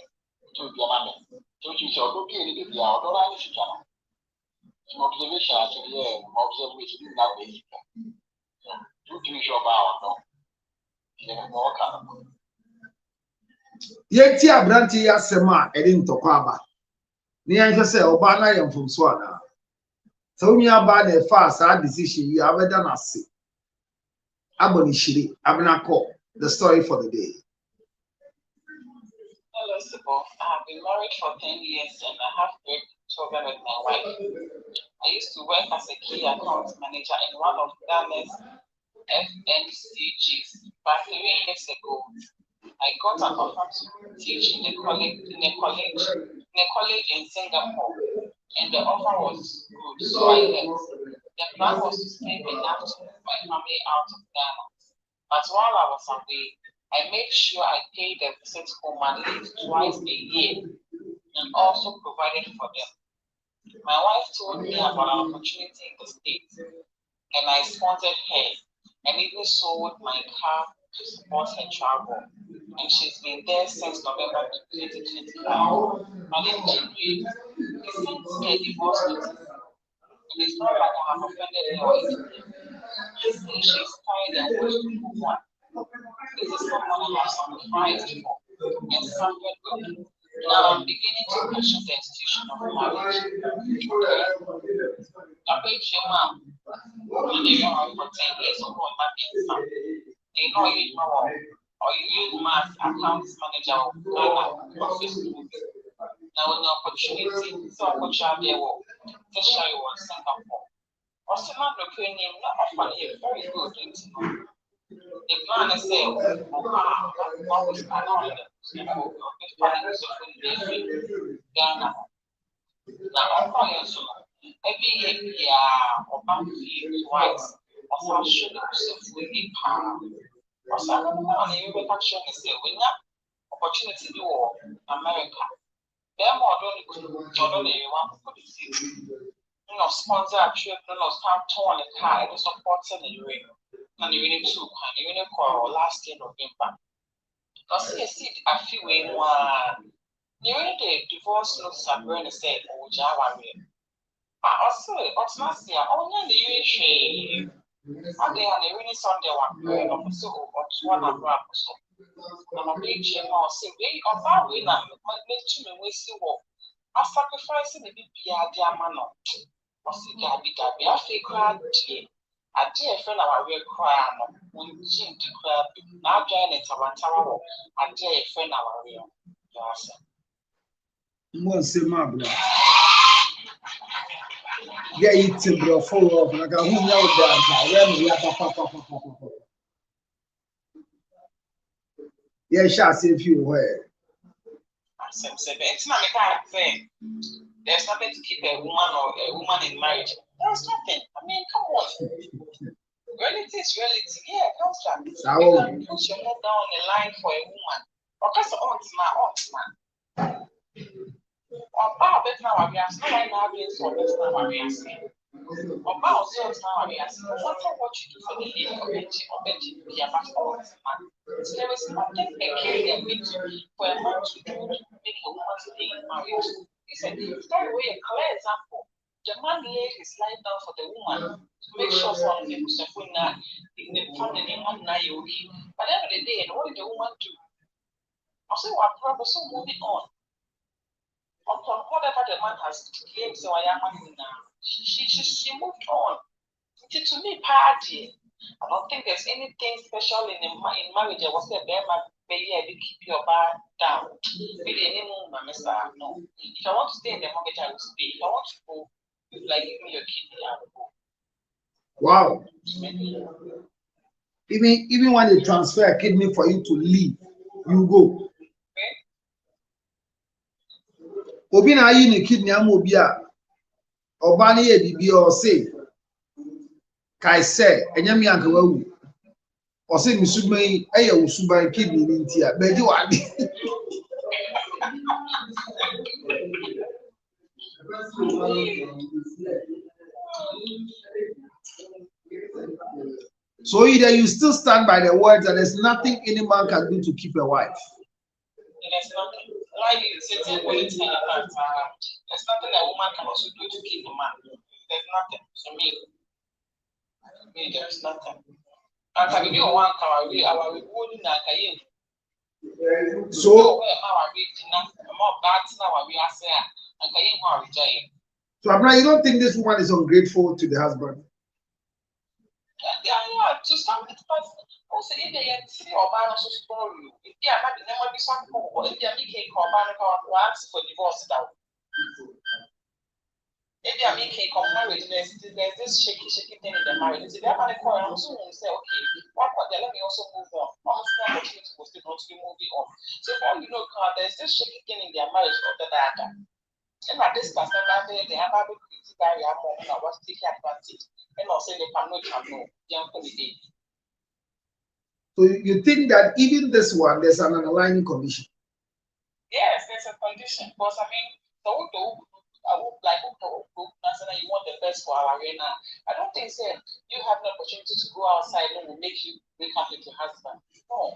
to be a man. So you shall go be any baby out or any channel. Some observation, I said, yeah, observation now basic. Two things your bow, no. You have more kind. Yeti abranti asema edin tokwaba. Ni anhwe se oba na yemfumso ana. So nyi aba na fa sa decision yi abeda na se. Aboni shiri abnako. The story for the day. Hello, Sibo. I have been married for 10 years and I have 3 children with my wife. I used to work as a key account manager in one of Ghana's FMCGs. But 3 years ago, I got an offer to teach in a college in Singapore, and the offer was good, so I left. The plan was to save enough to move my family out of Ghana. But while I was away, I made sure I paid the visit home at least twice a year and also provided for them. My wife told me about an opportunity in the States, and I sponsored her and even sold my car to support her travel. And she's been there since November 2025. And in January, he sent me a divorce notice. It is not like I have offended her or anything. She says she's tired and wants to move on. This is someone I have sacrificed for and suffered with. Now I'm beginning to question the institution of marriage. I bet your mom, when you are for 10 years or more, they know you know, or you must accounts manager of Ghana office. Now, an opportunity, so much out there, to show you on Singapore. Or someone looking in, not often here, very good. The plan is saying, what was I on Ghana. Now, I'm calling so every year, or bank fee twice, or some sugar, so fully power. Or some on the action is a winner opportunity to America. Them more don't anyone put it in. No sponsor a trip, no start torn a car, and support in the ring. And you really took, and you really call last year November. Because you see, I feel in one. You really the divorce notes are going to say, oh, Java. I also, what's not here, only the usual. And they are really Sunday one, so, or one of them. I'm a big gym or say, we are far away now, my mention and we see what. I sacrificing the BPR, man. Or see, Gabby, I feel crowd. A dear friend of our real crime, when Jim to crab, now join it around tower, a dear friend of our real. Once a month, get it to bro, follow up like a who know that. Yeah, shall see if you were. It's not a kind of thing. There's nothing to keep a woman in marriage. There's nothing. I mean, come on. Reality is reality. Yeah, contract. You can put your move down the line for a woman. Because man. About better now, we are still right now being for better now, we are saying. About sales now, we are saying. No matter what you do for the lady or bench, be about all this man. There is nothing peculiar for a man to do to make a woman stay in marriage. It's a story where a clear example. The man laid his life down for the woman to make sure some people suffer in the family and now you will. But at the end of the day, what did the woman do? I say, what problem? So moving on. Upon whatever the man has claimed, so I am now. She moved on. To me, party. I don't think there's anything special in marriage. I was a bear, baby, keep your bar down. Really, any more, no. If I want to stay in the mortgage, I will stay. If I want to go, like give me your kidney, I will go. Wow. Even when they transfer a kidney for you to leave, you go. Obi na ayi ni kidney am obi a oba na ye bibi o say kai say enya mi anka wawu o say mi suban e ye usuban kidney ni ntia beji wa di so either you still stand by the words that there's nothing any man can do to keep a wife. There's nothing. Like you said, there's nothing a woman can also do to keep a man. There's nothing. To me, there's nothing. And I give you one car, our reward in a so, Abraham, you don't think this woman is ungrateful to the husband? Yeah, to some extent. Also, if they see or man also story, if they are not the name of this one, or if they are making or ask for divorce now. If they are making marriage, there's this shaky thing in the marriage. If they are going to call, I'm also going to say, okay, what let me also move on. Almost no opportunity was still to be moving on. So for you know, there's this shaky thing in their marriage of the data. And at this person, they have a critical barrier more than was taking advantage. And also they cannot know young holiday. So you think that even this one, there's an underlying condition? Yes, there's a condition. Because I mean, I would like you want the best for our arena. I don't think say you have the opportunity to go outside and will make you wake up with your husband. No.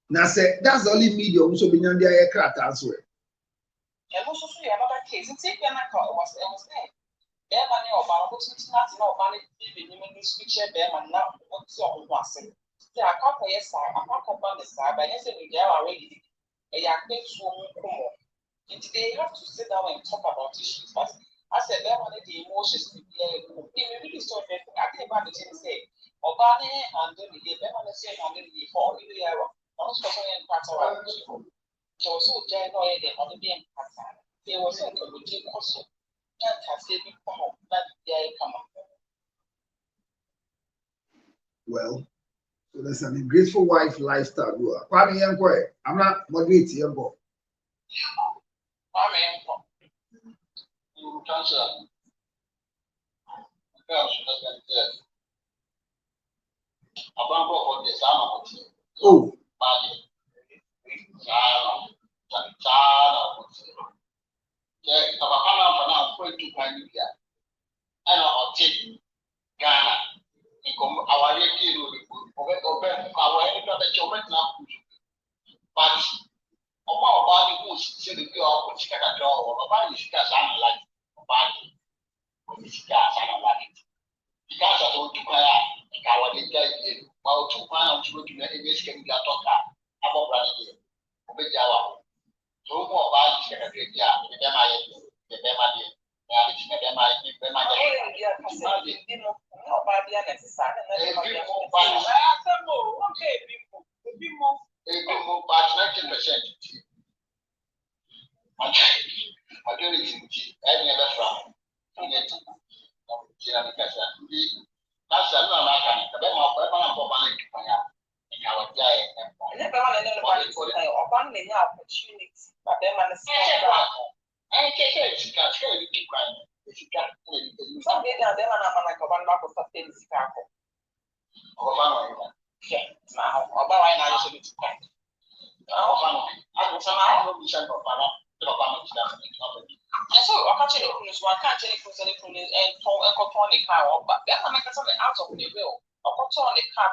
Now say that's the only medium so be the aircraft as well. And also another case. It's if you're not was there. Bear money or opportunity not know money even in this picture bear man now what's your was. There are couple yes, I can't compare the side, but yes, we are already a young and they have to sit down and talk about issues. But I said, there are the emotions to be really so different. I think about the thing say, Obani and the Beman say, and the for the year, also in part of our people. So, January, the only being passed. There was a good also. Can't have said before that they come up. Well, so there's an ungrateful wife lifestyle. I'm not moderate here, but oh,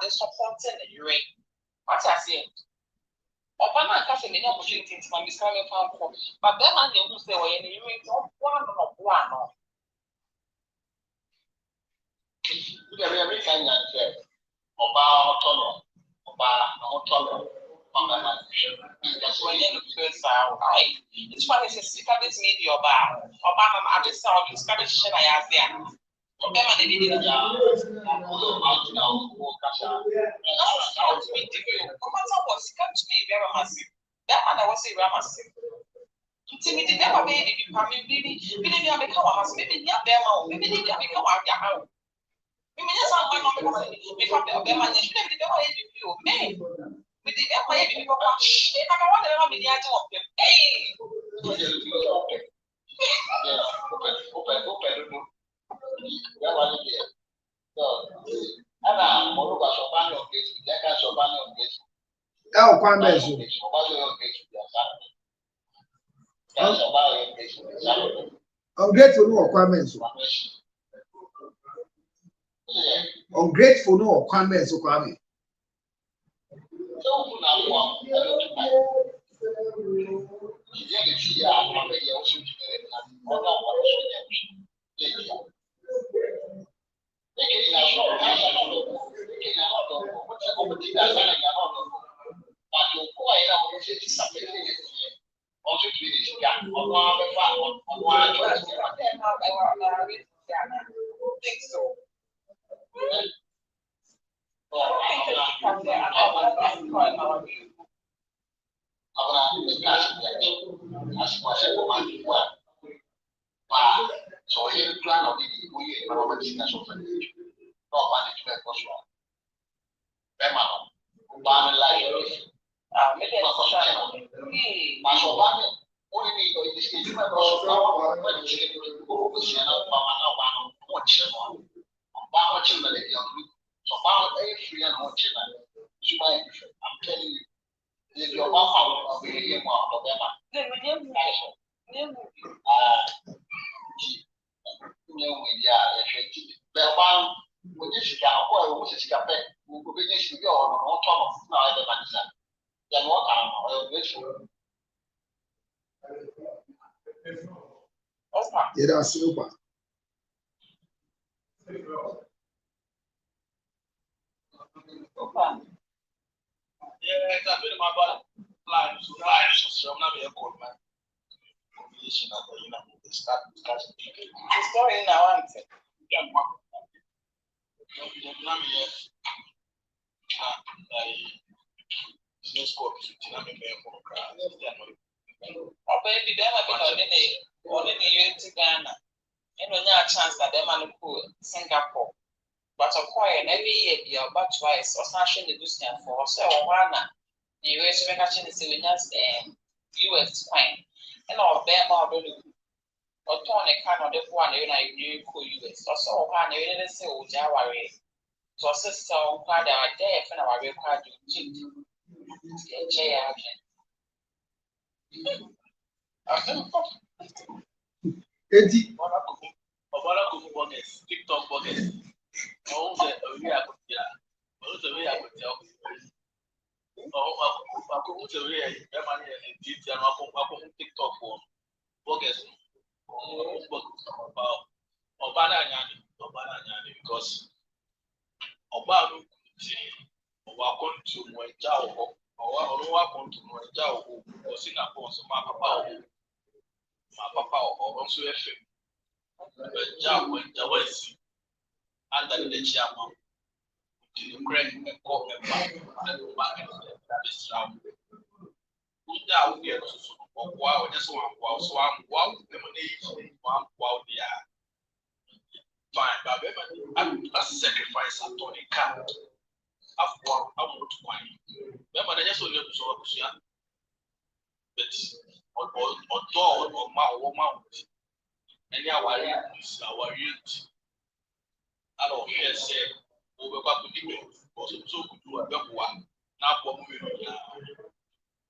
Supporting the urine. What I say, Obama can't say many opportunities from this kind of farm, but then I know who say, well, you mean one or one. It's funny, it's Scottish media about Obama, I just saw the Scottish shit I asked there. Obama, they did it. No matter what, come to me very massive. That man I was say very massive. Timothy never made it become maybe become a house, maybe near them, maybe they become a house. Maybe that's how my mom become the Obama, you should have the way you may. We did that way because they never want to have the idea of them. Hey! Ungrateful no requirements. Ungrateful no requirements. Yeah, that's super. Singapore. But of course, every year be about twice or something the business for so one. The US catching the US fine. And all them out of or turn a kind of the one you US or so one they say oh Jawari. So sister quite a day for our required TikTok buggers. All the area could be all the way I could tell. I couldn't tell you, money and detail. I couldn't TikTok for buggers. About Obana because Obama welcome to Mojao or welcome to Mojao or Singapore, so my papa or also Jao when Jawesi under the chairman. The great and call them back that is round. Now we are wow, just one wow, lemonade, one wow, yeah. Fine, but I sacrifice a Tony cat. I've won, I want to wine. Remember, I just only so but or door or mount. And yeah, our youth. I don't hear say, over back to the or so could do a better one. Now, what we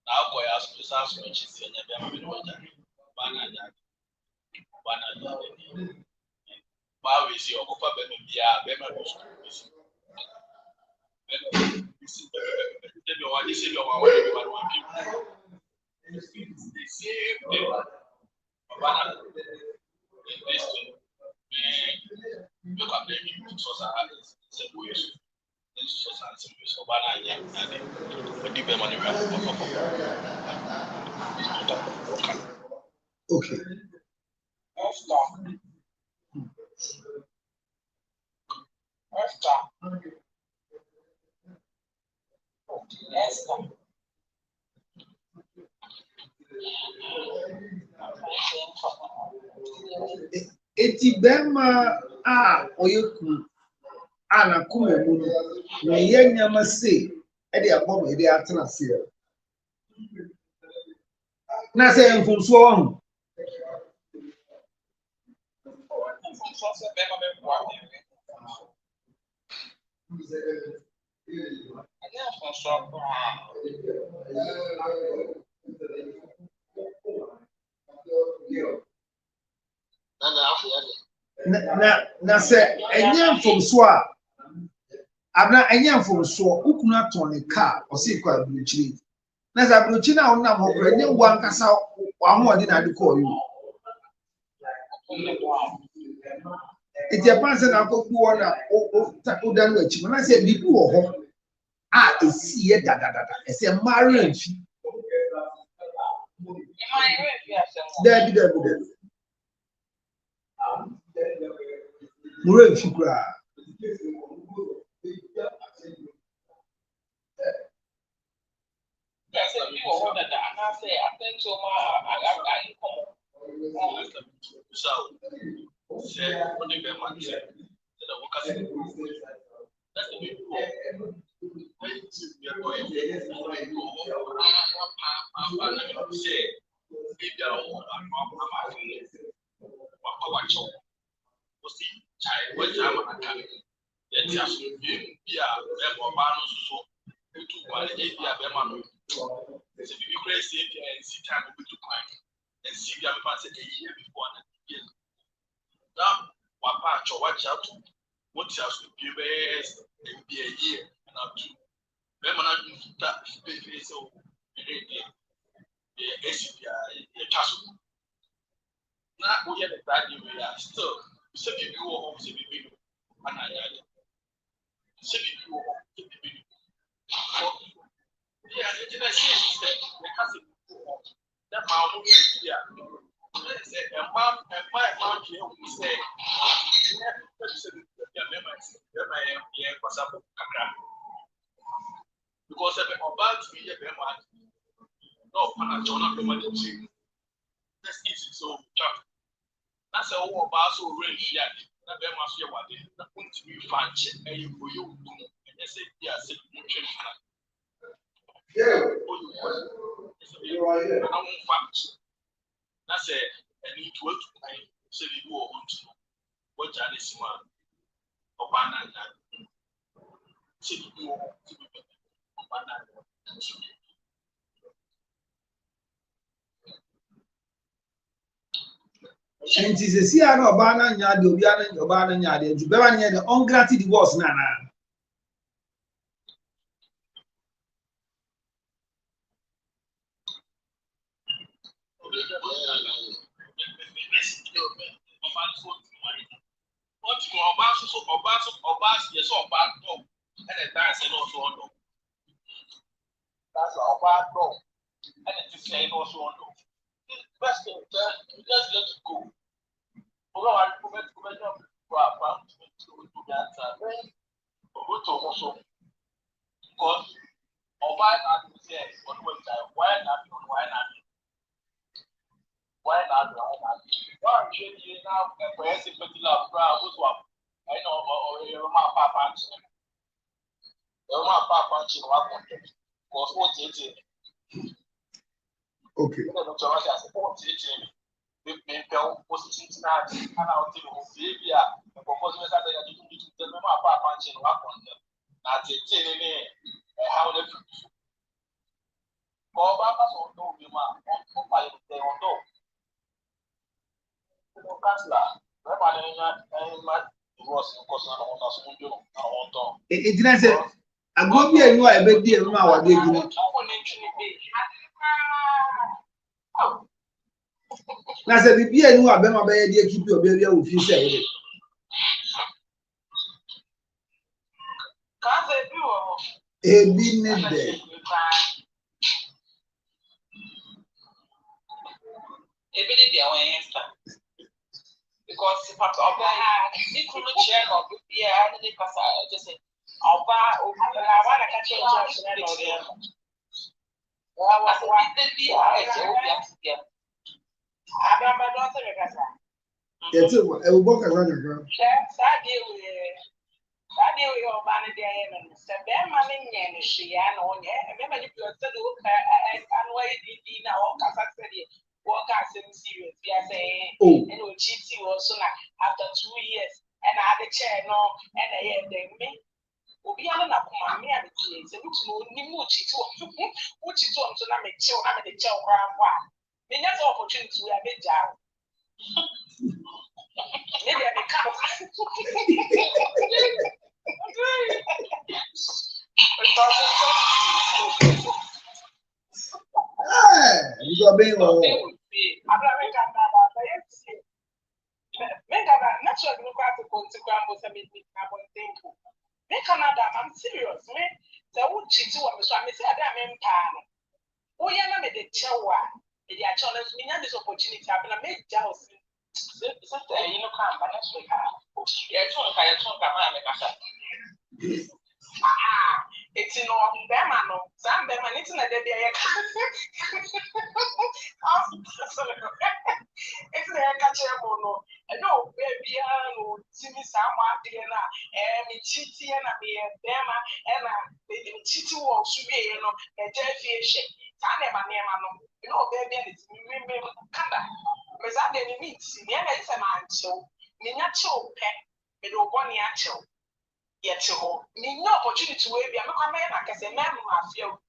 now, boy, as Mrs. Mitchell, and never been one. Why we see or Copa Bema schools. Look at the Okay. Eti bema oyeku ana kuma mu no na ye nyama se e de abom e de atena se na se mfumso ho na se enye mfumso a abna enye mfumso ukunu aton ne car o se kwa abruchiri na za abruchiri na wona mo kra enye wa nkasa wa ho odi na de ko yi it depends on how you want to do it. When I say people ho esi ye da it's a marriage. There. Mure fikura. what has to be best and be a year and up to them and that space so a castle. Now we have a bad we are still say you home, say you and I say you yeah, I say the castle that my yeah. And mom here we say because of about to be a man, no, that's easy. So, that's a whole about so really yet. That there must be what is going to be fun. And you for you, and you say, yes, it's yeah, I won't function. That's a need to work to say you want to what Janice man or banana. Say you want to be banana. And it is a Siano Bana Yadi, Obana Yadi, and Jubaran the ungratitude was Nana. That's our bad dog. And it's saying also on dog. Best thing, you just let it go. Although I prevent to do that, also because or why not say on website, why not? Why not? Why not? Why should you now a person put it up? I know, or your papa punching. Your papa punching one was what it is. Okay. It didn't say, I go be a new I bet dear now. Now, say, if you know about my idea, keep your baby with you say. A business day. Because if I'm you couldn't share or yeah, and because I just say, I'll buy over. I want to catch you. Well, I did be yeah. I don't think Yes, I will walk around the ground. Sabi we are banning the end and said, Bearman and she and on yeah, and then if you are said, look, and wait, now, Kazak said, walk as in serious. We are saying, and we cheat you also after 2 years, and I had a chair, no, and I had me. Obi ana na kuma me a metie se mutu no ni mu chito uchito nso na meche o na me de che o kwa kwa me nya so opportunity we be jaw me dey me ka You are being all. Abra me ka na ba yes me ka na natural no kwa to consequence me na bon tempo. Me Canada, I'm serious. Me, the wood chitty one, so I may say, I am in Pano. Oh, yeah, I made the chawa. The challenge me this opportunity. I made Jals. You know, come, but that's what I it's in all Bemano, some Beman, it's in a day. It's a catcher mono. I know, baby, no Timmy Sama Diana, and Chitty and a Bema, and a Chitty walk to me, you know, a deviation. Tane Manema, you know, baby, and it's remember Kanda. Because I didn't meet Siena is a man so, Minacho, it will one yacho. Yet, no opportunity to be a man, like I said, man, I feel.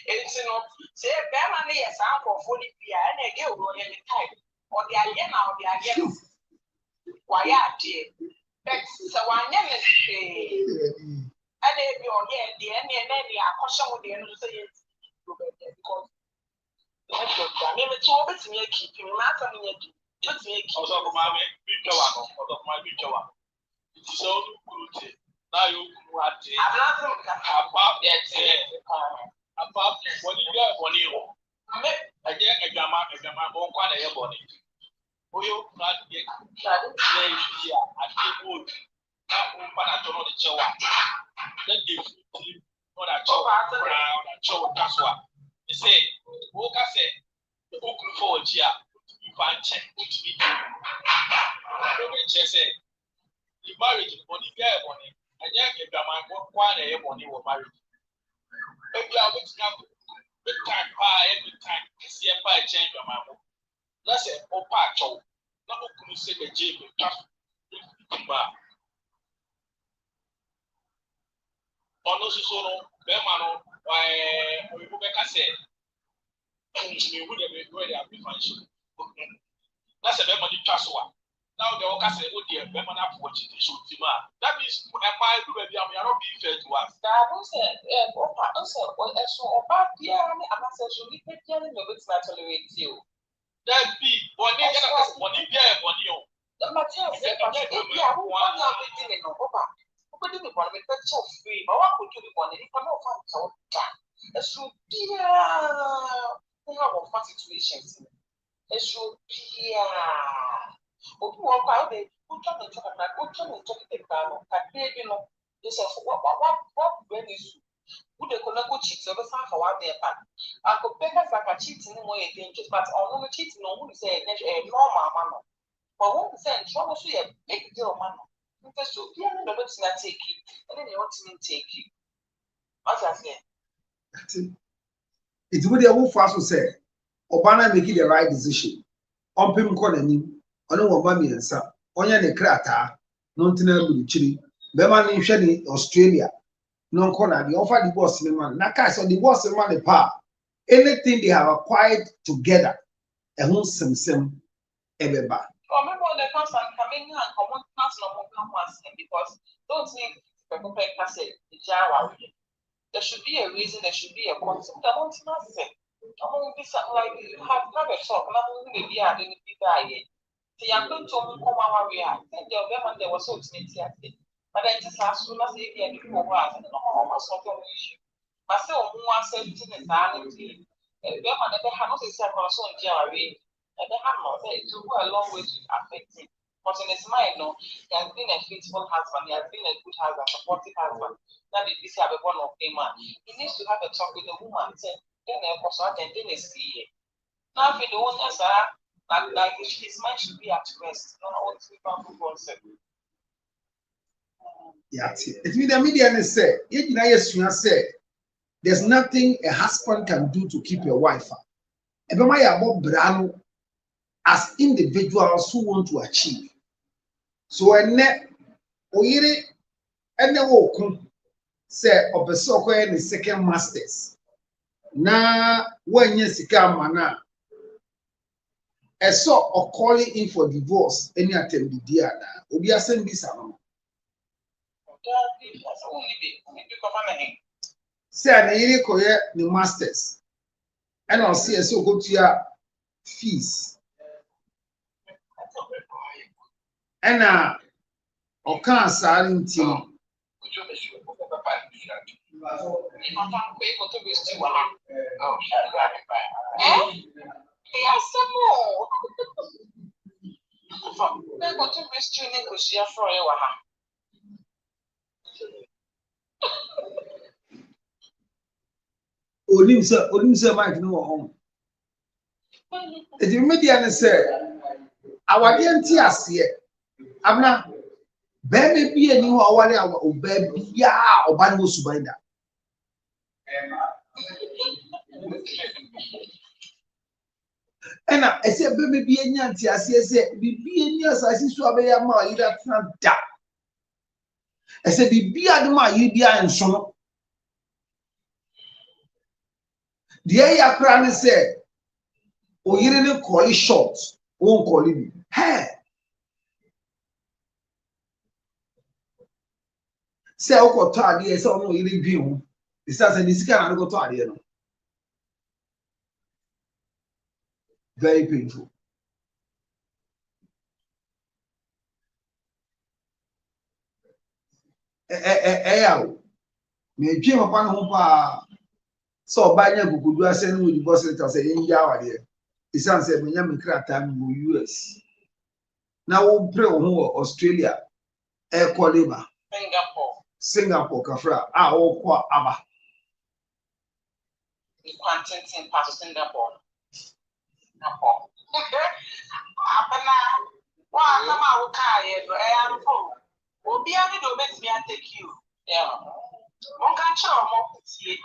It's no say, Bama, yes, I'm for 40 and a girl will any type, or the alien or the alien. Why, dear? That's so I never say. And if you're here, the any and any are caution with the end of the say because I mean, it's all it's me keeping matter in it. Just make also for my big one, of my big one. It's so good. Now you what I'm not about that about what you got for you. I get a gamma, won't quite a body. Oh, you not get here. I think wood. Now, I don't know the show. Let you what I show around and show that's what. They say, Woka said, the book forward here. You find check which me. Say, the marriage money, get money. And yet, if your man won't quite a money or marriage. If you are mixing up big time pie every time, see a pie change your man. That's it, or patch. Not who say the jail will just bar. On those who know, Bemano, why Rebecca said, you would have been ready at the function. That's a Bemani Taswa. Now the Oka say, oh dear, Bemana for what you should see. That means, my baby, I'm not being fair to us. I don't say, Opa, also, so about the army, I'm not saying you get the it's not tolerate you. That be one day, one day, one year. The material said, yeah, who want to be in Opa? Who didn't want to make that so free? But what would you be one? If I'm not found so that should be we have a fun situations. It should be Open walk out there, who come and talk about what can we talk about? Baby, no, this is what when is who they cannot go cheat over some for what they're back. I could better like a cheating more dangerous, but on no cheating, no one say a normal man. But one say, trouble see a big deal man. Because you can't know what's not take it, and then you want to take it. What's that saying? It's what the whole fast will say. Obana making the right decision. On Pim Colony. Ono wo ba miensa onye ne krata no ntina buru chiri be ma ne hwe ni Australia no nko na the offer the boss me man na kai so the boss man the pa anything they have acquired together ehun semsem ebeba Remember the constant coming and common class no come because don't need people pay cassette the jawa. There should be a reason, there should be a concept. I want to say like you have a talk, not only be at any people. See, I'm going to come our way. I think there was so timid. But then just as soon as they get people who are almost not an issue. But still, who are saying it's an insanity. They have not a second so in Jerry, and they have not to go a long way to affect him. But in his mind, no, he has been a faithful husband, he has been a good husband, supportive husband. That is, have a one of a man. He needs to have a talk with the woman, say, then a person, then see it. Now, if the owners are like his mind should be at rest. No one wants to be concept. Yeah, it means the media say, say, there's nothing a husband can do to keep your wife. As individuals who want to achieve. So, and oyire and the wokum say, Obesoko and the second masters. Na when you see mana. I saw a calling in for divorce. Any attempt the dear now. Obi asem bi salon. Say na yiri koye the masters. And I'll see so go to your fees. And okan sarin team. Yes, some more. They're going to be streaming because you're for a while. Onim say Mike no home. The media say, I awade nti ase abna bebe bi ani ho awale oba bia oba no suban da ena ese bebe bi anya nti ase ese bibi ani asase so abeya ma yira tran da ese bibi aduma yiri bia enso no de ya kra ne se oyire ne call short won call me hey se okoto ade se ono oyire dwi ho isa se disika na okoto ade no very painful yawo me dwi papa no ho pa so ba nya gugudu ase no we divorce letter say yin ja awade isa se me nya me krata no US na wo pre wo ho Australia Koleba Singapore kafra wo kwa aba Quantin pass Singapore abana wa kama wo kai do am for obi ani do bet me take you won kan chawo mo tie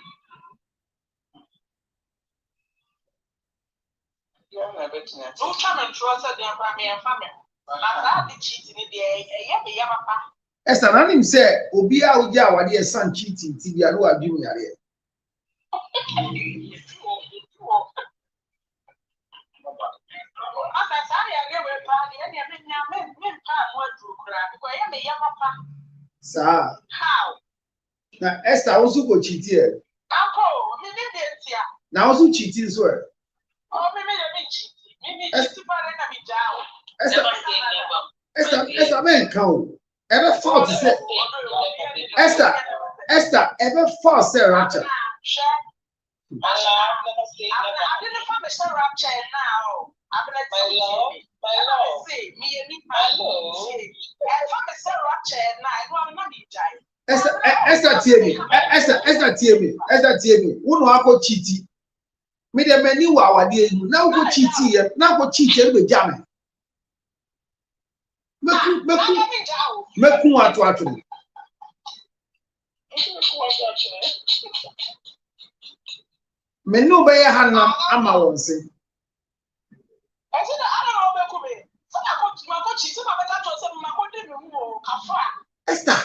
na betina no chairman trust dey am me family na that the cheat ni dey me ya papa esa na nim se obi a uji awade san cheating ti bia no adwum yare sa how na Esther also go cheat here uncle me need dey na also cheating so oh me cheat me ba na me jaw Esther man count ever fault say Esther ever fault say Rachel I didn't find the rapture now. I'm going to tell you. See, me and my love. I found the rapture now. I'm not Esther tie me. Who know how cheat? Me the many wa awade enu. Na go cheat here. Na go cheat here be jam. Meku atu. Me no be hanam ama won se. I said I don't know be me. So I go cheat ma be ka to se ma go dey me mu kafa. Esther.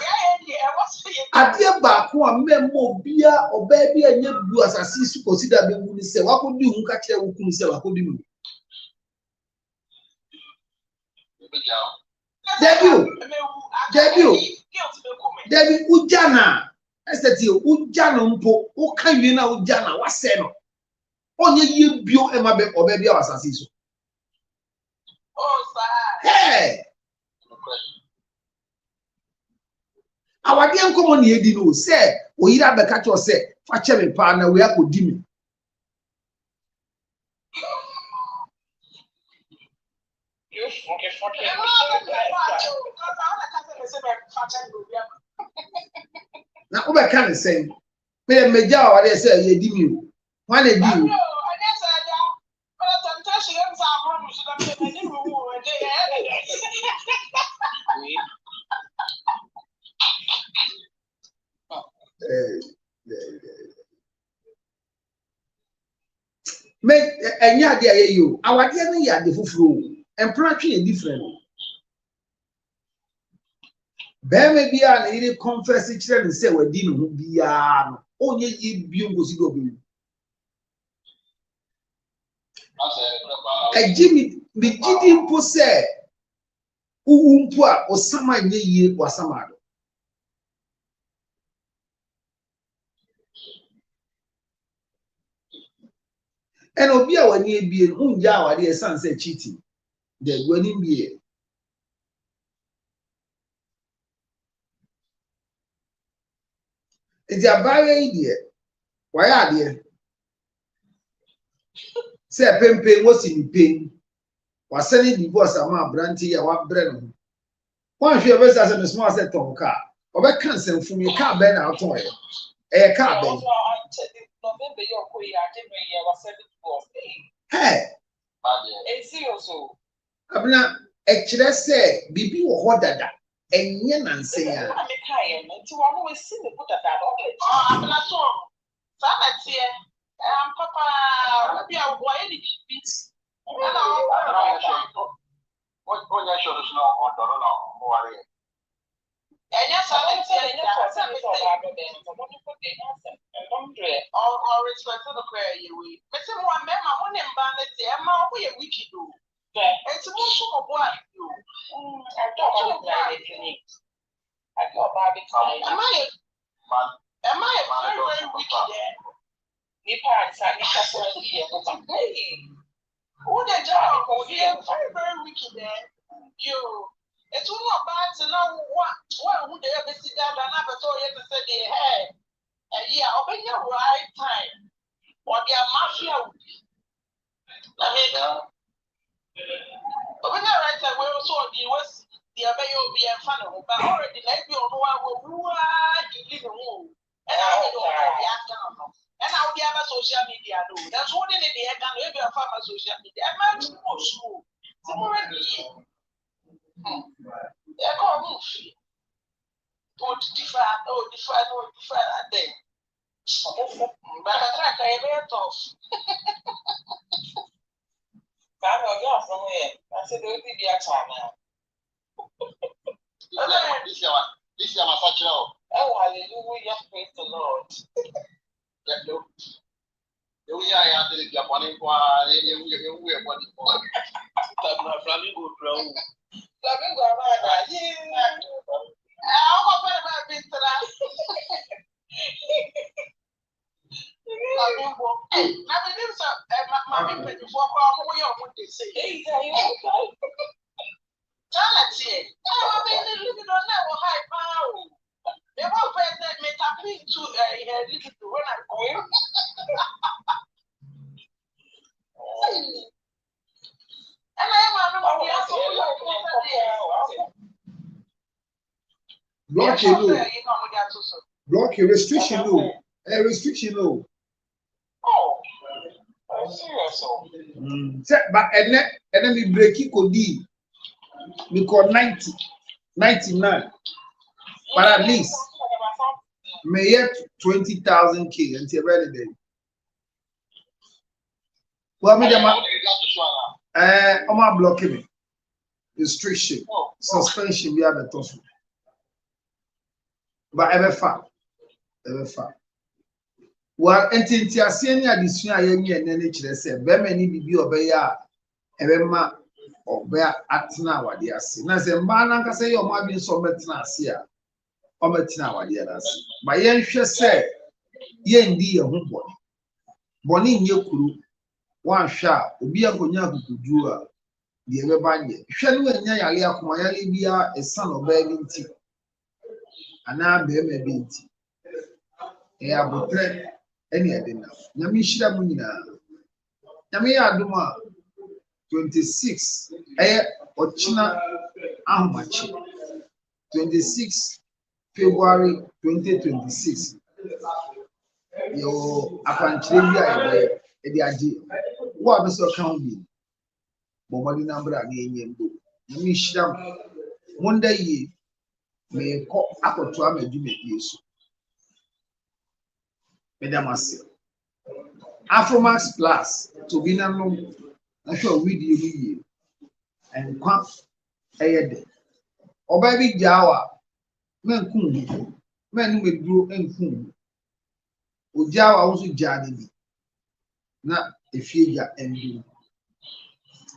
Ade ba ko a memmo bia oba bia nya bu asasi su consider be wu ni se wa ko di hu ka kire wu kun se wa ko di mu. Debi ujana eseti ujana mpo o kan wi na ujana wa se no onye ye bio e ma be oba bia asasi so. Oh sir. Hey. Awade enkomo na edi no se oyira be ka cho se fa che me pa na we akodi mi. Na o be kan say me meja awade say ye di mi o. Wan e di o. Me enya de aye yo awade no ya de fufuro empratwe e different be me bia na ire confess kire ne se wadi no bia no onye ye bio ngosi do bi ajimi me gidi mpo se uwu mpo a osama nye yie wasama do and obi a wani ebie unja awade e san say cheating the wani bie edi abare idie waya ade say pempe wosi ni pen wasani divorce ama branti ya wa bre no wan hwe be say me small say ton ka obe kan sen fumi ka be na aton e ka be November your queer, I didn't was 7 hey it's serious. abna Actually, say, Bibi or what that, and yen and say, I'm always seen the good at that. I'm not sure. That's here. Papa, we are why beats. What your show is not on the no, And yes, I said, or respect to the prayer you will. But someone, ma'am, I want him bandit, I'm not we a wiki do. It's a motion of what you. I don't know why it needs. I got Barbie. Am I very, very wicked there? The parents are not here, but I'm paying. Who the job? Very, very wicked there. You. It's all about to know what would they ever sit down and have a story to say they had. Yeah, open your right time. Or their mafia would be. I mean, open your right time, we also the West, the Abbey will be a fan of, but already like you know, who are you in the room? And I don't know the afternoon. And I'll be a social media. That's what they had done. Maybe a farmer social media. I'm not sure. Somewhere in they're called movie. Don't differ, no then. But I track a very tough. I know you're somewhere. I said, don't be a child now. this is my such now. Oh, hallelujah, praise the Lord. We are at the Japanese one, we are one. Flamingo crown. Flamingo, I'll go for my business. I mean, my people before we are what they say. Hey, Charlotte, I mean, living on that high power. They won't pay that make a plea to little to when I'm going. And I am block a restriction no. A restriction no. Oh, serious. But and then we break it could be because 90, 99. But at least may get 20,000 K until ready day. Well, I mean, I'm not blocking it. Restriction, suspension, we have a toss. But ever far. Well, until I see any addition, I am here, and then it said, Bemany be obey ever ma or bear at now what they are saying. I say, man, I say, your mother is so much here. Or much now what they are saying. My young say, yen be a homeboy. Bonnie, you could one shot, be a gonya who could do the ever bany. Shall we nearly acquire a son of begging tea? And now be a binty. I have a any idea. Yamishia Munina Yamia Duma 26 Ochina Amachi 26 February 2026. Your Apanchia Ediaji. What was your county? Momadi number again. Yamishia one day may call up to a medimate. Madam Afromax Plus to be known. I shall read you and come a day. Or baby Jawa, men coon, men with blue and coon. Ujawa also jaddy. Not a figure and you.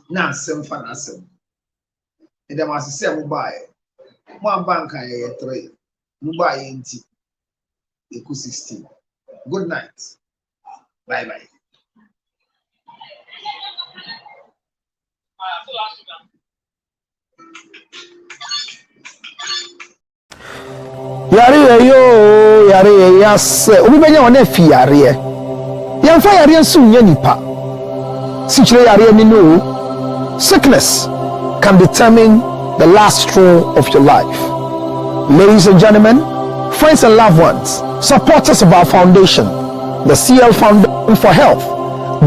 Now, some fun as some. And there must say, buy one bank I trade. Mobile in tea. Eco 16. Good night. Bye bye. Yare yo, yare yes. Obi benya wane fi yare. Yamfa yare nsu nye nipa. Sichire yare ni no. Sickness can determine the last straw of your life. Ladies and gentlemen, friends and loved ones, supporters of our foundation, the CL Foundation for Health,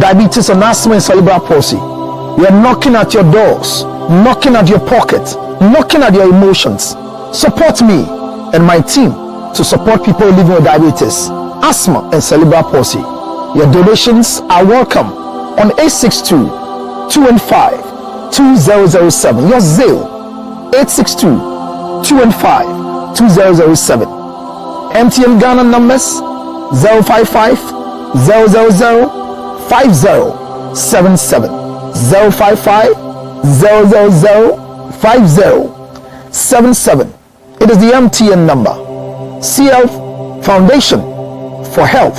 Diabetes and Asthma and Cerebral Palsy, we are knocking at your doors knocking at your pocket, knocking at your emotions. Support me and my team to support people living with diabetes, asthma, and cerebral palsy. Your donations are welcome on 862-215-2007. Your Zelle 862-215-2007. MTN Ghana numbers 055 000 5077 055 000 5077. It is the MTN number. CL Foundation for Health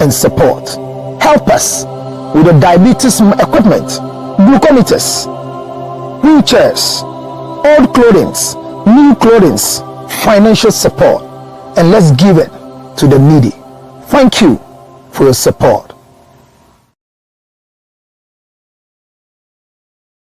and Support. Help us with the diabetes equipment, glucometers, wheelchairs, old clothing, new clothing, financial support, and let's give it to the needy. Thank you for your support.